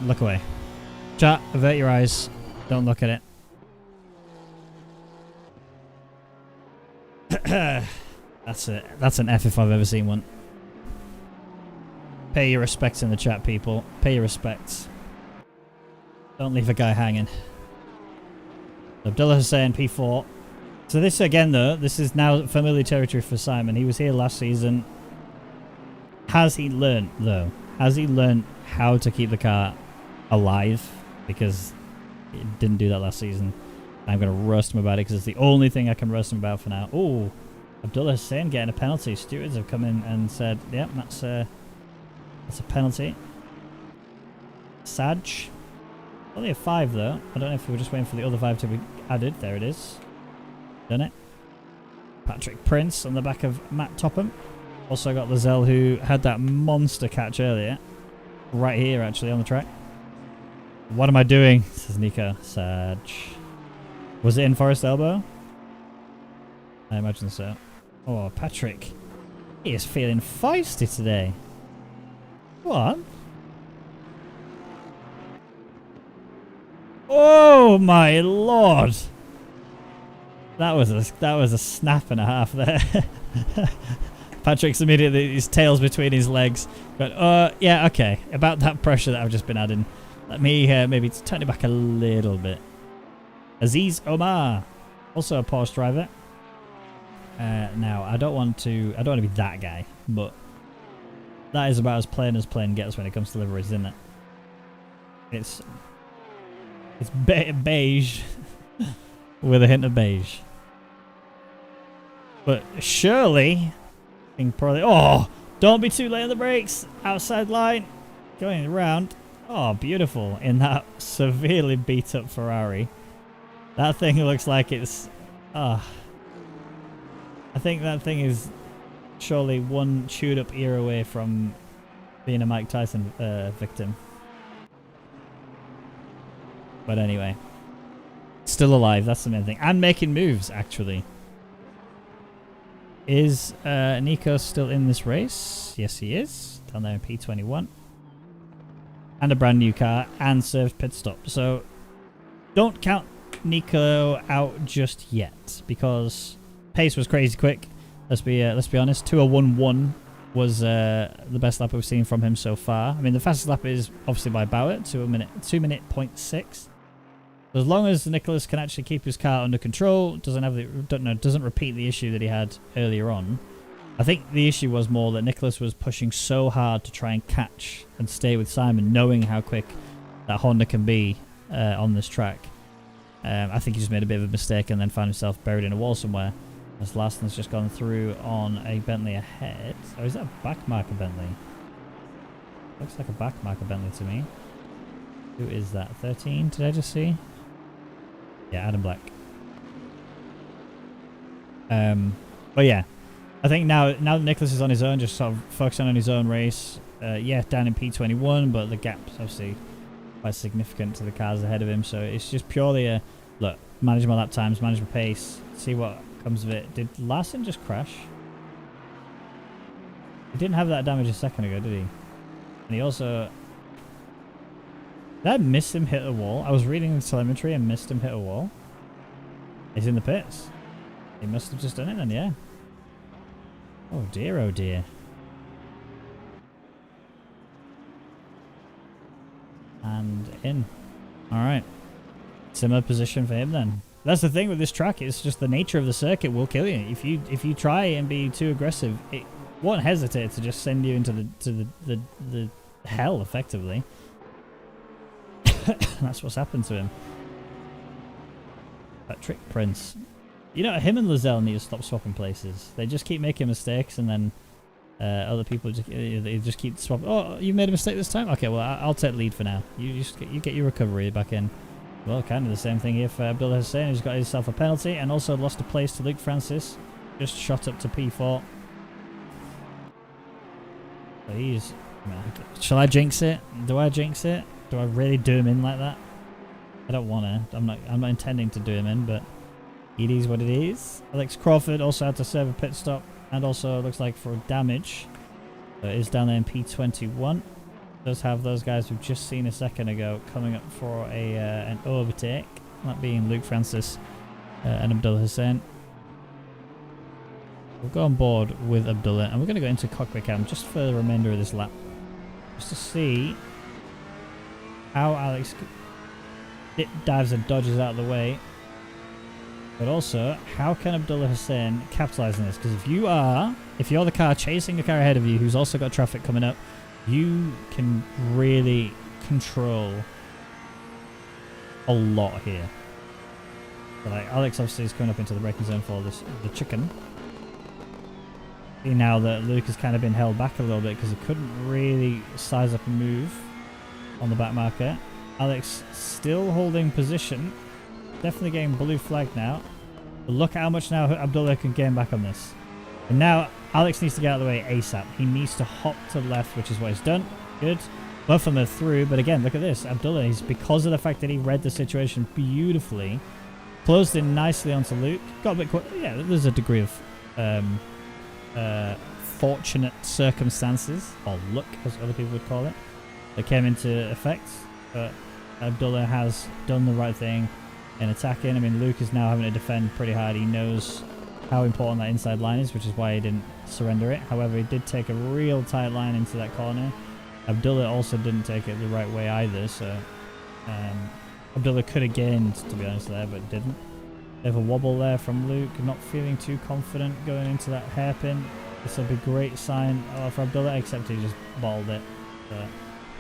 Look away. Chat, avert your eyes. Don't look at it. That's an F if I've ever seen one. Pay your respects in the chat, people. Pay your respects. Don't leave a guy hanging. Abdullah Hussein, P4. So this again, though, this is now familiar territory for Simon. He was here last season. Has he learned, though? Has he learned how to keep the car alive? Because he didn't do that last season. I'm going to roast him about it because it's the only thing I can roast him about for now. Oh, Abdullah Hussein getting a penalty. Stewards have come in and said, yep, that's a penalty. Saj. Only a 5, though. I don't know if we were just waiting for the other 5 to be added. There it is. Done it. Patrick Prince on the back of Matt Topham. Also got Lizelle, who had that monster catch earlier. Right here, actually, on the track. What am I doing? Says Nico. Saj. Was it in Forest Elbow? I imagine so. Oh, Patrick. He is feeling feisty today. What? Oh my lord! That was a snap and a half there. Patrick's immediately, his tail's between his legs. But yeah, okay. About that pressure that I've just been adding. Let me maybe turn it back a little bit. Aziz Omar, also a Porsche driver. Now I don't want to be that guy, but that is about as plain gets when it comes to liveries, isn't it? It's beige with a hint of beige. But surely, probably. Oh, don't be too late on the brakes. Outside line, going around. Oh, beautiful in that severely beat up Ferrari. That thing looks like it's. I think that thing is surely one chewed up ear away from being a Mike Tyson victim. But anyway, still alive. That's the main thing, and making moves actually. Is Nico still in this race? Yes, he is. Down there in P21. And a brand new car and served pit stop. So don't count Nico out just yet because pace was crazy quick. Let's be honest. 2:01.1 was the best lap we've seen from him so far. I mean, the fastest lap is obviously by Bauer, 2 minute 0.6. As long as Nicholas can actually keep his car under control, doesn't repeat the issue that he had earlier on. I think the issue was more that Nicholas was pushing so hard to try and catch and stay with Simon, knowing how quick that Honda can be on this track. I think he just made a bit of a mistake and then found himself buried in a wall somewhere. As Larson's just gone through on a Bentley ahead. Oh, is that a back marker Bentley? Looks like a back marker Bentley to me. Who is that? 13? Did I just see? Yeah, Adam Black. But yeah, I think now that Nicholas is on his own, just sort of focusing on his own race. Yeah, down in P21, but the gap's obviously quite significant to the cars ahead of him. So it's just purely a look, manage my lap times, manage my pace, see what comes of it. Did Larson just crash? He didn't have that damage a second ago, did he? And he also. Did I miss him hit a wall? I was reading the telemetry and missed him hit a wall. He's in the pits. He must have just done it then, yeah. Oh dear, oh dear. And in. Alright. Similar position for him then. That's the thing with this track, it's just the nature of the circuit will kill you. If you try and be too aggressive, it won't hesitate to just send you into the hell effectively. That's what's happened to him. Patrick Prince. You know, him and Lizelle need to stop swapping places. They just keep making mistakes, and then other people they just keep swapping. Oh, you made a mistake this time? Okay, well, I'll take lead for now. You get your recovery back in. Well, kind of the same thing here for Abdullah Hussein, who's got himself a penalty and also lost a place to Luke Francis. Just shot up to P4. So he's... Shall I jinx it? Do I jinx it? Do I really do him in like that? I don't want to. I'm not intending to do him in, but it is what it is. Alex Crawford also had to serve a pit stop, and also looks like for damage. So it is down there in P21. Does have those guys we've just seen a second ago coming up for an overtake. That being Luke Francis and Abdullah Hussein. We'll go on board with Abdullah, and we're going to go into cockpit cam just for the remainder of this lap, just to see how Alex dives and dodges out of the way, but also how can Abdullah Hussein capitalize on this? Because if you're the car chasing a car ahead of you who's also got traffic coming up, you can really control a lot here. So like Alex obviously is coming up into the braking zone for the chicken. See now that Luke has kind of been held back a little bit because he couldn't really size up and move on the back marker. Alex still holding position. Definitely getting blue flag now. But look at how much now Abdullah can gain back on this. And now Alex needs to get out of the way ASAP. He needs to hop to the left, which is what he's done. Good. Both of them are through, but again, look at this. Abdullah, he's, because of the fact that he read the situation beautifully, closed in nicely onto Luke. Got a bit quick. Yeah, there's a degree of fortunate circumstances, or luck, as other people would call it, that came into effect. But Abdullah has done the right thing in attacking. I mean, Luke is now having to defend pretty hard. He knows how important that inside line is, which is why he didn't surrender it. However, he did take a real tight line into that corner. Abdullah also didn't take it the right way either, so Abdullah could have gained, to be honest, there, but didn't. They have a wobble there from Luke, not feeling too confident going into that hairpin. This will be a great sign for Abdullah, except he just bottled it. So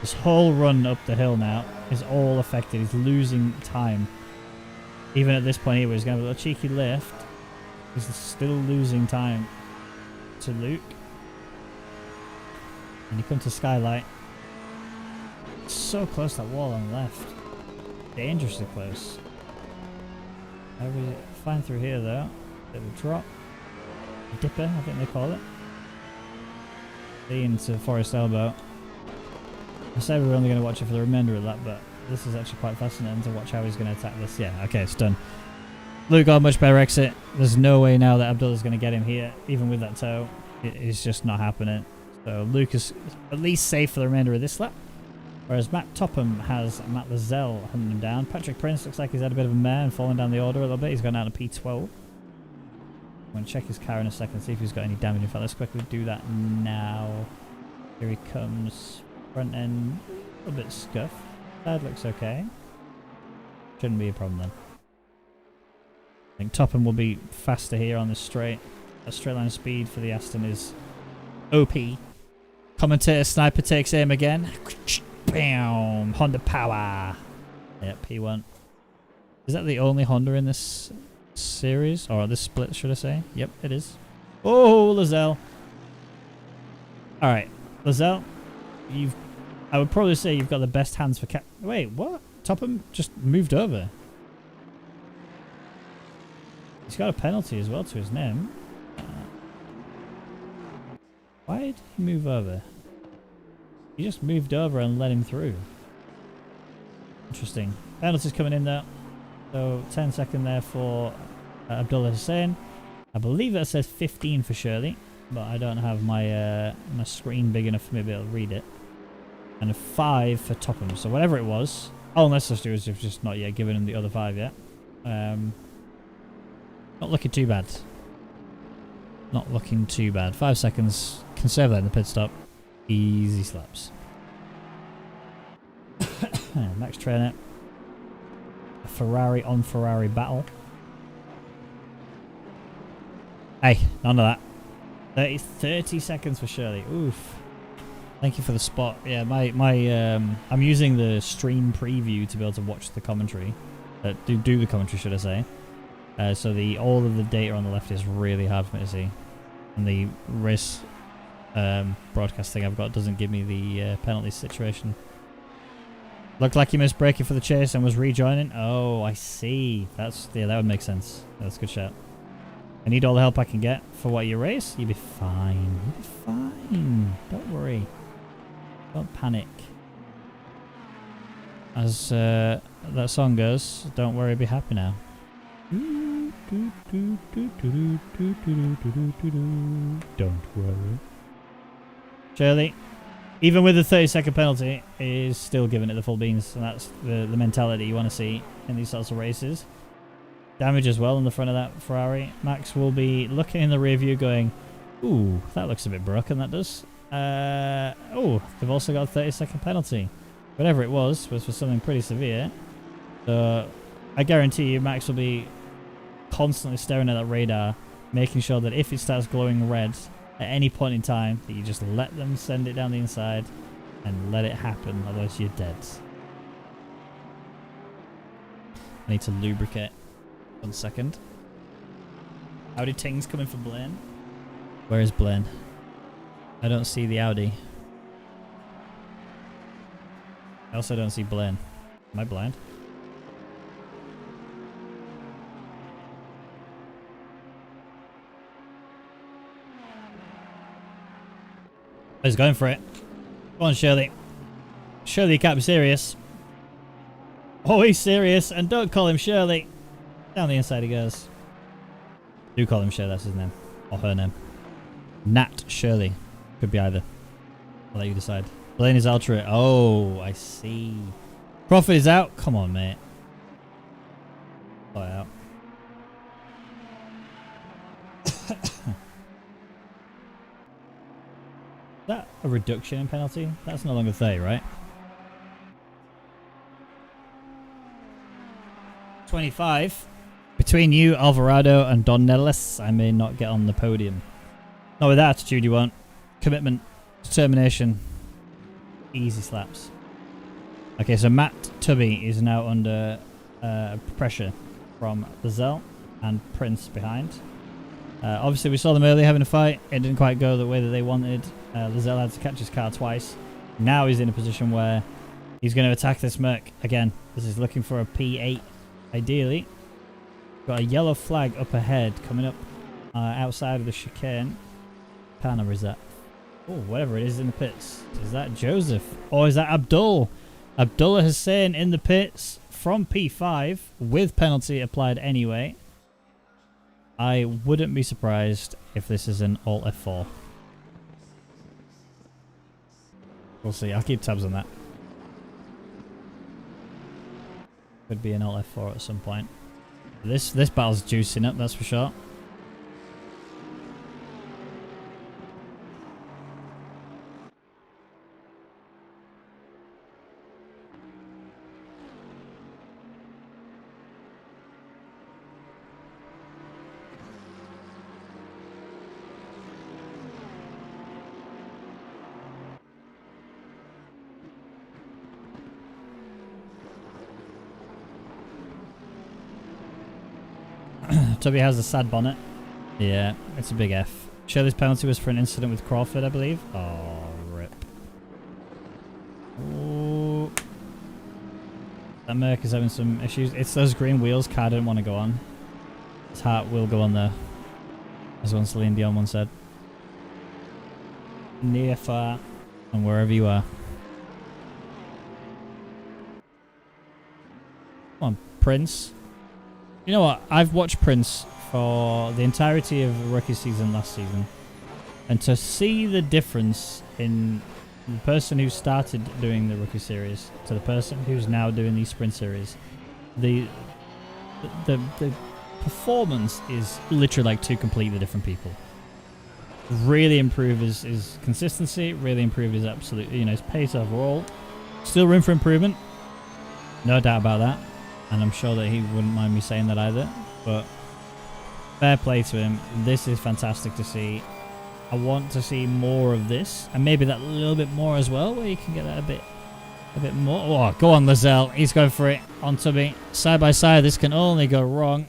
this whole run up the hill now is all affected. He's losing time. Even at this point here, where he's going to have a little cheeky lift, he's still losing time to Luke. And you come to Skylight. It's so close to that wall on the left. Dangerously close. We fine through here though. Bit of a drop. Dipper, I think they call it. Into Forest Elbow. I said we were only going to watch it for the remainder of that, but this is actually quite fascinating to watch how he's going to attack this. Yeah, okay, it's done. Luke got a much better exit. There's no way now that Abdullah's going to get him here, even with that toe. It is just not happening. So Luke is at least safe for the remainder of this lap. Whereas Matt Topham has Matt Lizelle hunting him down. Patrick Prince looks like he's had a bit of a mare and fallen down the order a little bit. He's gone down to P12. I'm going to check his car in a second, see if he's got any damage. In fact, let's quickly do that now. Here he comes. Front end, a little bit scuffed. Side looks okay. Shouldn't be a problem then. I think Topham will be faster here on this straight. That straight line speed for the Aston is OP. Commentator Sniper takes aim again. Bam! Honda power. Yep, P1. Is that the only Honda in this series? Or this split, should I say? Yep, it is. Oh, Lizelle. Alright, Lizelle, I would probably say you've got the best hands for Wait, what? Topham just moved over. He's got a penalty as well to his name. Why did he move over? He just moved over and let him through. Interesting. Penalty's coming in there. So 10 second there for Abdullah Hussein. I believe that says 15 for Shirley, but I don't have my my screen big enough for me to be able to read it. And a 5 for Topham. So whatever it was. Oh, unless the stewards have just not yet given him the other 5 yet. Not looking too bad. Not looking too bad. 5 seconds. Conserve that in the pit stop. Easy slaps. Max Trainer. A Ferrari on Ferrari battle. Hey, none of that. 30 seconds for Shirley. Oof. Thank you for the spot. Yeah, I'm using the stream preview to be able to watch the commentary. Do the commentary, should I say. So all of the data on the left is really hard for me to see. And the race broadcast thing I've got doesn't give me the penalty situation. Looked like you missed braking for the chase and was rejoining. Oh, I see. That would make sense. That's a good shot. I need all the help I can get for what you race. You'll be fine. You'll be fine. Don't worry. Don't panic. As that song goes, don't worry, be happy now. Don't worry. Shirley, even with the 30-second penalty, is still giving it the full beans, and that's the mentality you want to see in these sorts of races. Damage as well in the front of that Ferrari. Max will be looking in the rear view going, ooh, that looks a bit broken, that does. Oh, they've also got a 30-second penalty. Whatever it was for something pretty severe. So I guarantee you Max will be constantly staring at that radar, making sure that if it starts glowing red at any point in time, that you just let them send it down the inside and let it happen, otherwise you're dead. I need to lubricate. 1 second. Audi Ting's coming for Blaine. Where is Blaine? I don't see the Audi. I also don't see Blaine. Am I blind? He's going for it. Come on, Shirley. Shirley, you can't be serious. Oh, he's serious. And don't call him Shirley. Down the inside he goes. Do call him Shirley, that's his name. Or her name. Nat Shirley. Could be either. I'll let you decide. Blaine is ultra. Oh, I see. Profit is out. Come on, mate. Play out. Is that a reduction in penalty? That's no longer 30, right? 25. Between you, Alvarado, and Don Nellis, I may not get on the podium. Not with that attitude you want. Commitment. Determination. Easy slaps. Okay, so Matt Tubby is now under pressure from Lizelle and Prince behind. Obviously, we saw them earlier having a fight. It didn't quite go the way that they wanted. Lizelle had to catch his car twice. Now he's in a position where he's going to attack this Merc again. This is looking for a P8, ideally. Got a yellow flag up ahead, coming up outside of the chicane. Panorama is that? Oh, whatever it is in the pits. Is that Joseph? Or is that Abdul? Abdullah Hussein in the pits from P5 with penalty applied anyway. I wouldn't be surprised if this is an Alt F4. We'll see. I'll keep tabs on that. Could be an Alt F4 at some point. This battle's juicing up, that's for sure. Tubby has a sad bonnet. Yeah, it's a big F. Shirley's penalty was for an incident with Crawford, I believe. Oh, rip. Ooh. That Merc is having some issues. It's those green wheels car didn't want to go on. His heart will go on there. As one Celine Dion once said. Near, far, and wherever you are. Come on, Prince. You know what? I've watched Prince for the entirety of rookie season last season. And to see the difference in the person who started doing the rookie series to the person who's now doing the sprint series, the performance is literally like two completely different people. Really improve his consistency, really improve his absolute, his pace overall. Still room for improvement. No doubt about that. And I'm sure that he wouldn't mind me saying that either. But fair play to him. This is fantastic to see. I want to see more of this, and maybe that little bit more as well, where you can get that a bit more. Oh, go on, Lizelle. He's going for it on Tubby. Side by side, this can only go wrong,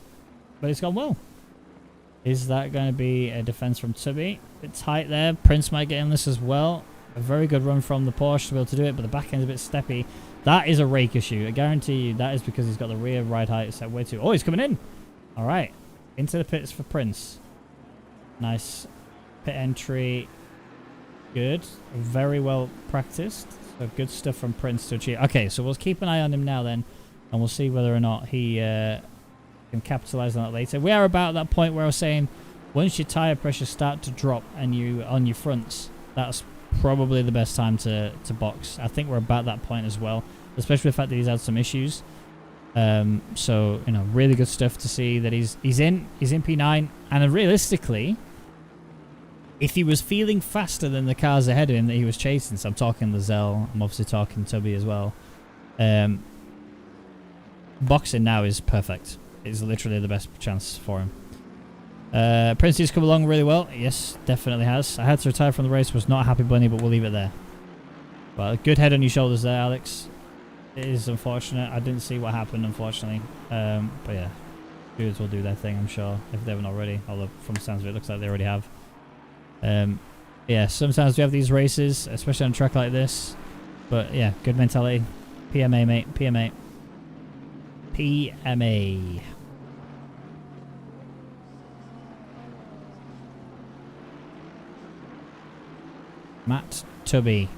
but it's gone well. Is that going to be a defense from Tubby? A bit tight there. Prince might get in this as well. A very good run from the Porsche to be able to do it, but the back end's a bit steppy. That is a rake issue. I guarantee you that is because he's got the rear ride height set way too... Oh, he's coming in. All right. Into the pits for Prince. Nice pit entry. Good. Very well practiced. So good stuff from Prince to achieve. Okay, so we'll keep an eye on him now then, and we'll see whether or not he can capitalize on that later. We are about that point where I was saying once your tire pressures start to drop and you on your fronts, that's probably the best time to box. I think we're about that point as well, especially the fact that he's had some issues. So, you know, really good stuff to see that he's in P9, and realistically, if he was feeling faster than the cars ahead of him that he was chasing, so I'm talking Lizelle, I'm obviously talking Tubby as well, boxing now is perfect. It's literally the best chance for him. Prince has come along really well. Yes, definitely has. I had to retire from the race, was not a happy bunny, but we'll leave it there. Well, a good head on your shoulders there, Alex. It is unfortunate. I didn't see what happened, unfortunately. But yeah, dudes will do their thing, I'm sure, if they haven't already. Although, from the sounds of it, looks like they already have. Yeah, sometimes we have these races, especially on a track like this. But yeah, good mentality. PMA, mate. PMA. PMA. Matt Tubby.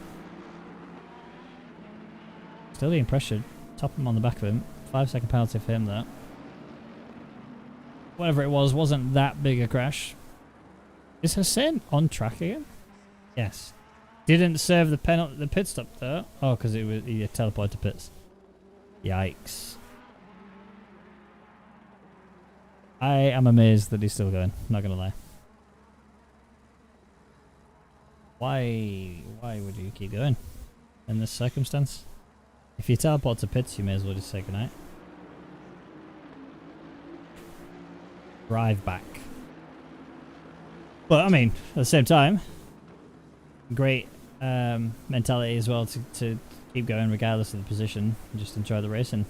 Still being pressured. Top him on the back of him. 5-second penalty for him there. Whatever it was, wasn't that big a crash. Is Hussein on track again? Yes. Didn't serve the penalty, the pit stop though. Oh, because he teleported to pits. Yikes. I am amazed that he's still going. Not gonna lie. Why would you keep going in this circumstance? If you teleport to pits, you may as well just say goodnight. Drive back. But I mean, at the same time, great mentality as well to keep going regardless of the position and just enjoy the racing.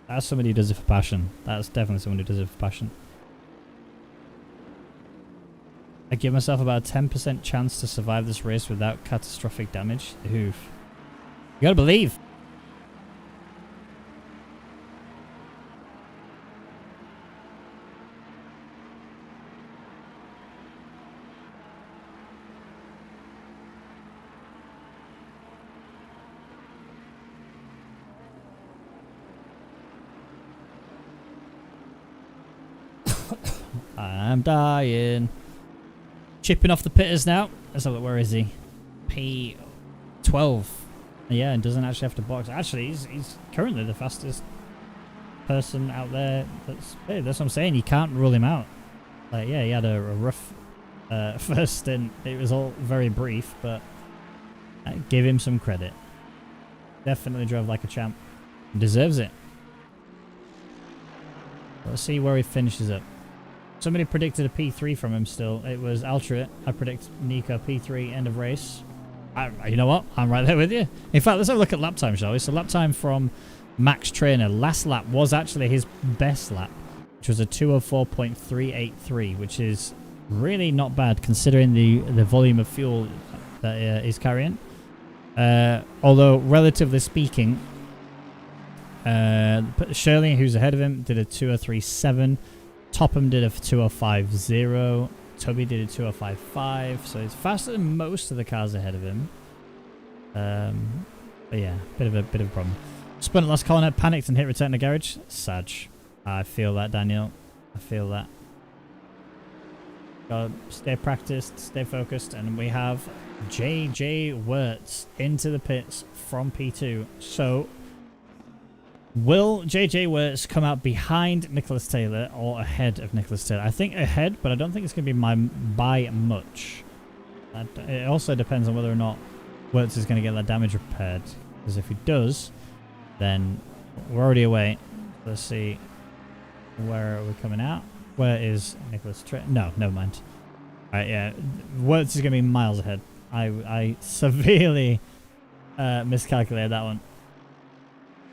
That's somebody who does it for passion. That's definitely someone who does it for passion. I give myself about a 10% chance to survive this race without catastrophic damage. Oof. You gotta believe. I'm dying. Chipping off the pitters now. Let's have a look. Where is he? P12. Yeah, and doesn't actually have to box. Actually, he's currently the fastest person out there. That's what I'm saying. You can't rule him out. Like, yeah, he had a rough first stint. It was all very brief, but I give him some credit. Definitely drove like a champ. Deserves it. Let's see where he finishes up. Somebody predicted a P3 from him still. It was Altrit. I predict Nico P3 end of race. You know what? I'm right there with you. In fact, let's have a look at lap time, shall we? So lap time from Max Trainer. Last lap was actually his best lap, which was a 204.383, which is really not bad considering the volume of fuel that he's carrying. Although, relatively speaking, Shirley, who's ahead of him, did a 203.7. Topham did a 205.0. Tubby did a 205.5. So he's faster than most of the cars ahead of him. But yeah, bit of a problem. Spun at last corner, panicked and hit return to garage. Sag. I feel that, Daniel. I feel that. Gotta stay practiced, stay focused, and we have JJ Wirtz into the pits from P2. So will JJ Wirtz come out behind Nicholas Taylor or ahead of Nicholas Taylor? I think ahead, but I don't think it's going to be by much. It also depends on whether or not Wirtz is going to get that damage repaired. Because if he does, then we're already away. Let's see. Where are we coming out? Where is Nicholas Taylor? No, never mind. Right, yeah. Words is going to be miles ahead. I severely miscalculated that one.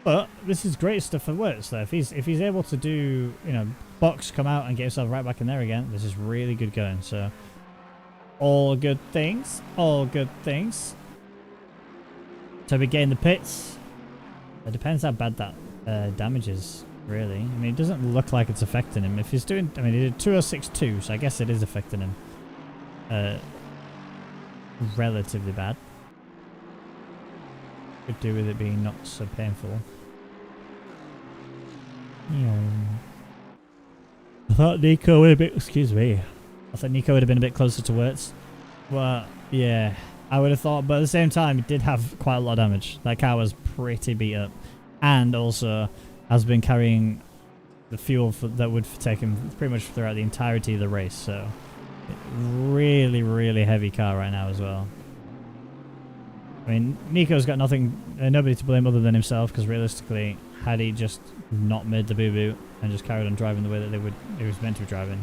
But this is great stuff for Wirtz though. If he's able to do, you know, box, come out and get himself right back in there again, this is really good going. So all good things. All good things. So we gain the pits. It depends how bad that damage is, really. I mean, it doesn't look like it's affecting him. If he's doing, I mean, he did 206.2, so I guess it is affecting him. Relatively bad. Could do with it being not so painful. Yeah. I thought Nico would have been, excuse me. I thought Nico would have been a bit closer to Wirtz. Well, yeah, I would have thought, but at the same time, it did have quite a lot of damage. That car was pretty beat up. And also has been carrying the fuel that would take him pretty much throughout the entirety of the race. So, really, really heavy car right now as well. I mean, Nico's got nobody to blame other than himself, because realistically, had he just not made the boo-boo and just carried on driving the way that he was meant to be driving,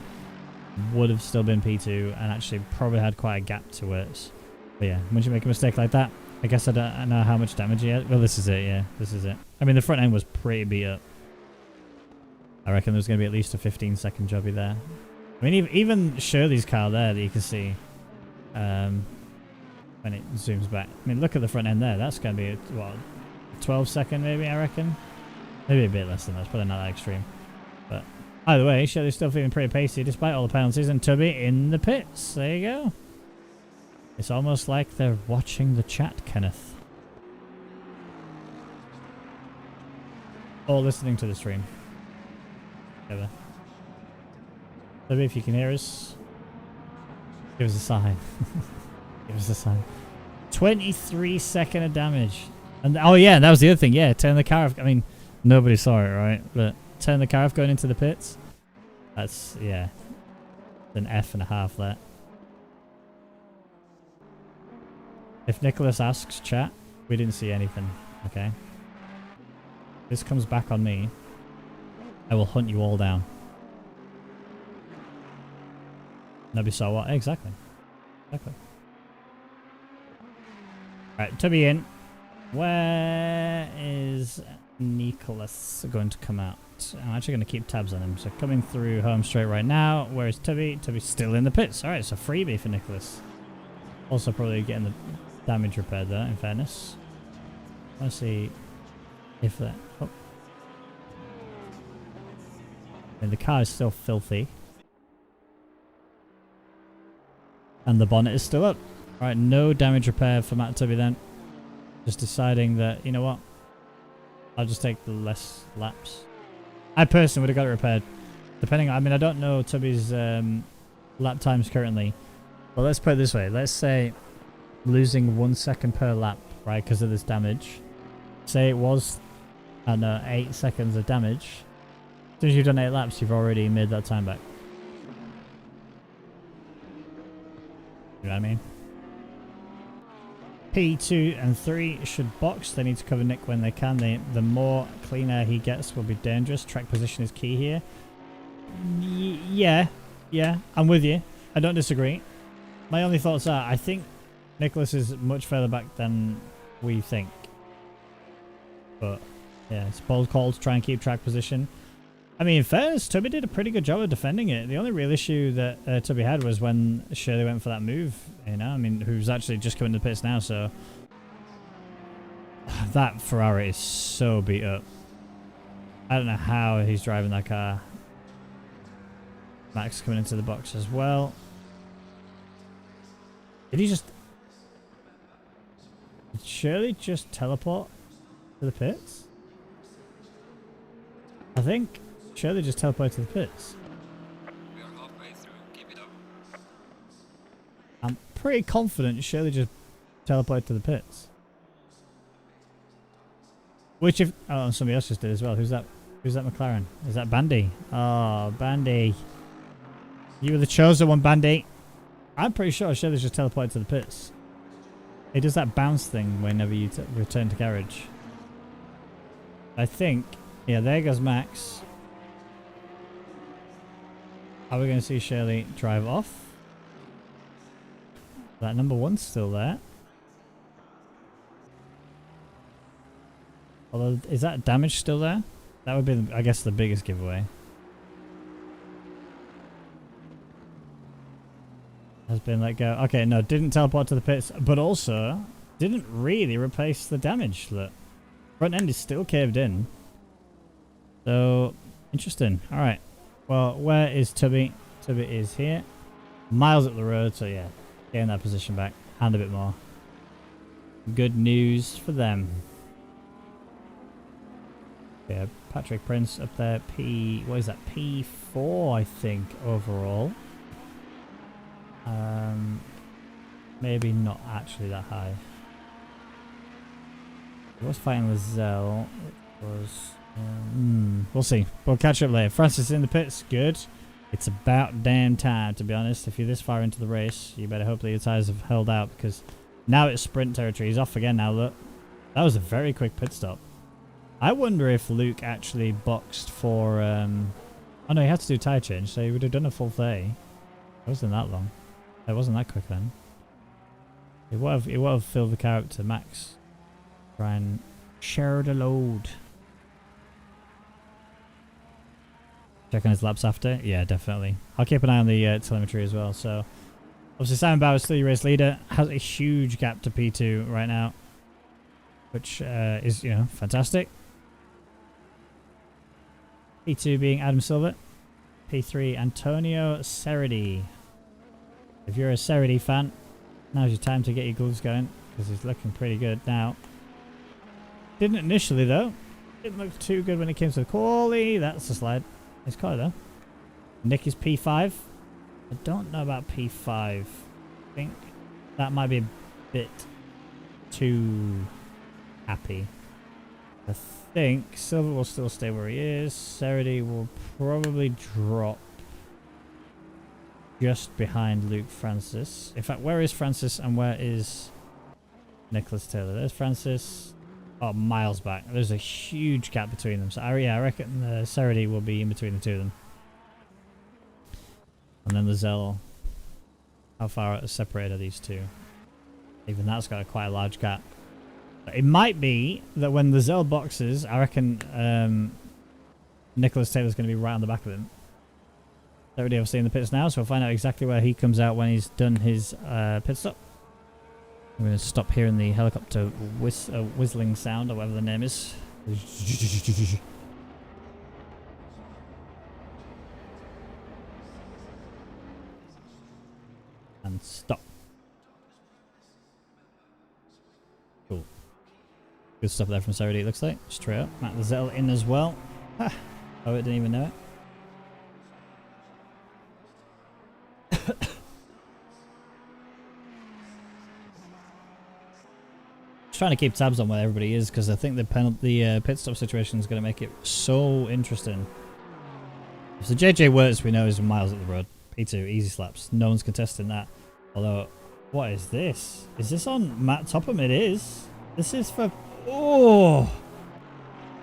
would have still been P2 and actually probably had quite a gap to it. But yeah, once you make a mistake like that, I guess I don't know how much damage he had. Well, this is it, yeah, this is it. I mean, the front end was pretty beat up. I reckon there's going to be at least a 15-second jobby there. I mean, even Shirley's car there that you can see, when it zooms back. I mean, look at the front end there. That's going to be, what, 12-second maybe, I reckon? Maybe a bit less than that. It's probably not that extreme. But either way, Shirley's still feeling pretty pacey despite all the penalties. And Tubby in the pits. There you go. It's almost like they're watching the chat, Kenneth. Or listening to the stream. Together. Tubby, if you can hear us, give us a sign. Give us a sign. 23-second of damage. And oh yeah, that was the other thing. Yeah, turn the car off. I mean, nobody saw it, right? But turn the car off going into the pits. That's, yeah, an F.5 there. If Nicholas asks chat, we didn't see anything. Okay. This comes back on me. I will hunt you all down. Nobody saw what? Exactly. Exactly. Right, Tubby in. Where is Nicholas going to come out? I'm actually going to keep tabs on him. So coming through home straight right now. Where is Tubby? Tubby's still in the pits. Alright, so freebie for Nicholas. Also probably getting the damage repaired there, in fairness. I want to see if that... Oh. And the car is still filthy. And the bonnet is still up. Alright, no damage repair for Matt Tubby then. Just deciding that, you know what? I'll just take the less laps. I personally would have got it repaired. Depending on, I mean, I don't know Tubby's lap times currently. But let's put it this way. Let's say losing 1 second per lap, right, because of this damage. Say it was, I don't know, 8 seconds of damage. As soon as you've done 8 laps, you've already made that time back. You know what I mean? P2 and 3 should box. They need to cover Nick when they can. The more clean air he gets will be dangerous. Track position is key here. Yeah, I'm with you. I don't disagree. My only thoughts are, I think Nicholas is much further back than we think. But, yeah, it's a bold call to try and keep track position. I mean, in fairness, Tubby did a pretty good job of defending it. The only real issue that Tubby had was when Shirley went for that move, you know? I mean, who's actually just coming to the pits now, so... That Ferrari is so beat up. I don't know how he's driving that car. Max coming into the box as well. Did he just... Did Shirley just teleport to the pits? I think Shirley just teleported to the pits. We are halfway through. Keep it up. I'm pretty confident Shirley just teleported to the pits. Which if... Oh, somebody else just did as well. Who's that? Who's that McLaren? Is that Bandy? Oh, Bandy. You were the chosen one, Bandy. I'm pretty sure Shirley's just teleported to the pits. It does that bounce thing whenever you return to garage. I think... Yeah, there goes Max. Are we going to see Shirley drive off? That number 1's still there. Although, is that damage still there? That would be, I guess, the biggest giveaway. Has been let go. Okay, no, didn't teleport to the pits, but also didn't really replace the damage. Look, front end is still caved in. So, interesting. Alright. Well, where is Tubby? Tubby is here. Miles up the road, so yeah. Getting that position back. And a bit more. Good news for them. Yeah, Patrick Prince up there. What is that? P4, I think, overall. Maybe not actually that high. He was fighting Lizelle. It was... we'll see. We'll catch up later. Francis in the pits. Good. It's about damn time, to be honest. If you're this far into the race, you better hope that your tyres have held out, because now it's sprint territory. He's off again now, look. That was a very quick pit stop. I wonder if Luke actually boxed for... oh no, he had to do tyre change, so he would have done a full 30. It wasn't that long. It wasn't that quick then. It would have filled the car up to max. Try and share the load. Check on his laps after. Yeah, definitely. I'll keep an eye on the telemetry as well. So, obviously Simon Bauer is still your race leader. Has a huge gap to P2 right now, which is, you know, fantastic. P2 being Adam Silver. P3 Antonio Ceridi. If you're a Ceridi fan, now's your time to get your gloves going, because he's looking pretty good now. Didn't initially though. Didn't look too good when it came to the quali. That's a slide. Nice car though. Nick is P5. I don't know about P5. I think that might be a bit too happy. I think Silver will still stay where he is. Ceridi will probably drop just behind Luke Francis. In fact, where is Francis and where is Nicholas Taylor? There's Francis. Oh, miles back. There's a huge gap between them. So yeah, I reckon Ceridi will be in between the two of them. And then Lizelle. How far separated are these two? Even that's got quite a large gap. But it might be that when Lizelle boxes, I reckon Nicholas Taylor's going to be right on the back of him. Ceridi obviously in the pits now, so we'll find out exactly where he comes out when he's done his pit stop. I'm going to stop hearing the helicopter whistling sound, or whatever the name is. And stop. Cool. Good stuff there from Ceridi, it looks like. Straight up. Matt Lizelle in as well. Ah, oh, I didn't even know it. Trying to keep tabs on where everybody is, because I think the pit stop situation is going to make it so interesting. So JJ Wirtz we know is miles up the road. P2 easy slaps, no one's contesting that. Although, what is this? Is this on Matt Topham? It is. This is for... Oh,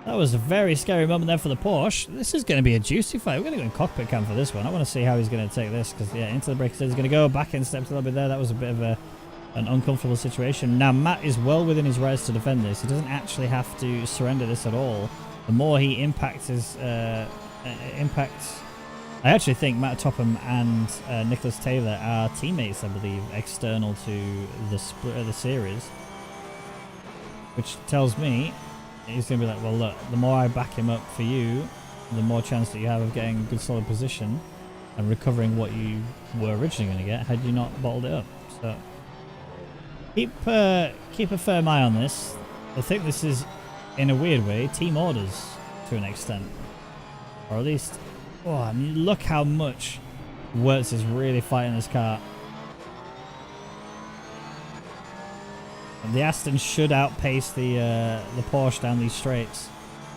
that was a very scary moment there for the Porsche. This is going to be a juicy fight. We're going to go in cockpit cam for this one. I want to see how he's going to take this, because yeah, into the break he's going to go back in steps a little bit there. That was a bit of an uncomfortable situation. Now Matt is well within his rights to defend this. He doesn't actually have to surrender this at all. The more he impacts his I actually think Matt Topham and Nicholas Taylor are teammates, I believe, external to the split of the series, which tells me he's gonna be like, well look, the more I back him up for you, the more chance that you have of getting a good solid position and recovering what you were originally going to get had you not bottled it up. So keep a firm eye on this. I think this is, in a weird way, team orders to an extent. Or at least, oh, I mean, look how much Wirtz is really fighting this car. And the Aston should outpace the Porsche down these straights.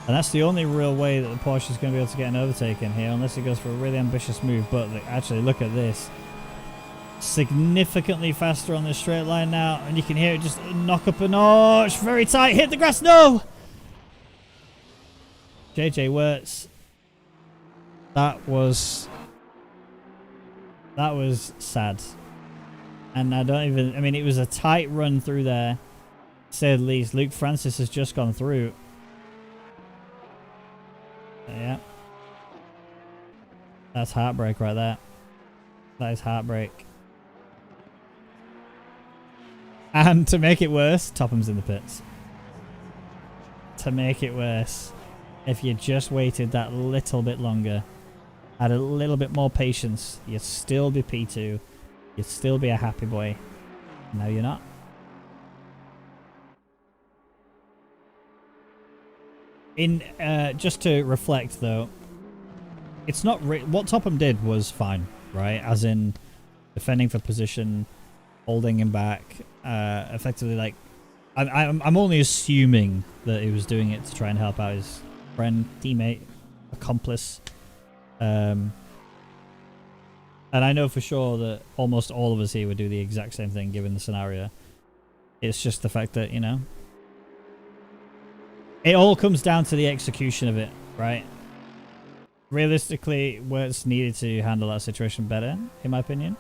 And that's the only real way that the Porsche is going to be able to get an overtake in here, unless it goes for a really ambitious move. But actually, look at this. Significantly faster on this straight line now, and you can hear it just knock up a notch. Very tight. Hit the grass. No! JJ Wirtz. That was sad. And I don't even... I mean, it was a tight run through there, to say the least. Luke Francis has just gone through. Yeah. That's heartbreak right there. That is heartbreak. And to make it worse, Topham's in the pits. To make it worse, if you just waited that little bit longer, had a little bit more patience, you'd still be P2. You'd still be a happy boy. No, you're not. In just to reflect though, it's not what Topham did was fine, right? As in defending for position, holding him back, effectively like I'm only assuming that he was doing it to try and help out his friend, teammate, accomplice. And I know for sure that almost all of us here would do the exact same thing given the scenario. It's just the fact that, you know, it all comes down to the execution of it, right? Realistically, Wirtz needed to handle that situation better, in my opinion.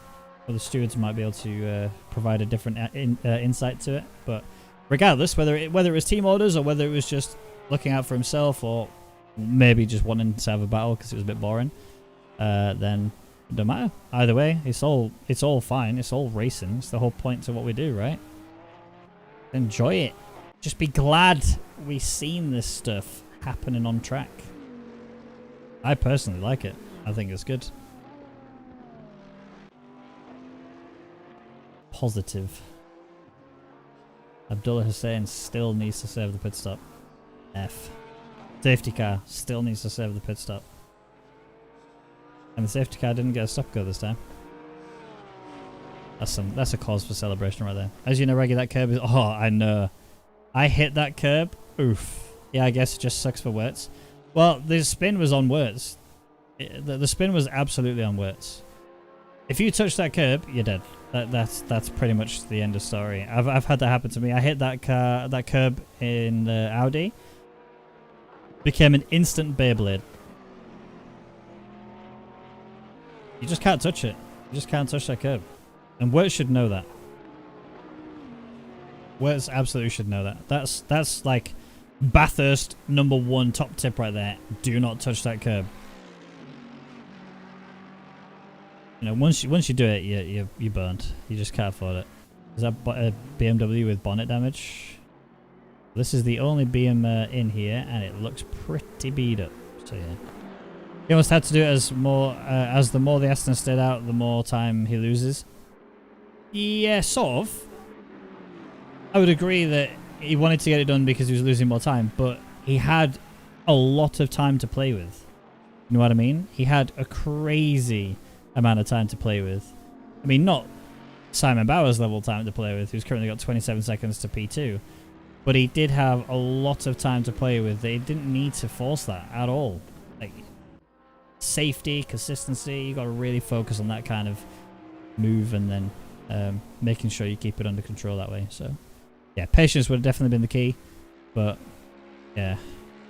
Or the stewards might be able to provide a different insight to it. But regardless, whether it was team orders or whether it was just looking out for himself or maybe just wanting to have a battle because it was a bit boring, then it don't matter. Either way, it's all fine. It's all racing. It's the whole point to what we do, right? Enjoy it. Just be glad we've seen this stuff happening on track. I personally like it. I think it's good. Positive. Abdullah Hussein still needs to serve the pit stop. F. Safety car still needs to serve the pit stop. And the safety car didn't get a stop go this time. That's a cause for celebration right there. As you know, Reggie, that curb is... Oh, I know. I hit that curb. Oof. Yeah, I guess it just sucks for Wirtz. Well, the spin was on Wirtz. The spin was absolutely on Wirtz. If you touch that curb, you're dead. That's pretty much the end of story. I've had that happen to me. I hit that curb in the Audi. Became an instant Beyblade. You just can't touch it. You just can't touch that curb. And Wirtz should know that. Wirtz absolutely should know that. That's like Bathurst #1 top tip right there. Do not touch that curb. You know, once you do it, you're burnt. You just can't afford it. Is that a BMW with bonnet damage? This is the only BM in here, and it looks pretty beat up. So yeah, he almost had to do it as the more the Aston stayed out, the more time he loses. Yeah, sort of. I would agree that he wanted to get it done because he was losing more time, but he had a lot of time to play with. You know what I mean? He had a crazy amount of time to play with. I mean, not Simon Bauer's level time to play with, who's currently got 27 seconds to P2. But he did have a lot of time to play with. They didn't need to force that at all. Like, safety, consistency, you got to really focus on that kind of move and then making sure you keep it under control that way. So, yeah, patience would have definitely been the key. But, yeah,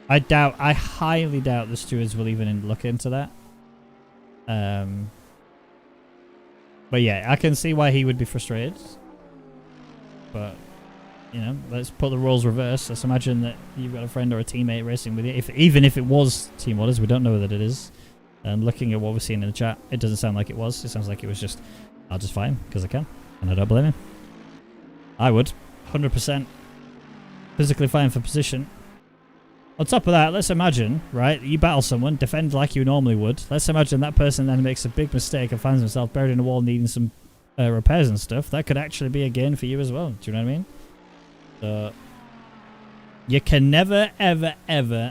I highly doubt the stewards will even look into that. But yeah, I can see why he would be frustrated. But, you know, let's put the roles reverse. Let's imagine that you've got a friend or a teammate racing with you. Even if it was team orders, we don't know that it is. And looking at what we're seeing in the chat, it doesn't sound like it was. It sounds like it was just, I'll just fight him because I can. And I don't blame him. I would. 100%. Physically fighting for position. On top of that, let's imagine, right, you battle someone, defend like you normally would. Let's imagine that person then makes a big mistake and finds himself buried in a wall needing some repairs and stuff. That could actually be a gain for you as well. Do you know what I mean? So, you can never, ever, ever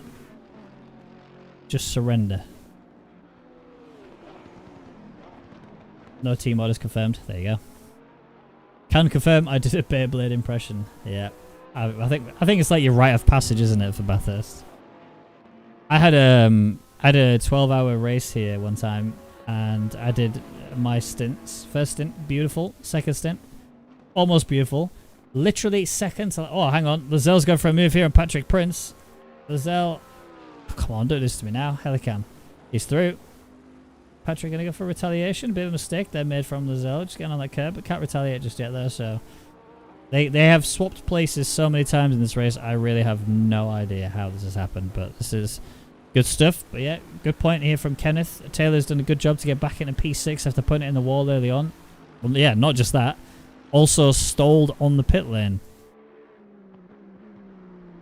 just surrender. No team orders confirmed. There you go. Can confirm I did a Beyblade impression. Yeah. I think it's like your rite of passage, isn't it, for Bathurst? I had a 12-hour race here one time, and I did my stints. First stint, beautiful. Second stint, almost beautiful. Literally second. Oh, hang on. Lazelle's going for a move here, and Patrick Prince. Lazelle, oh, come on, do this to me now. Hell, he can. He's through. Patrick going to go for retaliation. A bit of a mistake they made from Lizelle. Just getting on that curb, but can't retaliate just yet though, so... They have swapped places so many times in this race, I really have no idea how this has happened, but this is good stuff. But yeah, good point here from Kenneth. Taylor's done a good job to get back into P6 after putting it in the wall early on. Well, yeah, not just that. Also stalled on the pit lane.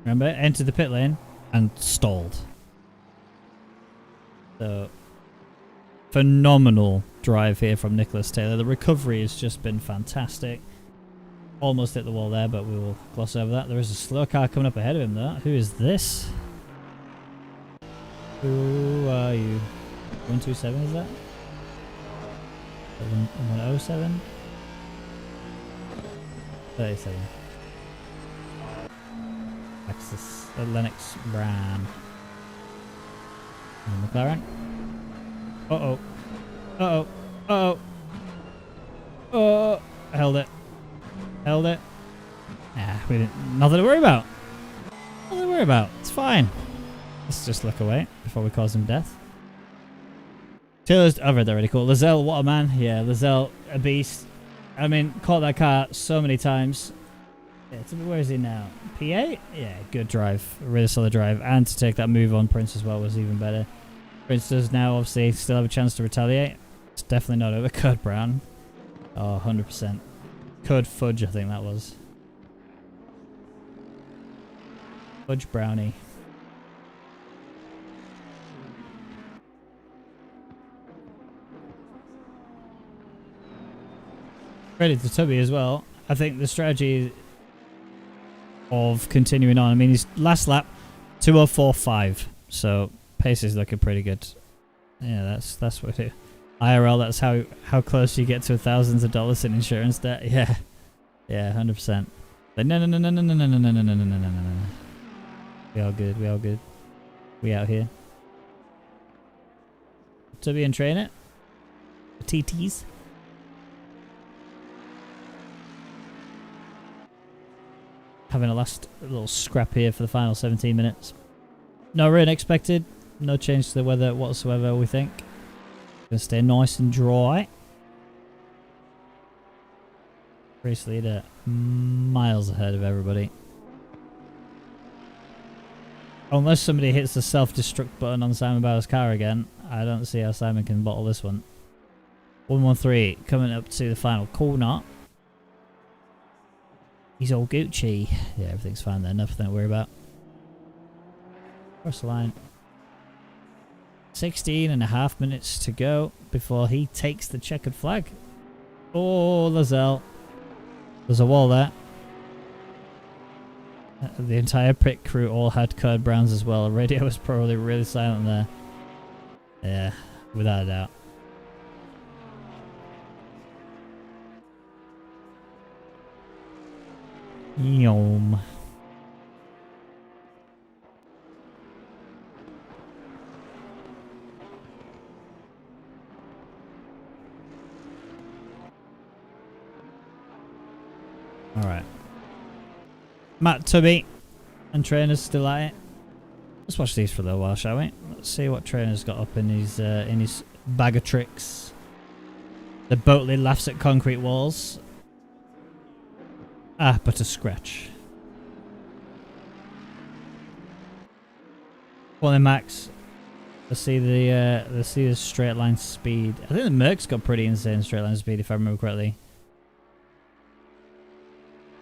Remember, entered the pit lane and stalled. So, phenomenal drive here from Nicholas Taylor. The recovery has just been fantastic. Almost hit the wall there, but we will gloss over that. There is a slow car coming up ahead of him, though. Who is this? Who are you? 127 is that? 107? 37. Lexus, Lennox Brown. And McLaren. Uh-oh. Uh-oh. Uh-oh. Oh, held it. Held it. Nah, we didn't. Nothing to worry about. Nothing to worry about. It's fine. Let's just look away before we cause him death. Taylor's. I've read that already. Cool. Lizelle, what a man. Yeah, Lizelle, a beast. I mean, caught that car so many times. Yeah, where is he now? P8? Yeah, good drive. Really solid drive. And to take that move on Prince as well was even better. Prince does now obviously still have a chance to retaliate. It's definitely not over. Kurt Brown. Oh, 100%. Code Fudge, I think that was. Fudge Brownie. Credit to Tubby as well. I think the strategy of continuing on. I mean, his last lap, 2:04.5. So pace is looking pretty good. Yeah, that's what it. IRL, that's how close you get to thousands of dollars in insurance debt. Yeah, yeah, 100%. But no. We all good. We all good. We out here. Tubby and train it. TTs. Having a last little scrap here for the final 17 minutes. No rain expected. No change to the weather whatsoever, we think. Gonna stay nice and dry. Race leader miles ahead of everybody. Unless somebody hits the self-destruct button on Simon Bauer's car again, I don't see how Simon can bottle this one. 113 coming up to the final corner. He's all Gucci. Yeah, everything's fine there. Nothing to worry about. Cross the line. 16.5 minutes to go before he takes the checkered flag. Oh, Lizelle. There's a wall there. The entire pit crew all had Code Browns as well. The radio was probably really silent there. Yeah, without a doubt. Yum. Alright. Matt Tubby and Trainer's still at it. Let's watch these for a little while, shall we? Let's see what Trainer's got up in his bag of tricks. The boat lid laughs at concrete walls. Ah, but a scratch. Well then, Max. Let's see the straight line speed. I think the Merc's got pretty insane straight line speed if I remember correctly.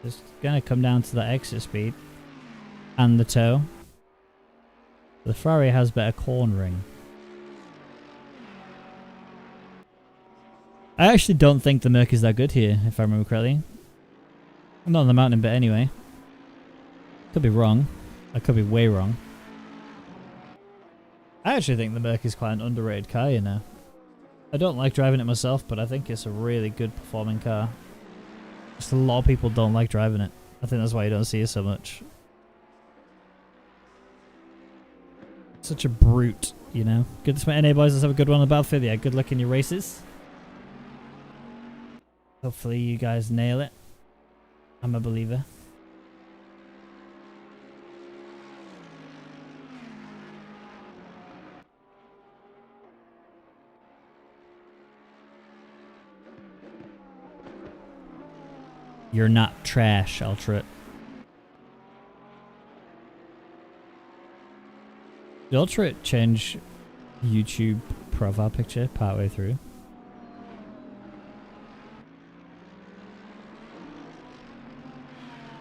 It's gonna come down to the exit speed and the toe. The Ferrari has better cornering. I actually don't think the Merc is that good here, if I remember correctly. Not on the mountain bit anyway. Could be wrong. I could be way wrong. I actually think the Merc is quite an underrated car, you know. I don't like driving it myself, but I think it's a really good performing car. Just a lot of people don't like driving it. I think that's why you don't see it so much. Such a brute, you know. Good to meet NA boys. Let's have a good one on the battlefield. Yeah, good luck in your races. Hopefully you guys nail it. I'm a believer. You're not trash, Ultra. Did Ultra change YouTube profile picture partway through?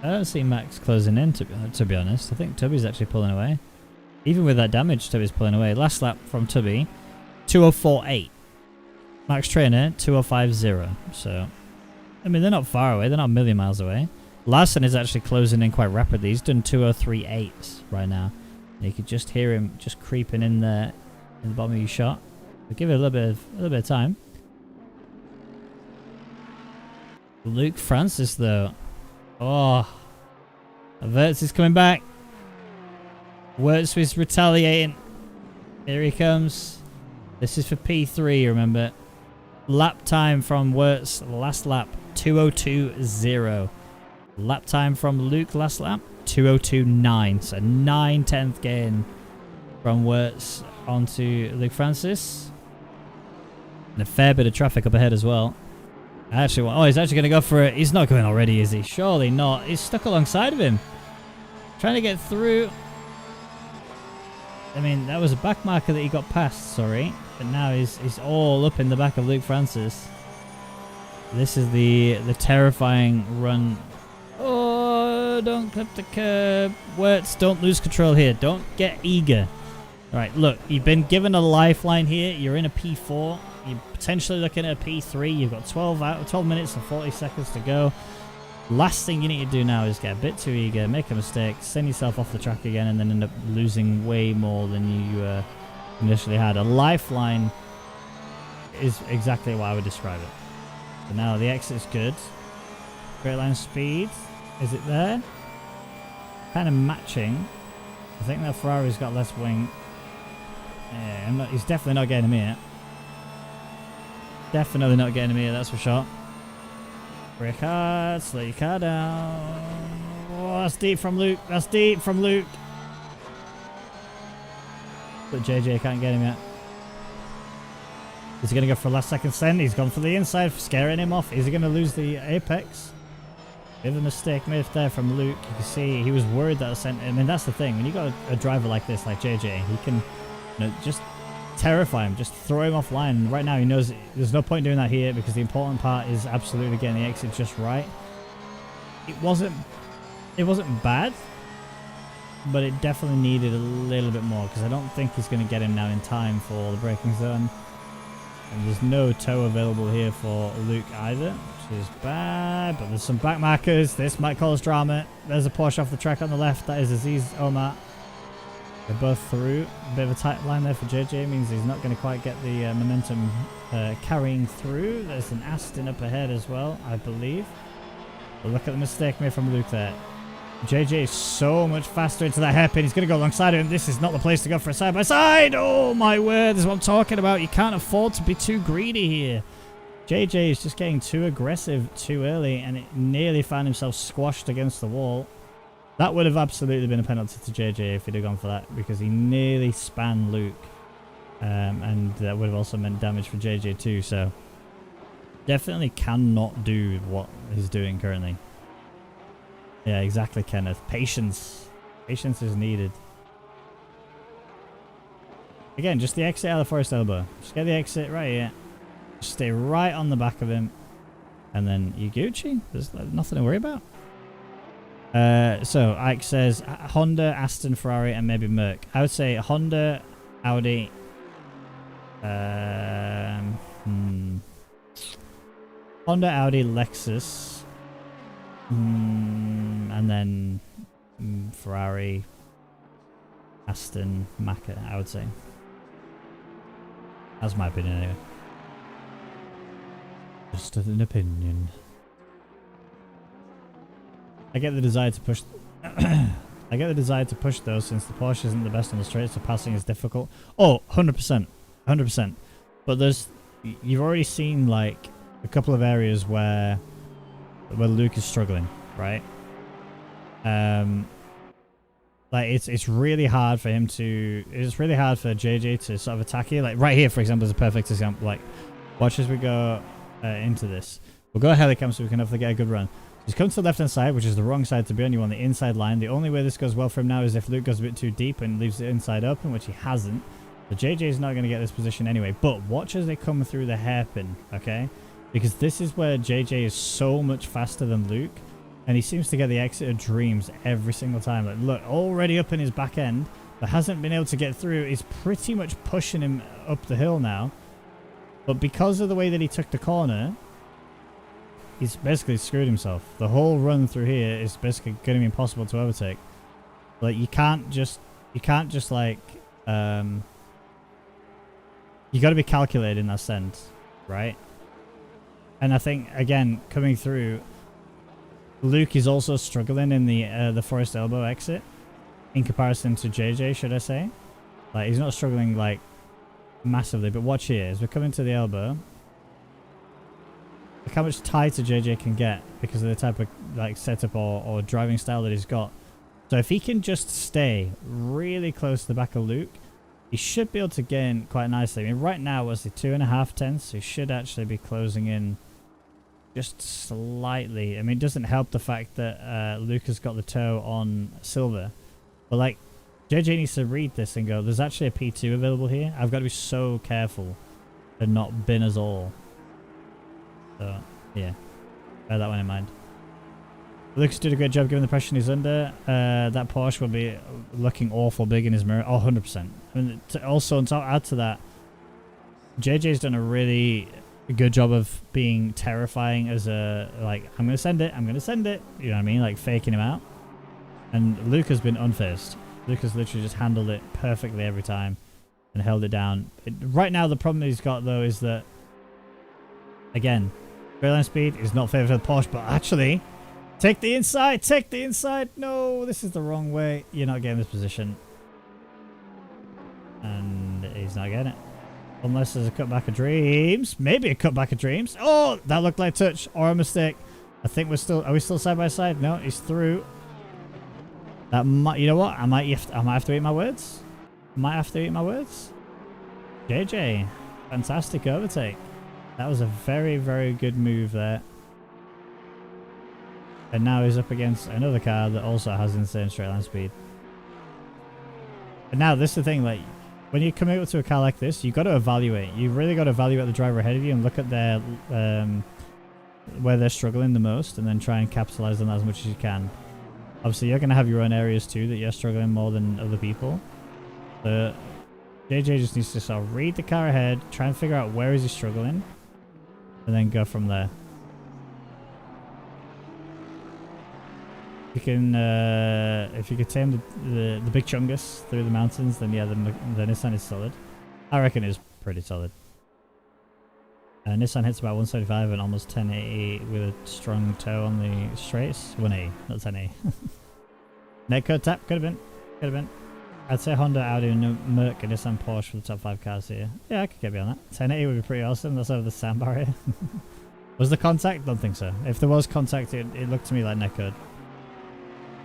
I don't see Max closing in, to be honest. I think Tubby's actually pulling away. Even with that damage, Tubby's pulling away. Last lap from Tubby, 2:04.8. Max Trainer, 2:05.0. So, I mean, they're not far away. They're not a million miles away. Larson is actually closing in quite rapidly. He's done 2:03.8 right now. And you could just hear him just creeping in there in the bottom of your shot. So give it a little bit of time. Luke Francis, though. Oh, Averts is coming back. Wirtz is retaliating. Here he comes. This is for P3, remember. Lap time from Wirtz, last lap, 2:02.0. Lap time from Luke last lap, 2:02.9. So 9/10 gain from Wirtz onto Luke Francis. And a fair bit of traffic up ahead as well. Actually, oh, he's actually going to go for it. He's not going already, is he? Surely not. He's stuck alongside of him. Trying to get through. I mean, that was a back marker that he got past, sorry. But now he's all up in the back of Luke Francis. This is the terrifying run. Oh, don't clip the curb. Wirtz, don't lose control here. Don't get eager. All right, look, you've been given a lifeline here. You're in a P4. You're potentially looking at a P3. You've got 12 minutes and 40 seconds to go. Last thing you need to do now is get a bit too eager, make a mistake, send yourself off the track again, and then end up losing way more than you initially had. A lifeline is exactly what I would describe it. So now the exit's good. Straight line speed. Is it there? Kind of matching. I think that Ferrari's got less wing. Yeah, he's definitely not getting him here. Definitely not getting him here, that's for sure. Brake hard, slow your car down. Oh, that's deep from Luke. That's deep from Luke. But JJ can't get him yet. Is he going to go for a last second send? He's gone for the inside, scaring him off. Is he going to lose the apex? Bit of a mistake made there from Luke. You can see he was worried that sent. I mean, that's the thing. When you got a driver like this, like JJ, he can just terrify him, just throw him offline. Right now he knows there's no point doing that here because the important part is absolutely getting the exit just right. It wasn't bad, but it definitely needed a little bit more because I don't think he's going to get him now in time for the braking zone. And there's no tow available here for Luke either, which is bad, but there's some back markers. This might cause drama. There's a Porsche off the track on the left. That is Aziz Omar. They're both through. A bit of a tight line there for JJ. Means he's not going to quite get the momentum carrying through. There's an Aston up ahead as well, I believe. But look at the mistake made from Luke there. JJ is so much faster into that hairpin. He's going to go alongside him. This is not the place to go for a side-by-side. Oh, my word. This is what I'm talking about. You can't afford to be too greedy here. JJ is just getting too aggressive too early, and it nearly found himself squashed against the wall. That would have absolutely been a penalty to JJ if he'd have gone for that, because he nearly spanned Luke. And that would have also meant damage for JJ too, so definitely cannot do what he's doing currently. Yeah, exactly, Kenneth. Patience. Patience is needed. Again, just the exit out of the forest elbow. Just get the exit right here. Just stay right on the back of him. And then you Gucci. There's nothing to worry about. So Ike says Honda, Aston, Ferrari, and maybe Merc. I would say Honda, Audi. Honda, Audi, Lexus. And then Ferrari, Aston, Macca, I would say. That's my opinion anyway. Just an opinion. I get the desire to push. I get the desire to push though, since the Porsche isn't the best on the straight, so passing is difficult. Oh, 100%, 100%. But you've already seen like a couple of areas where Luke is struggling, right? Like it's really hard for him to. It's really hard for JJ to sort of attack here. Like right here, for example, is a perfect example. Like, watch as we go into this. We'll go helicam so we can hopefully get a good run. He's come to the left-hand side, which is the wrong side to be on. You want the inside line. The only way this goes well for him now is if Luke goes a bit too deep and leaves the inside open, which he hasn't. So JJ's not going to get this position anyway. But watch as they come through the hairpin, okay? Because this is where JJ is so much faster than Luke. And he seems to get the exit of dreams every single time. Like, look, already up in his back end, but hasn't been able to get through. He's pretty much pushing him up the hill now. But because of the way that he took the corner, he's basically screwed himself. The whole run through here is basically going to be impossible to overtake. Like, you can't just like, you got to be calculated in that sense, right? And I think, again, coming through, Luke is also struggling in the forest elbow exit in comparison to JJ, should I say. Like, he's not struggling, like, massively, but watch here. As we're coming to the elbow, look how much tighter JJ can get because of the type of, like, setup or driving style that he's got. So if he can just stay really close to the back of Luke, he should be able to gain quite nicely. I mean, right now, was the 2.5 tenths? So he should actually be closing in just slightly. I mean, it doesn't help the fact that Luke has got the toe on Silver. But, like, JJ needs to read this and go, there's actually a P2 available here. I've got to be so careful to not bin us all. So, yeah. Bear that one in mind. Lucas did a great job given the pressure he's under. That Porsche will be looking awful big in his mirror. Oh, 100%. I mean, also, on top, add to that, JJ's done a really good job of being terrifying as a, like, I'm going to send it, I'm going to send it. You know what I mean? Like, faking him out. And Luke has been unfazed. Luke has literally just handled it perfectly every time and held it down. Right now, the problem he's got, though, is that, again, straight line speed is not favored for the Porsche, but actually, take the inside, take the inside. No, this is the wrong way. You're not getting this position. And he's not getting it. Unless there's a cutback of dreams. Maybe a cutback of dreams. Oh, that looked like touch or a mistake. I think we're still, are we still side by side? No, he's through. That might, you know what? I might have to eat my words. I might have to eat my words. JJ, fantastic overtake. That was a very, very good move there. And now he's up against another car that also has insane straight line speed. And now this is the thing, like, when you come out to a car like this, you've got to evaluate. You've really got to evaluate the driver ahead of you and look at their where they're struggling the most and then try and capitalize on that as much as you can. Obviously, you're going to have your own areas too that you're struggling more than other people. But JJ just needs to sort of read the car ahead, try and figure out where is he struggling, and then go from there. You can, if you could tame the big chungus through the mountains, then yeah, the Nissan is solid. I reckon it's pretty solid. Nissan hits about 175 and almost 1080 with a strong toe on the straights. 180, not 1080. Netcode tap, could have been. I'd say Honda, Audi, Merc, and Nissan, Porsche for the top 5 cars here. Yeah, I could get beyond that. 1080 would be pretty awesome. That's over the sound barrier. Was the contact? Don't think so. If there was contact, it looked to me like netcode.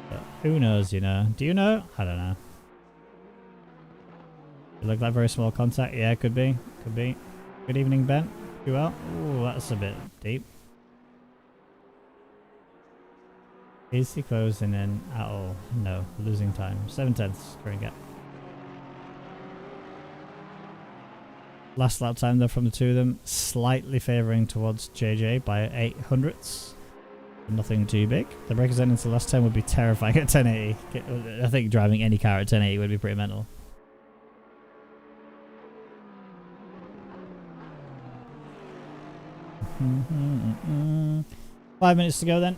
But who knows, you know? Do you know? I don't know. It looked like very small contact. Yeah, could be. Could be. Good evening, Ben. You well? Ooh, that's a bit deep. Is he closing in at all? No. Losing time. 7 tenths. Current gap. Last lap time, though, from the two of them. Slightly favouring towards JJ by 800ths. Nothing too big. The breakers end into the last 10 would be terrifying at 1080. I think driving any car at 1080 would be pretty mental. Mm-hmm. 5 minutes to go then.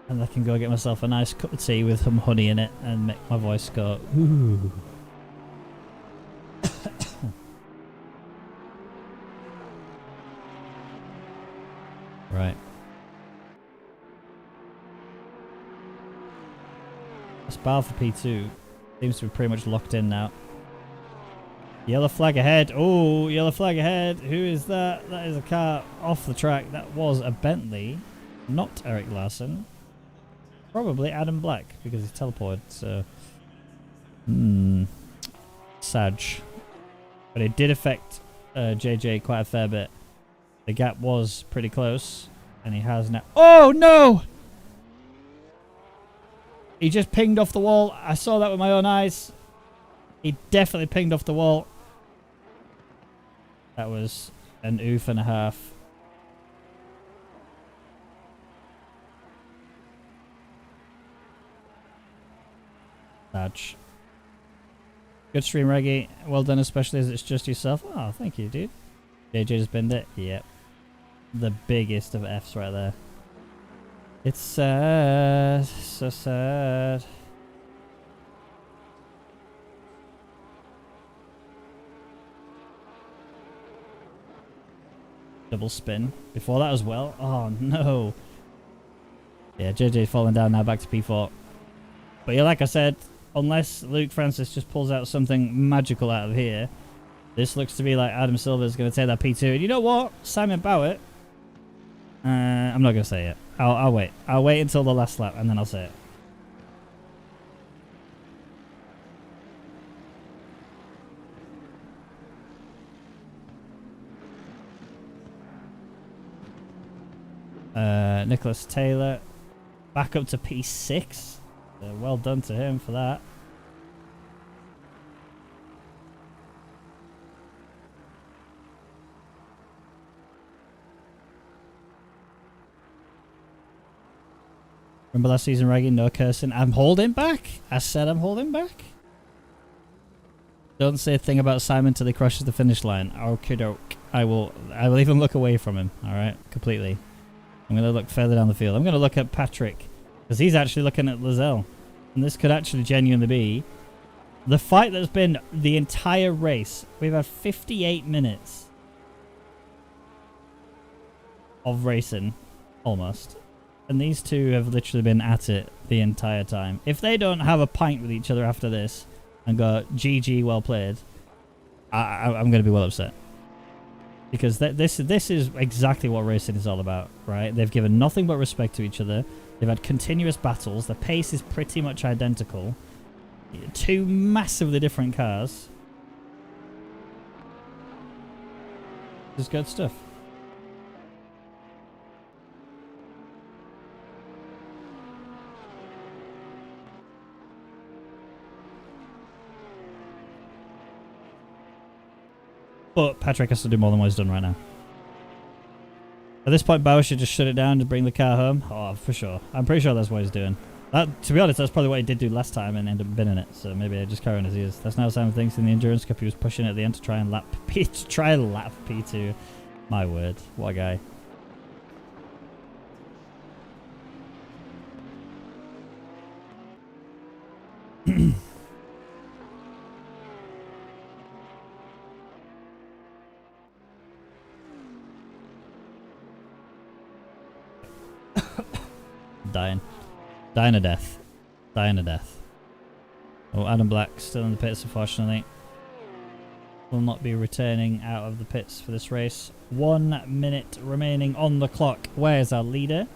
And I can go get myself a nice cup of tea with some honey in it and make my voice go, ooh. Right. This battle for P2 seems to be pretty much locked in now. Yellow flag ahead. Oh, yellow flag ahead. Who is that? That is a car off the track. That was a Bentley, not Eric Larson. Probably Adam Black because he's teleported. So, Sag. But it did affect JJ quite a fair bit. The gap was pretty close. And he has now. Oh, no! He just pinged off the wall. I saw that with my own eyes. He definitely pinged off the wall. That was an oof and a half. Badge. Good stream, Reggie. Well done, especially as it's just yourself. Oh, thank you, dude. JJ just binned it. Yep. The biggest of Fs right there. It's sad. So sad. Double spin. Before that as well. Oh, no. Yeah, JJ falling down now, back to P4. But yeah, like I said, unless Luke Francis just pulls out something magical out of here, this looks to be like Adam Silver's going to take that P2. And you know what? Simon Bowett. I'm not going to say it. I'll wait. I'll wait until the last lap and then I'll say it. Nicholas Taylor back up to P6. Well done to him for that. Remember last season, Reggie? No cursing. I'm holding back. I said I'm holding back. Don't say a thing about Simon till he crosses the finish line. Okie doke. I will even look away from him. All right, completely. I'm going to look further down the field. I'm going to look at Patrick because he's actually looking at Lizelle. And this could actually genuinely be the fight that's been the entire race. We've had 58 minutes of racing, almost. And these two have literally been at it the entire time. If they don't have a pint with each other after this and go, GG, well played, I'm going to be well upset. Because this is exactly what racing is all about, right? They've given nothing but respect to each other. They've had continuous battles. The pace is pretty much identical. Two massively different cars. Just good stuff. But Patrick has to do more than what he's done right now. At this point, Bauer should just shut it down to bring the car home. Oh, for sure. I'm pretty sure that's what he's doing. That, to be honest, that's probably what he did do last time and ended up binning it. So maybe I just carry on as he is. That's now Simon thinks in the Endurance Cup he was pushing at the end to try and lap P2. My word. What a guy. Dying a death. Dying a death. Oh, Adam Black still in the pits, unfortunately. Will not be returning out of the pits for this race. 1 minute remaining on the clock. Where's our leader?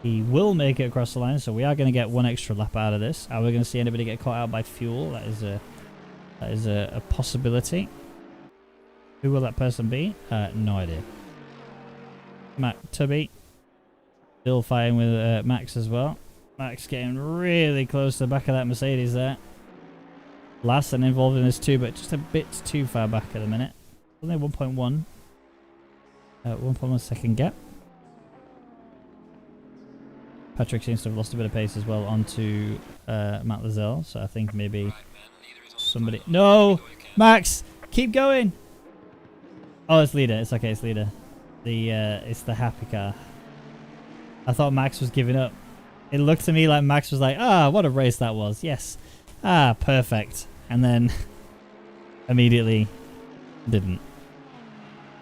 He will make it across the line, so we are going to get one extra lap out of this. Are we going to see anybody get caught out by fuel? That is a possibility. Who will that person be? No idea. Matt Tubby. Still fighting with Max as well. Max getting really close to the back of that Mercedes there. Last and involved in this too, but just a bit too far back at the minute. Only 1.1. 1.1 second gap. Patrick seems to have lost a bit of pace as well onto Matt Lizelle, so I think maybe somebody... No! Max! Keep going! Oh, it's leader. It's okay, it's leader. It's the happy car. I thought Max was giving up. It looked to me like Max was like, what a race that was. Yes. Perfect. And then immediately didn't.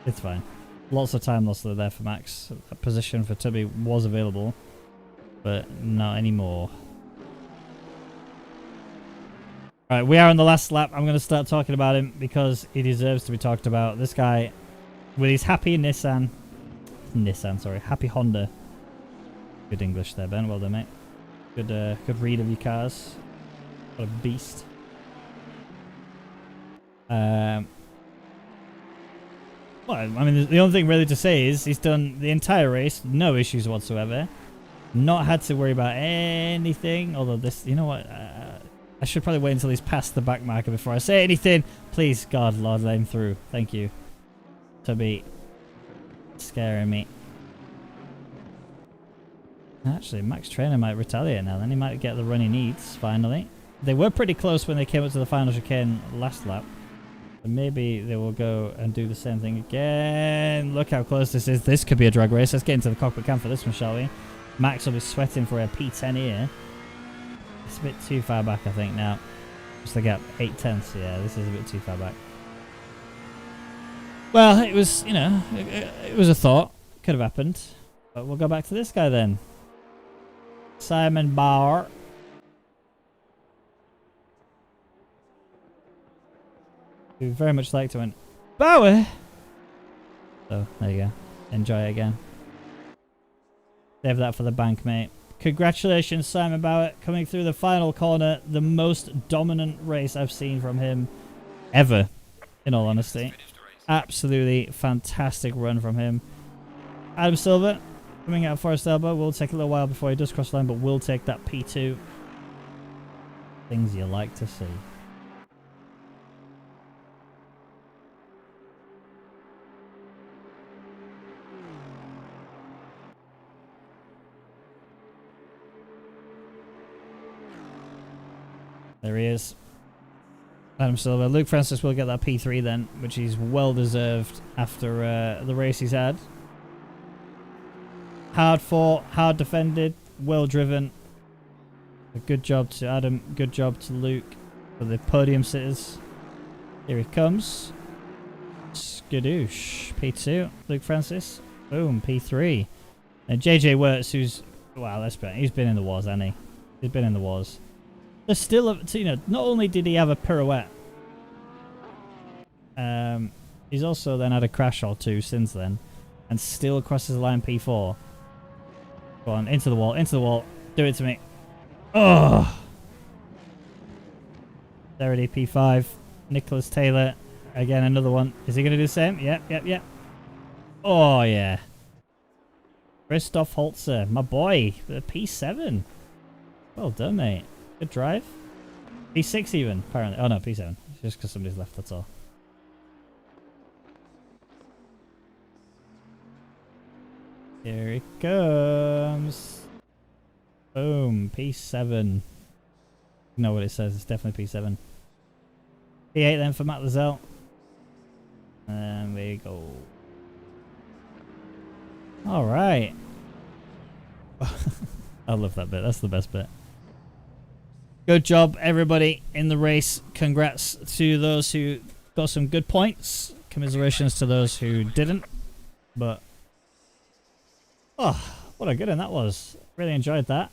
It's fine. Lots of time lost there for Max. A position for Tubby was available, but not anymore. Alright, we are on the last lap. I'm going to start talking about him because he deserves to be talked about. This guy with his happy happy Honda. Good English there, Ben. Well done, mate. Good read of your cars. What a beast. Well, I mean, the only thing really to say is he's done the entire race, no issues whatsoever. Not had to worry about anything. Although this, you know what? I should probably wait until he's past the back marker before I say anything. Please, God, Lord, let him through. Thank you. To be scaring me. Actually, Max Trainer might retaliate now. Then he might get the run he needs, finally. They were pretty close when they came up to the final chicane last lap. And maybe they will go and do the same thing again. Look how close this is. This could be a drag race. Let's get into the cockpit cam for this one, shall we? Max will be sweating for a P10 here. It's a bit too far back, I think, now. Just the gap, 8/10. Yeah, this is a bit too far back. Well, it was, you know, it was a thought. Could have happened. But we'll go back to this guy then. Simon Bauer. We very much like to win. Bauer! So, there you go. Enjoy it again. Save that for the bank, mate. Congratulations, Simon Bauer, coming through the final corner. The most dominant race I've seen from him ever, in all honesty. Absolutely fantastic run from him. Adam Silver, coming out of Forest Elbow, will take a little while before he does cross the line, but will take that P2. Things you like to see. There he is. Adam Silver. Luke Francis will get that P3 then, which he's well deserved after the race he's had. Hard fought, hard defended, well driven. A good job to Adam, good job to Luke for the podium sitters. Here he comes. Skadoosh. P2. Luke Francis. Boom. P3. And JJ Wirtz, who's, wow, let's be, he's been in the wars, hasn't he? He's been in the wars. There's still, you know, not only did he have a pirouette, he's also then had a crash or two since then, and still crosses the line P4. Go on, into the wall, do it to me. Oh! Verity P5, Nicholas Taylor, again another one. Is he going to do the same? Yep. Oh yeah. Christoph Holzer, my boy, the P7. Well done, mate. Good drive. P6 even, apparently. Oh no, P7. It's just because somebody's left, that's all. Here he comes. Boom, P7. You know what it says, it's definitely P7. P8 then for Matt Lazelle. And there we go. Alright. I love that bit, that's the best bit. Good job, everybody in the race. Congrats to those who got some good points. Commiserations to those who didn't. But, oh, what a good one that was. Really enjoyed that.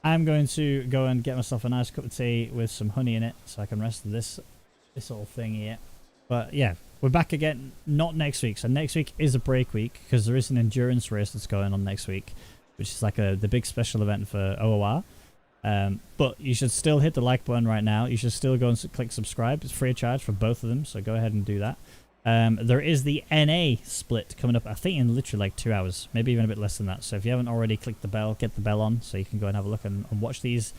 I'm going to go and get myself a nice cup of tea with some honey in it so I can rest this little thing here. But yeah, we're back again, not next week. So next week is a break week because there is an endurance race that's going on next week, which is like the big special event for OOR. But you should still hit the like button right now. You should still go and click subscribe. It's free of charge for both of them, so go ahead and do that. There is the NA split coming up, I think in literally like 2 hours, maybe even a bit less than that. So if you haven't already clicked the bell, get the bell on so you can go and have a look and watch these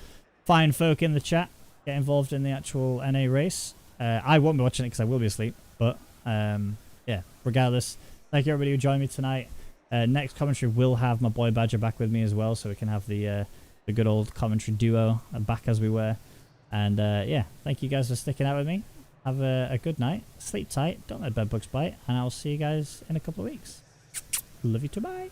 fine folk in the chat get involved in the actual NA race. I won't be watching it because I will be asleep, but yeah, regardless, thank you everybody who joined me tonight. Next commentary will have my boy Badger back with me as well, so we can have the good old commentary duo back as we were. And yeah, thank you guys for sticking out with me. Have a good night, sleep tight, don't let bed bugs bite, and I'll see you guys in a couple of weeks. Love you too, bye.